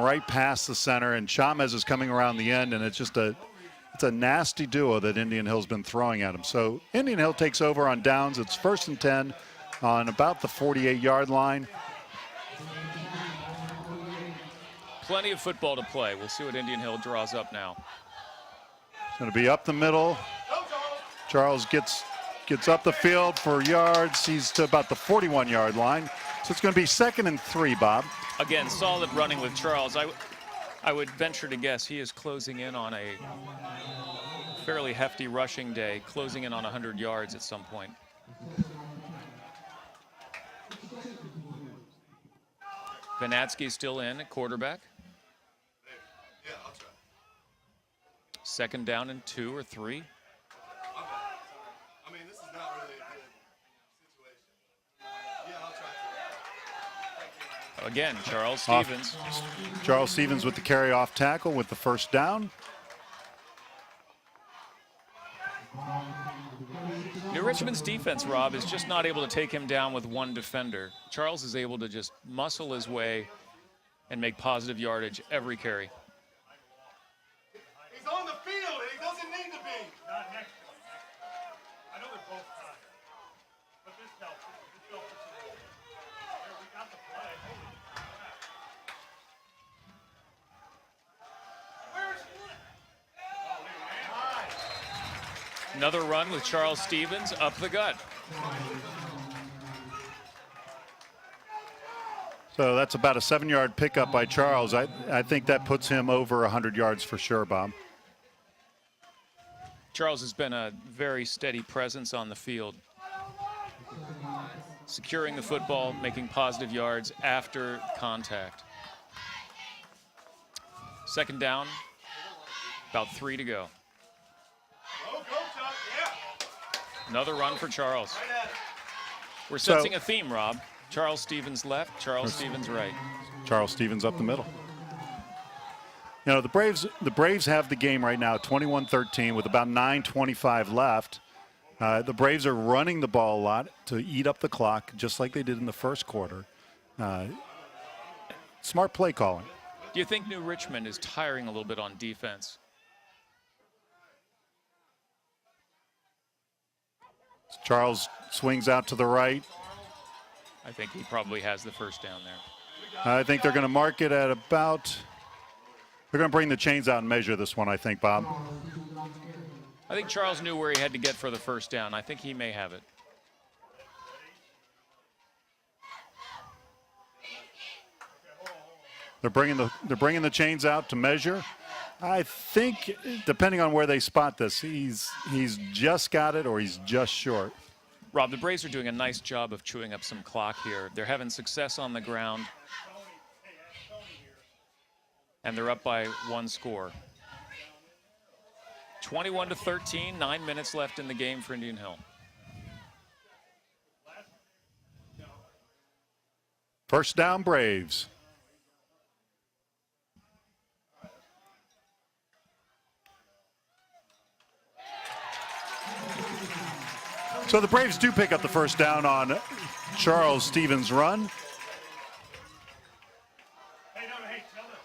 right past the center, and Shamas is coming around the end, and it's a nasty duo that Indian Hill's been throwing at him. So Indian Hill takes over on downs. It's 1st and 10 on about the 48-yard line. Plenty of football to play. We'll see what Indian Hill draws up now. It's going to be up the middle. Charles gets up the field for yards. He's to about the 41-yard line. So it's going to be 2nd and 3, Bob. Again, solid running with Charles. I would venture to guess he is closing in on a fairly hefty rushing day, closing in on 100 yards at some point. Vanatsky still in at quarterback. Yeah, I'll try. 2nd down and 2 or 3. I mean, this is not really a good situation. Yeah, I'll try to. Again, Charles Stevens. Charles Stevens with the carry-off tackle with the first down. New Richmond's defense, Rob, is just not able to take him down with one defender. Charles is able to just muscle his way and make positive yardage every carry. He's on the field and he doesn't need to be. Not next to him. I know they're both tied. But this helps. This helps us a little. There, we got the play. Holy crap. Where's Another run with Charles Stevens up the gut. So that's about a 7-yard pickup by Charles. I think that puts him over 100 yards for sure, Bob. Charles has been a very steady presence on the field. Securing the football, making positive yards after contact. 2nd down, about 3 to go. Go, Chuck. Yeah. Another run for Charles. We're sensing a theme, Rob. Charles Stevens left, Charles Stevens right. Charles Stevens up the middle. You know, the Braves have the game right now, 21-13, with about 9:25 left. The Braves are running the ball a lot to eat up the clock, just like they did in the first quarter. Smart play calling. Do you think New Richmond is tiring a little bit on defense? Charles swings out to the right. I think he probably has the first down there. I think they're going to mark it at about. They're going to bring the chains out and measure this one, I think, Bob. I think Charles knew where he had to get for the first down. I think he may have it. They're bringing the chains out to measure. I think, depending on where they spot this, he's just got it or he's just short. Rob, the Braves are doing a nice job of chewing up some clock here. They're having success on the ground, and they're up by 1 score. 21-13, 9 minutes left in the game for Indian Hill. First down, Braves. So the Braves do pick up the first down on Charles Stevens' run. Hey, no, hey, tell them.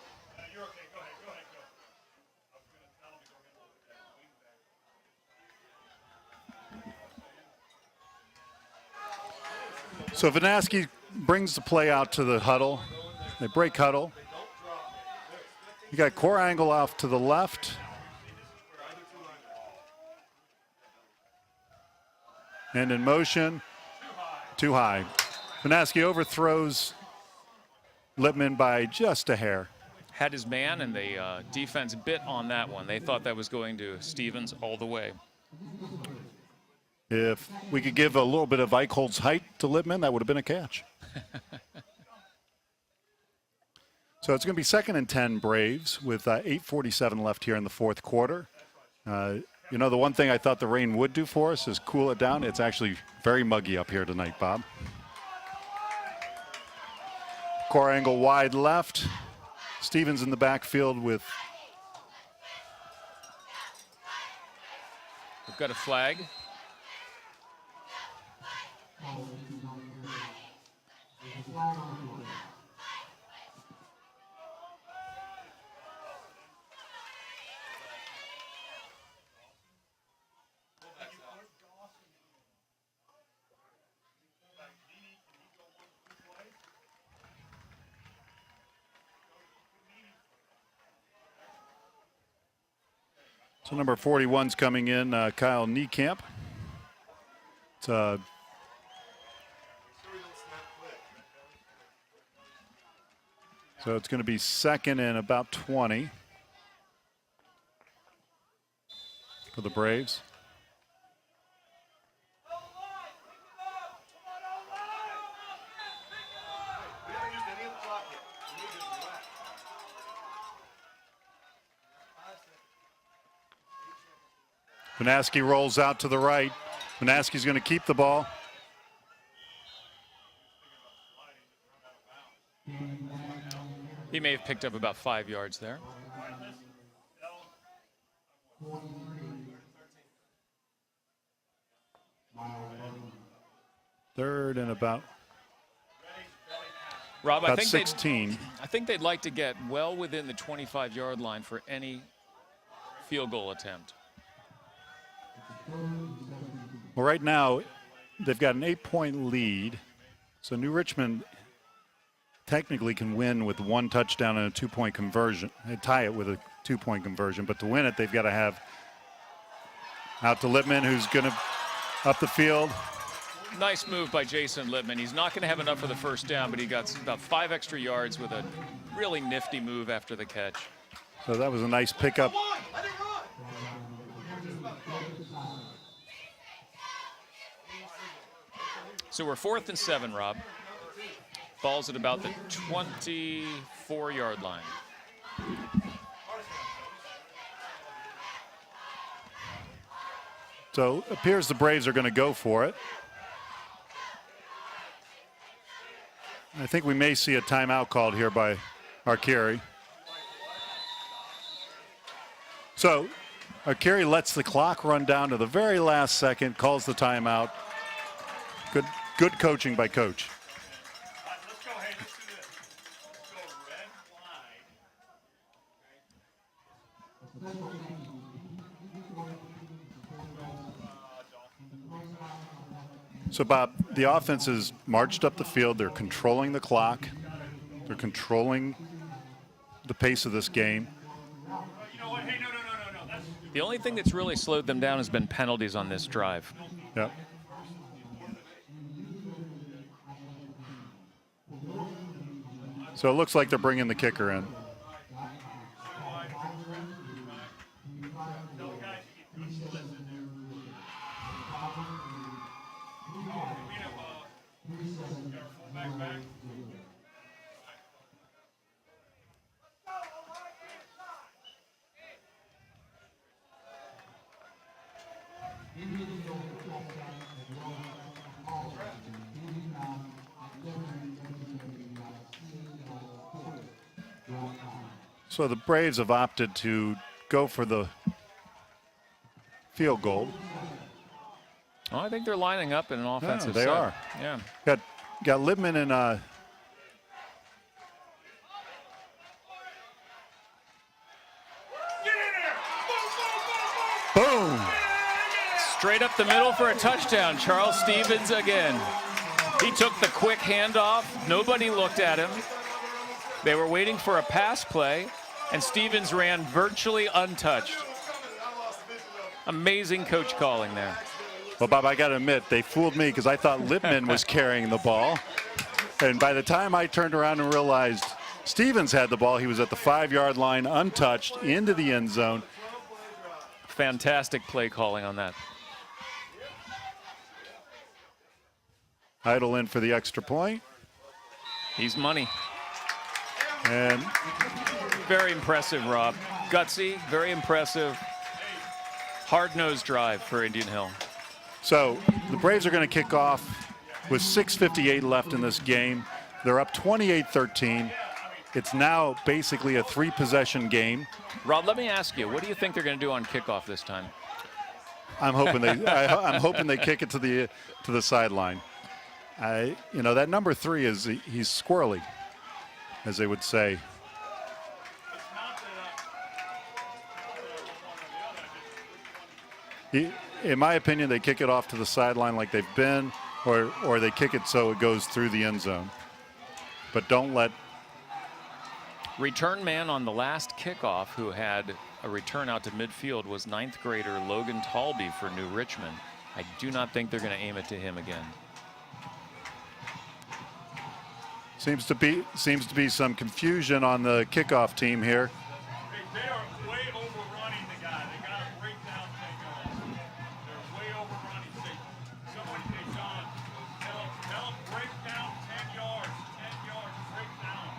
You're okay. Go ahead, go. I was going to tell them to go ahead and look at that wing back. So Vanaski brings the play out to the huddle. They break huddle. You got Korangle off to the left. And in motion, too high. Vanaski overthrows Lippman by just a hair. Had his man, and the defense bit on that one. They thought that was going to Stevens all the way. If we could give a little bit of Eichhold's height to Lippman, that would have been a catch. So it's going to be 2nd and 10 Braves with 8:47 left here in the fourth quarter. You know, the one thing I thought the rain would do for us is cool it down. It's actually very muggy up here tonight, Bob. Korangle wide left. Stevens in the backfield with... We've got a flag. So number 41's coming in, Kyle Niekamp. So it's going to be 2nd and about 20 for the Braves. Vanaski rolls out to the right. Vanaski's going to keep the ball. He may have picked up about 5 yards there. Third and about Rob, about 16. I think they'd like to get well within the 25-yard line for any field goal attempt. Well, right now, they've got an 8-point lead. So New Richmond technically can win with 1 touchdown and a 2-point conversion. They tie it with a 2-point conversion. But to win it, they've got to have out to Lippman, who's going to up the field. Nice move by Jason Lippman. He's not going to have enough for the first down, but he got about 5 extra yards with a really nifty move after the catch. So that was a nice pickup. So we're 4th and 7, Rob. Ball's at about the 24-yard line. So it appears the Braves are going to go for it. I think we may see a timeout called here by Arcari. So Arcari lets the clock run down to the very last second, calls the timeout. Good coaching by Coach. Let's go, hey, let's do this. Let's go red flag. So, Bob, the offense has marched up the field. They're controlling the clock. They're controlling the pace of this game. You know what? Hey, no. That's The only thing that's really slowed them down has been penalties on this drive. Yep. So it looks like they're bringing the kicker in. So the Braves have opted to go for the field goal. Oh, I think they're lining up in an offensive they set. are. Yeah. Got Libman and boom! Straight up the middle for a touchdown. Charles Stevens again. He took the quick handoff. Nobody looked at him. They were waiting for a pass play, and Stevens ran virtually untouched. Amazing coach calling there. Well, Bob, I got to admit, they fooled me because I thought Libman was carrying the ball. And by the time I turned around and realized Stevens had the ball, he was at the 5-yard line, untouched, into the end zone. Fantastic play calling on that. Idle in for the extra point. He's money. And very impressive, Rob. Gutsy, very impressive. Hard-nosed drive for Indian Hill. So the Braves are going to kick off with 6:58 left in this game. They're up 28-13. It's now basically a 3-possession game. Rob, let me ask you, what do you think they're going to do on kickoff this time? I'm hoping they kick it to the sideline. That number 3 he's squirrely, as they would say. In my opinion, they kick it off to the sideline like they've been, or they kick it so it goes through the end zone. But don't let... Return man on the last kickoff who had a return out to midfield was 9th grader Logan Talby for New Richmond. I do not think they're going to aim it to him again. Seems to be some confusion on the kickoff team here. They are way overrunning the guy. They got to break down takeoff. They're way overrunning. Somebody, hey, John, tell him break down 10 yards. 10 yards, break down.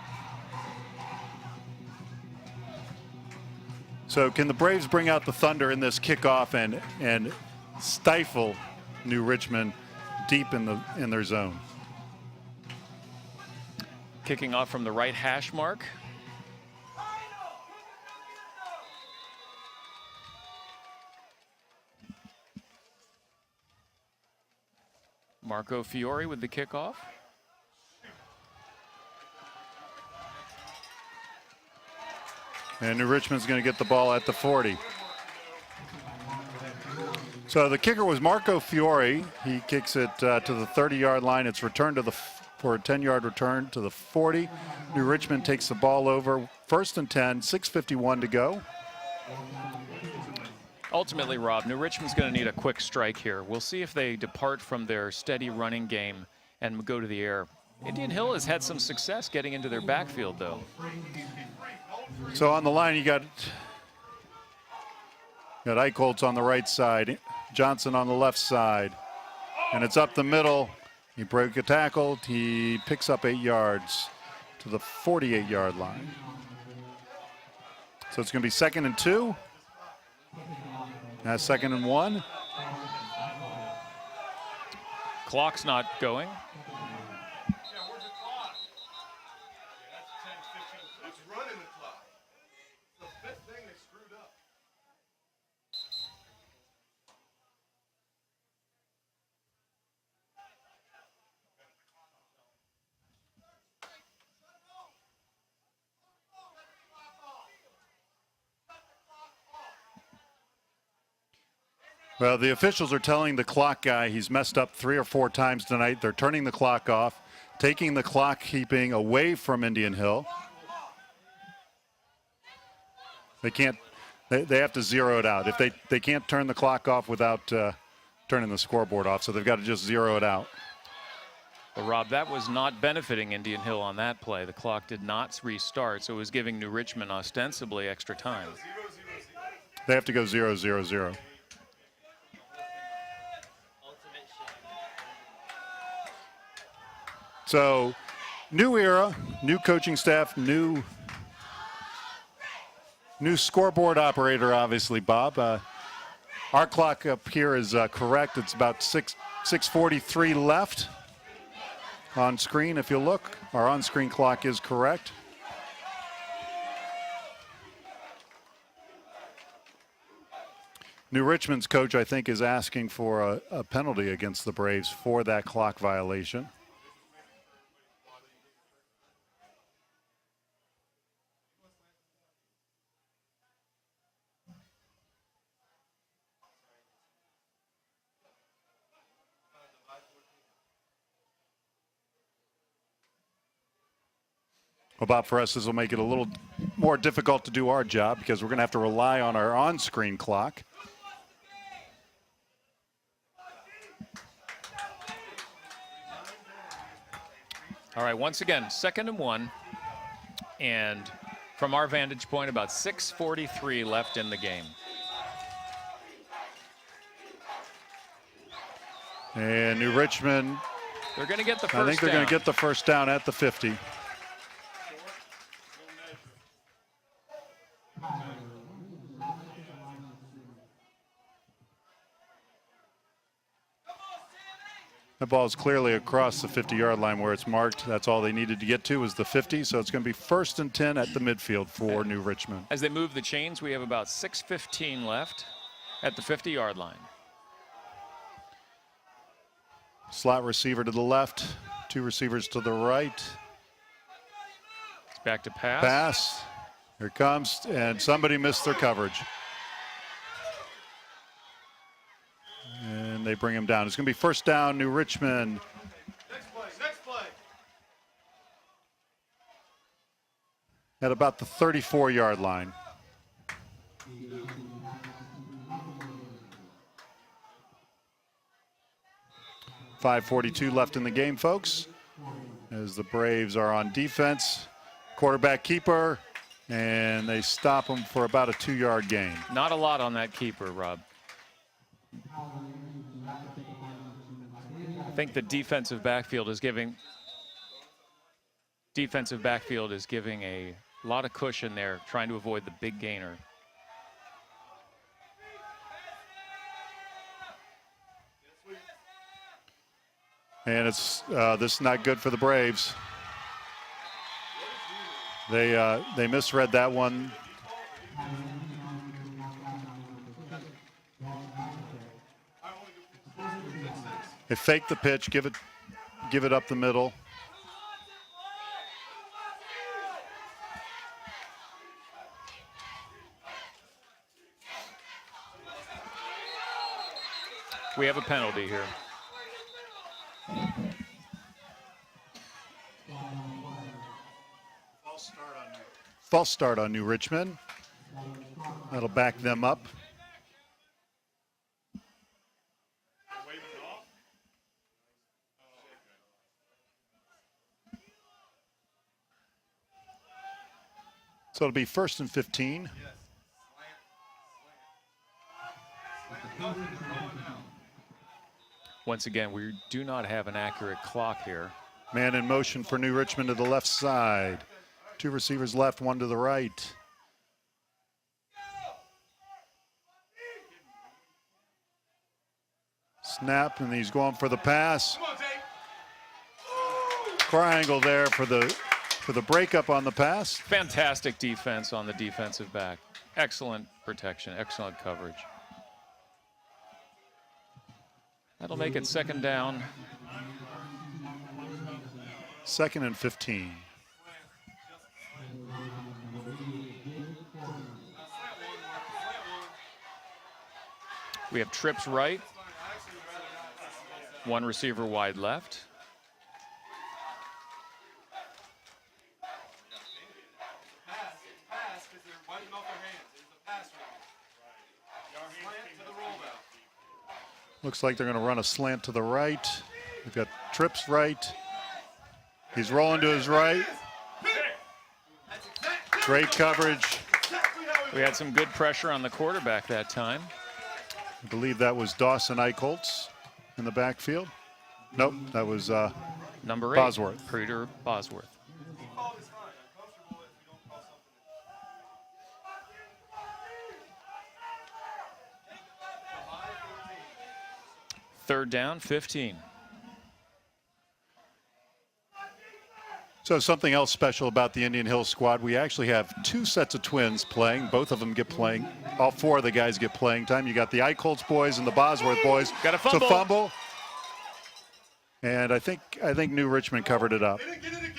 So can the Braves bring out the thunder in this kickoff and stifle New Richmond deep in their zone? Kicking off from the right hash mark. Marco Fiore with the kickoff. And New Richmond's going to get the ball at the 40. So the kicker was Marco Fiore. He kicks it to the 30-yard line. It's returned for a 10-yard return to the 40. New Richmond takes the ball over. 1st and 10, 6:51 to go. Ultimately, Rob, New Richmond's going to need a quick strike here. We'll see if they depart from their steady running game and go to the air. Indian Hill has had some success getting into their backfield, though. So on the line, you got Eichholz on the right side, Johnson on the left side, and it's up the middle. He broke a tackle. He picks up 8 yards to the 48-yard line. So it's going to be 2nd and 2. Now 2nd and 1. Clock's not going. It's running the clock. It's the 5th thing they screwed up. Well, the officials are telling the clock guy he's messed up 3 or 4 times tonight. They're turning the clock off, taking the clock keeping away from Indian Hill. They can't. They have to zero it out. If they can't turn the clock off without turning the scoreboard off, so they've got to just zero it out. Well, Rob, that was not benefiting Indian Hill on that play. The clock did not restart, so it was giving New Richmond ostensibly extra time. They have to go 0-0-0. Ultimate shot. So, new era, new coaching staff, new scoreboard operator, obviously, Bob. Our clock up here is correct. It's about 6:43 left on screen. If you look, our on-screen clock is correct. New Richmond's coach, I think, is asking for a penalty against the Braves for that clock violation. Well, Bob, for us, this will make it a little more difficult to do our job because we're going to have to rely on our on-screen clock. All right, once again, 2nd and 1. And from our vantage point, about 6:43 left in the game. And New Richmond, They're going to get the first I think they're down. going to get the first down at the 50. That ball is clearly across the 50-yard line where it's marked. That's all they needed to get to was the 50, so it's going to be 1st and 10 at the midfield for New Richmond. As they move the chains, we have about 6:15 left at the 50-yard line. Slot receiver to the left, 2 receivers to the right. It's back to pass. Pass. Here it comes, and somebody missed their coverage. And they bring him down. It's going to be 1st down, New Richmond. Next play, next play. At about the 34-yard line. .542 left in the game, folks, as the Braves are on defense. Quarterback keeper, and they stop him for about a 2-yard gain. Not a lot on that keeper, Rob. I think the defensive backfield is giving a lot of cushion there, trying to avoid the big gainer. And it's this is not good for the Braves. They misread that one. They fake the pitch, give it up the middle. We have a penalty here. False start on New Richmond. That'll back them up. So it'll be 1st and 15. Once again, we do not have an accurate clock here. Man in motion for New Richmond to the left side. 2 receivers left, 1 to the right. Snap, and he's going for the pass. Triangle there for the breakup on the pass. Fantastic defense on the defensive back. Excellent protection, excellent coverage. That'll make it 2nd down. 2nd and 15. We have trips right. 1 receiver wide left. Pass, because they're wiping off their hands. It's a pass right. Slant to the rollback. Looks like they're going to run a slant to the right. We've got trips right. He's rolling to his right. Great coverage. We had some good pressure on the quarterback that time. I believe that was Dawson Eichholz in the backfield. Nope, that was Number 8, Bosworth. Peter Bosworth. Third down, 15. So something else special about the Indian Hill squad, we actually have 2 sets of twins playing. Both of them get playing. All 4 of the guys get playing time. You got the Eichholz boys and the Bosworth boys. Got a fumble. It's a fumble. And I think New Richmond covered it up. Get it again.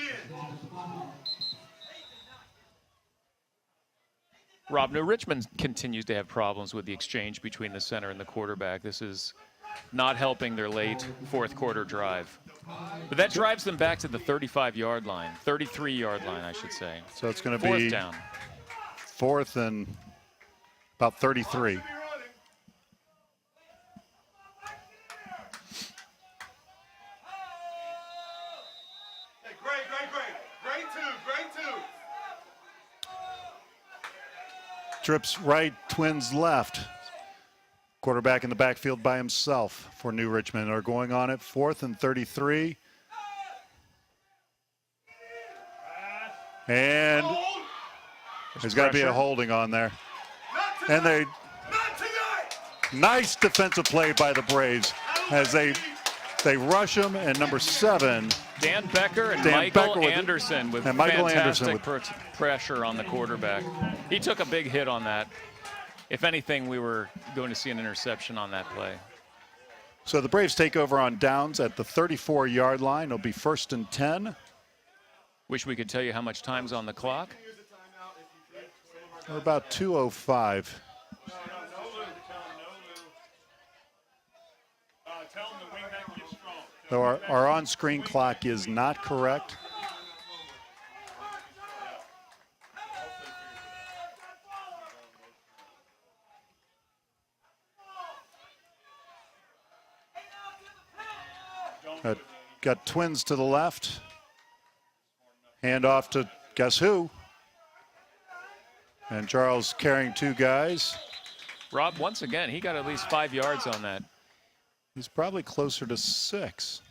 Rob, New Richmond continues to have problems with the exchange between the center and the quarterback. This is not helping their late fourth quarter drive. But that drives them back to the 35-yard line, 33-yard line, I should say. So it's going to Fourth be down. 4th and about 33. Hey, great two. Trips right, twins left. Quarterback in the backfield by himself for New Richmond. Are going on it 4th and 33. And there's got to be a holding on there. And they nice defensive play by the Braves as they rush him, and number 7. Dan Becker and Dan Michael Becker with- Anderson with and Michael fantastic Anderson pressure on the quarterback. He took a big hit on that. If anything, we were going to see an interception on that play. So the Braves take over on downs at the 34-yard line. It'll be 1st and 10. Wish we could tell you how much time's on the clock. We're about 2:05. Tell him the wingback gets strong. So our on-screen clock is not correct. Got twins to the left. Hand off to guess who? And Charles carrying 2 guys. Rob, once again, he got at least 5 yards on that. He's probably closer to 6.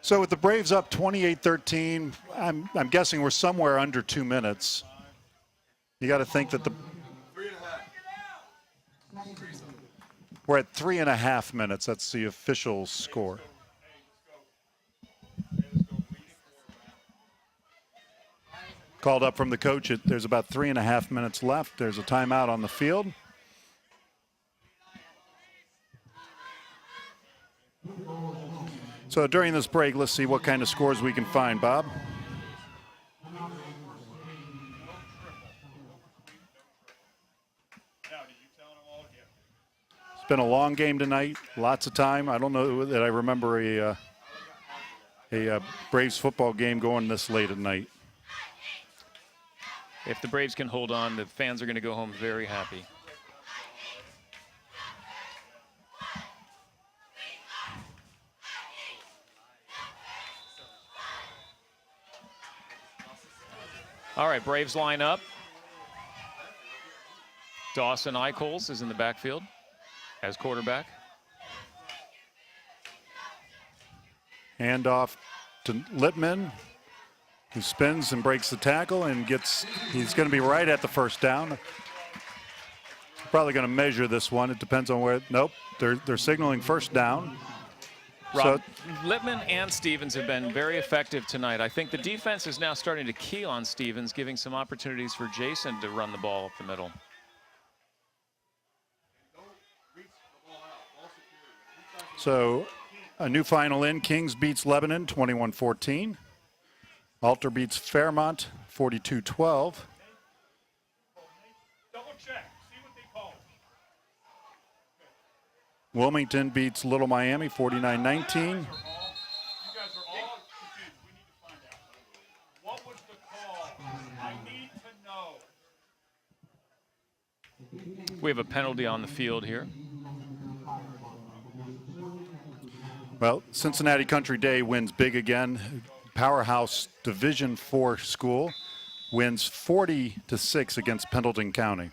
So with the Braves up 28-13, I'm guessing we're somewhere under 2 minutes. You got to think that we're at 3.5 minutes. That's the official score. Called up from the coach. There's about 3.5 minutes left. There's a timeout on the field. So during this break, let's see what kind of scores we can find, Bob. It's been a long game tonight, lots of time. I don't know that I remember a Braves football game going this late at night. If the Braves can hold on, the fans are going to go home very happy. All right, Braves line up. Dawson Eichholz is in the backfield as quarterback. Hand off to Littman, who spins and breaks the tackle and he's going to be right at the first down. Probably going to measure this one. It depends on where. Nope, they're signaling first down. Rob, Littman and Stevens have been very effective tonight. I think the defense is now starting to key on Stevens, giving some opportunities for Jason to run the ball up the middle. So a new final in. Kings beats Lebanon 21-14. Alter beats Fairmont 42-12. Double check. See what they call it. Wilmington beats Little Miami 49-19. You guys are all confused. We need to find out. What was the call? I need to know. We have a penalty on the field here. Well, Cincinnati Country Day wins big again. Powerhouse Division IV school wins 40-6 against Pendleton County.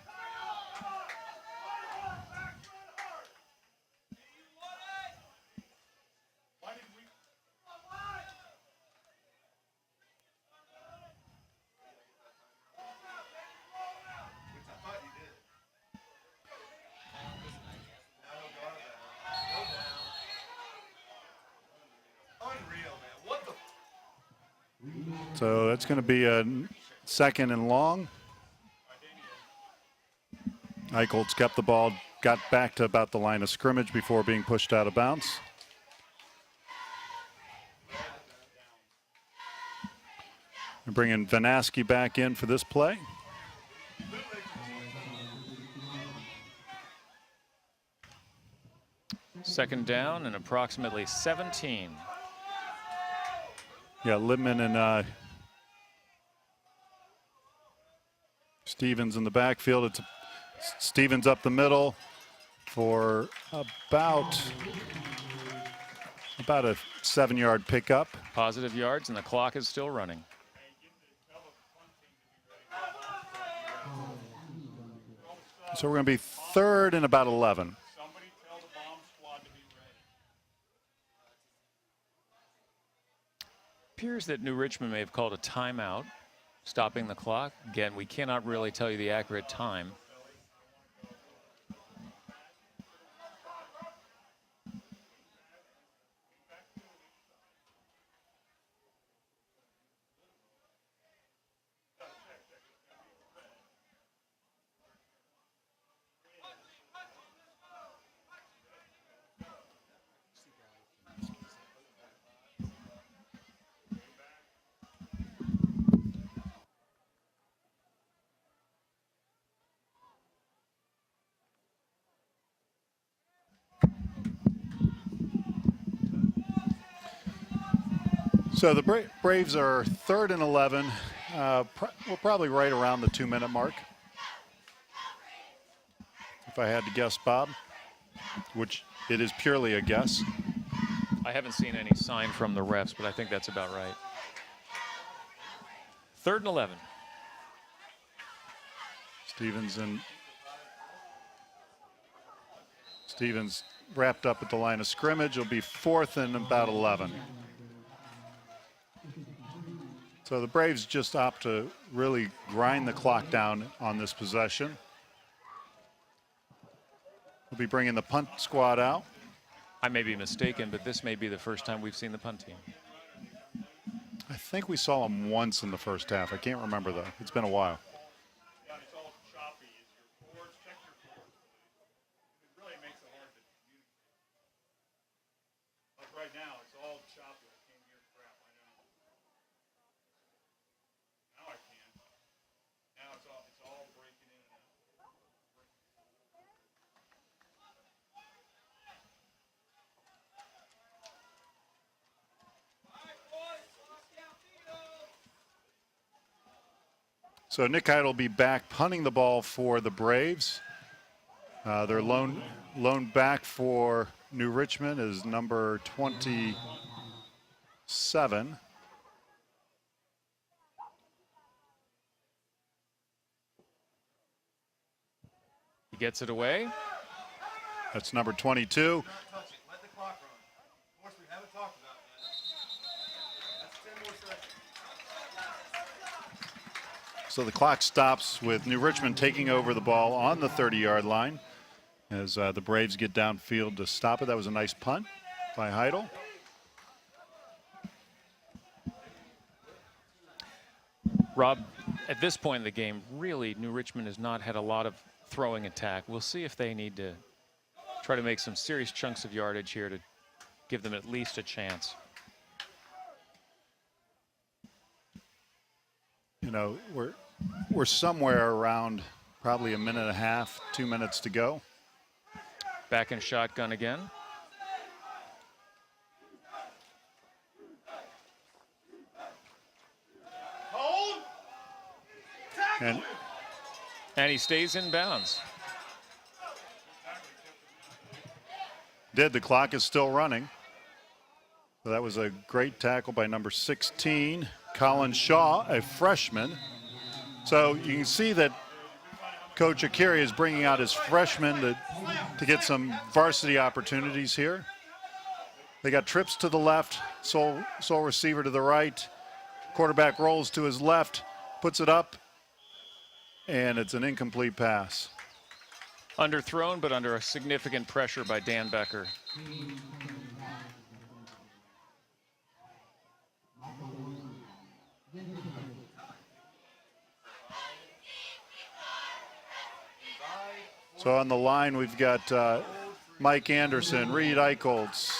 So that's going to be a second and long. Eicholtz kept the ball, got back to about the line of scrimmage before being pushed out of bounds. We're bringing Vanaski back in for this play. Second down and approximately 17. Yeah, Lippman and Stevens in the backfield. It's Stevens up the middle for about a 7-yard pickup. Positive yards, and the clock is still running. So we're going to be third and about 11. Somebody tell the bomb squad to be ready. Appears that New Richmond may have called a timeout, stopping the clock. Again, we cannot really tell you the accurate time. So the Braves are third and 11. We're probably right around the 2-minute mark. If I had to guess, Bob, which it is purely a guess. I haven't seen any sign from the refs, but I think that's about right. Third and 11. Stevens wrapped up at the line of scrimmage. It'll be fourth and about 11. So the Braves just opt to really grind the clock down on this possession. We'll be bringing the punt squad out. I may be mistaken, but this may be the first time we've seen the punt team. I think we saw them once in the first half. I can't remember, though. It's been a while. Yeah, it's all choppy. Is your boards, check your boards, please. It really makes it hard to communicate. Like right now, it's all choppy. I can't hear crap. I know. Now I can. Now it's all breaking in and out. So Nick Heidel will be back punting the ball for the Braves. Their lone back for New Richmond is number 27. He gets it away. That's number 22. Not touch it. Let the clock run. Of course, we haven't talked about that. That's 10 more seconds. So the clock stops with New Richmond taking over the ball on the 30-yard line as the Braves get downfield to stop it. That was a nice punt by Heidel. Rob, at this point in the game, really, New Richmond has not had a lot of throwing attack. We'll see if they need to try to make some serious chunks of yardage here to give them at least a chance. You know, we're somewhere around probably a minute and a half, 2 minutes to go. Back in shotgun again. Hold. Tackle. And he stays in bounds. The clock is still running. So that was a great tackle by number 16, Colin Shaw, a freshman. So you can see that Coach Akiri is bringing out his freshmen to get some varsity opportunities here. They got trips to the left, sole receiver to the right. Quarterback rolls to his left, puts it up, and it's an incomplete pass. Underthrown, but under a significant pressure by Dan Becker. So on the line, we've got Mike Anderson, Reed Eicholtz,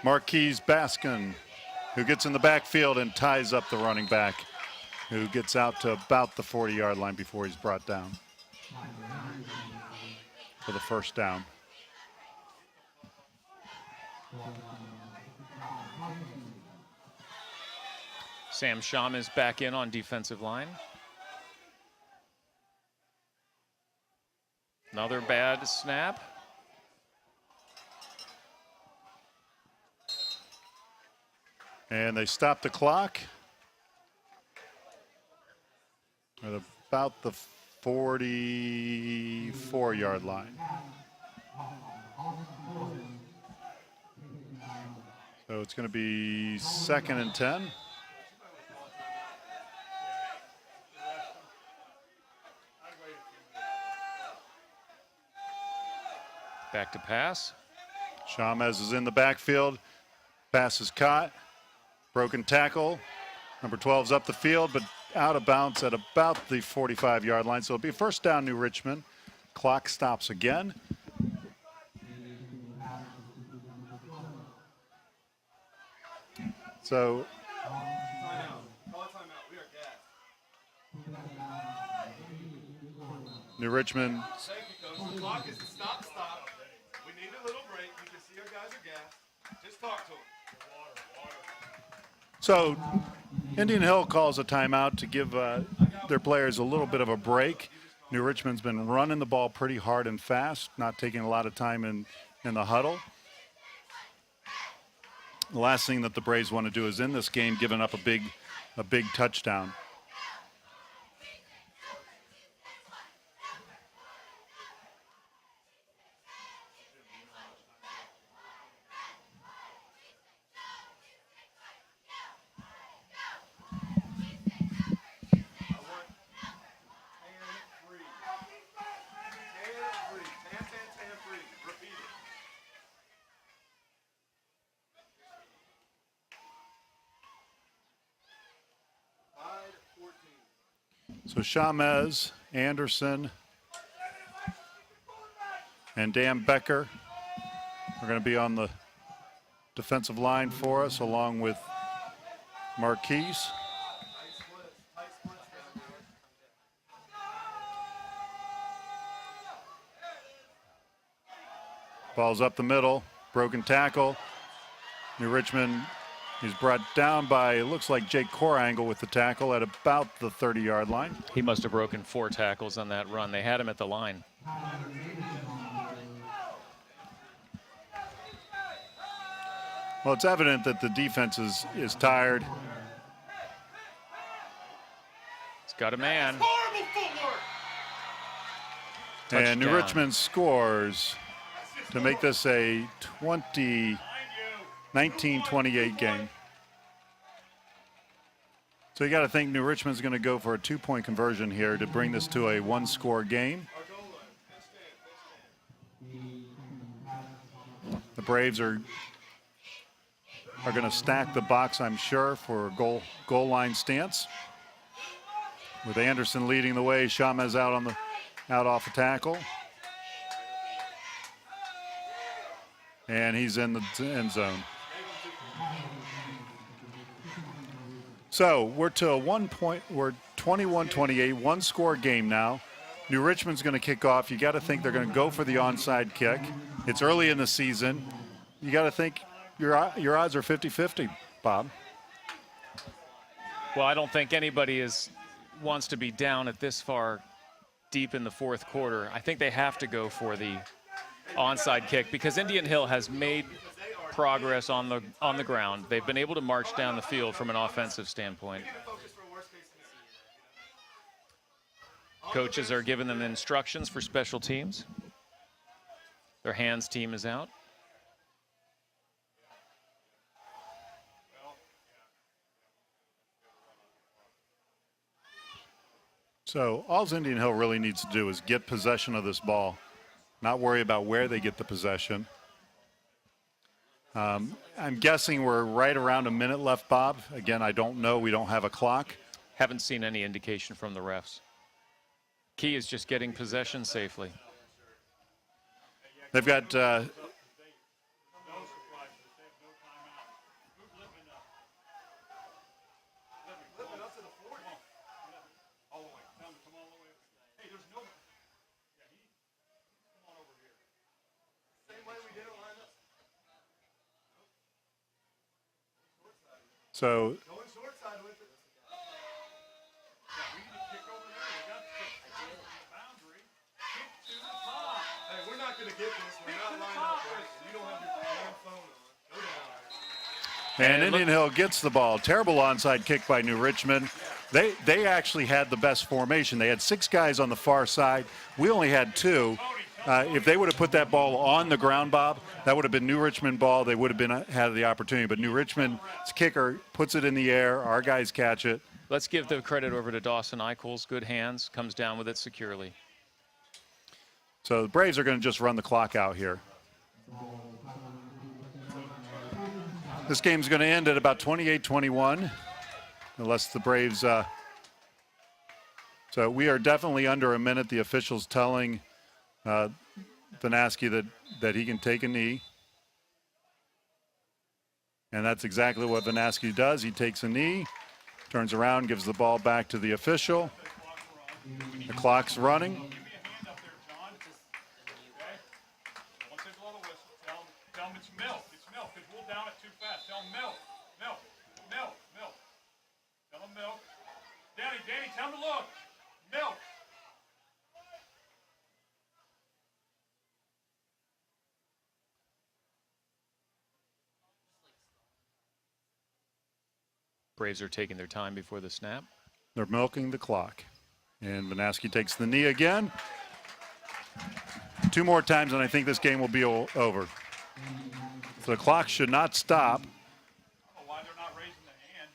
Marquise Baskin, who gets in the backfield and ties up the running back, who gets out to about the 40-yard line before he's brought down for the first down. Sam Sham is back in on defensive line. Another bad snap. And they stop the clock at about the 44-yard line. So it's going to be 2nd and 10. Back to pass. Chavez is in the backfield. Pass is caught. Broken tackle. Number 12's up the field, but out of bounds at about the 45-yard line. So it'll be first down, New Richmond. Clock stops again. So New Richmond. The clock is stop. We need a little break. You can see our guys are gassed. Just talk to them. So Indian Hill calls a timeout to give their players a little bit of a break. New Richmond's been running the ball pretty hard and fast, not taking a lot of time in the huddle. The last thing that the Braves want to do is in this game giving up a big touchdown. So Chavez, Anderson, and Dan Becker are going to be on the defensive line for us, along with Marquise. Ball's up the middle, broken tackle. New Richmond is brought down by, it looks like Jake Corangle with the tackle at about the 30-yard line. He must have broken 4 tackles on that run. They had him at the line. Well, it's evident that the defense is tired. It's got a man. Horrible footwork. And New Touchdown. Richmond scores to make this a 19-28 game. So you got to think New Richmond's going to go for a 2-point conversion here to bring this to a 1-score game. The Braves are going to stack the box, I'm sure, for a goal line stance. With Anderson leading the way, Chavez out off the tackle. And he's in the end zone. So we're to we're 21-28, 1-score game now. New Richmond's going to kick off. You got to think they're going to go for the onside kick. It's early in the season. You got to think your odds are 50-50, Bob. Well, I don't think anybody wants to be down at this far deep in the fourth quarter. I think they have to go for the onside kick because Indian Hill has made progress on the ground. They've been able to march down the field from an offensive standpoint. Coaches are giving them instructions for special teams. Their hands team is out. So all Indian Hill really needs to do is get possession of this ball, not worry about where they get the possession. I'm guessing we're right around a minute left, Bob. Again, I don't know. We don't have a clock. Haven't seen any indication from the refs. Key is just getting possession safely. They've got so Hey, we're not going to get this. We're not lined up right. You don't have your damn phone on. Go down. and Indian Hill gets the ball. Terrible onside kick by New Richmond. They actually had the best formation. They had 6 guys on the far side. We only had 2. If they would have put that ball on the ground, Bob, that would have been New Richmond ball. They would have been had the opportunity. But New Richmond's kicker puts it in the air. Our guys catch it. Let's give the credit over to Dawson Eichholz. Good hands, comes down with it securely. So the Braves are going to just run the clock out here. This game's going to end at about 28-21, unless the Braves. So we are definitely under a minute. The official's telling Vanaski that he can take a knee. And that's exactly what Vanaski does. He takes a knee, turns around, gives the ball back to the official. The clock's running. Tell them it's milk. It's milk, because we'll down it too fast. Tell them milk. Milk. Milk. Milk. Tell them milk. Danny, tell them to look. Milk. Braves are taking their time before the snap. They're milking the clock. And Vanaski takes the knee again. 2 more times, and I think this game will be over. So the clock should not stop. I don't know why they're not raising the hand.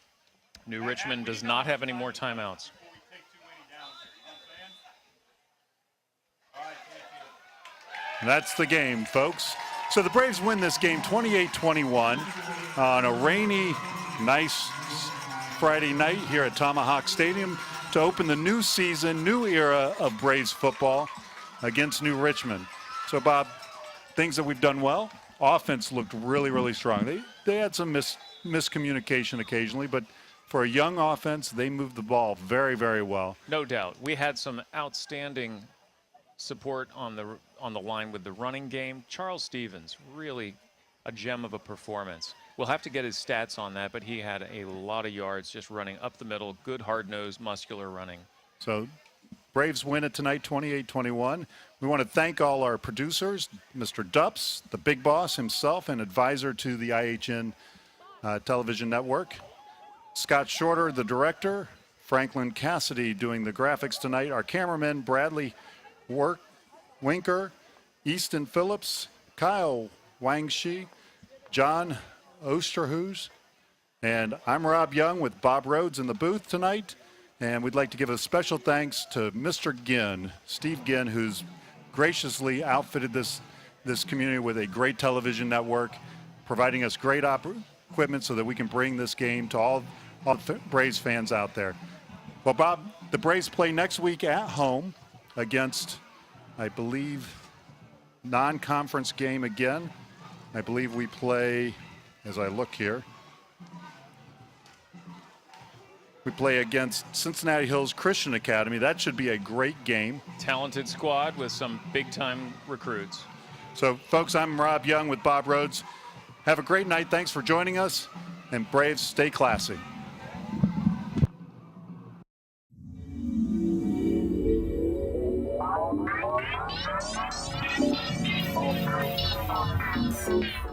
New Richmond does not have any more timeouts. Before we take too many downs here. You know what I'm saying? All right, thank you. That's the game, folks. So the Braves win this game 28-21 on a rainy, nice Friday night here at Tomahawk Stadium to open the new season, new era of Braves football against New Richmond. So, Bob, things that we've done well. Offense looked really, really strong. They had some miscommunication occasionally, but for a young offense, they moved the ball very, very well. No doubt. We had some outstanding support on the line with the running game. Charles Stevens, really a gem of a performance. We'll have to get his stats on that, but he had a lot of yards just running up the middle, good hard-nosed, muscular running. So Braves win it tonight, 28-21. We want to thank all our producers, Mr. Dupps, the big boss himself, and advisor to the IHN television network. Scott Shorter, the director. Franklin Cassidy doing the graphics tonight. Our cameramen, Bradley Winker, Easton Phillips, Kyle Wangshi, John Osterhus, and I'm Rob Young with Bob Rhodes in the booth tonight. And we'd like to give a special thanks to Mr. Ginn, Steve Ginn, who's graciously outfitted this community with a great television network, providing us great equipment so that we can bring this game to all the Braves fans out there. Well, Bob, the Braves play next week at home against, I believe, non-conference game again. I believe we play, as I look here, we play against Cincinnati Hills Christian Academy. That should be a great game. Talented squad with some big-time recruits. So, folks, I'm Rob Young with Bob Rhodes. Have a great night. Thanks for joining us. And Braves, stay classy. Oh, Richmond.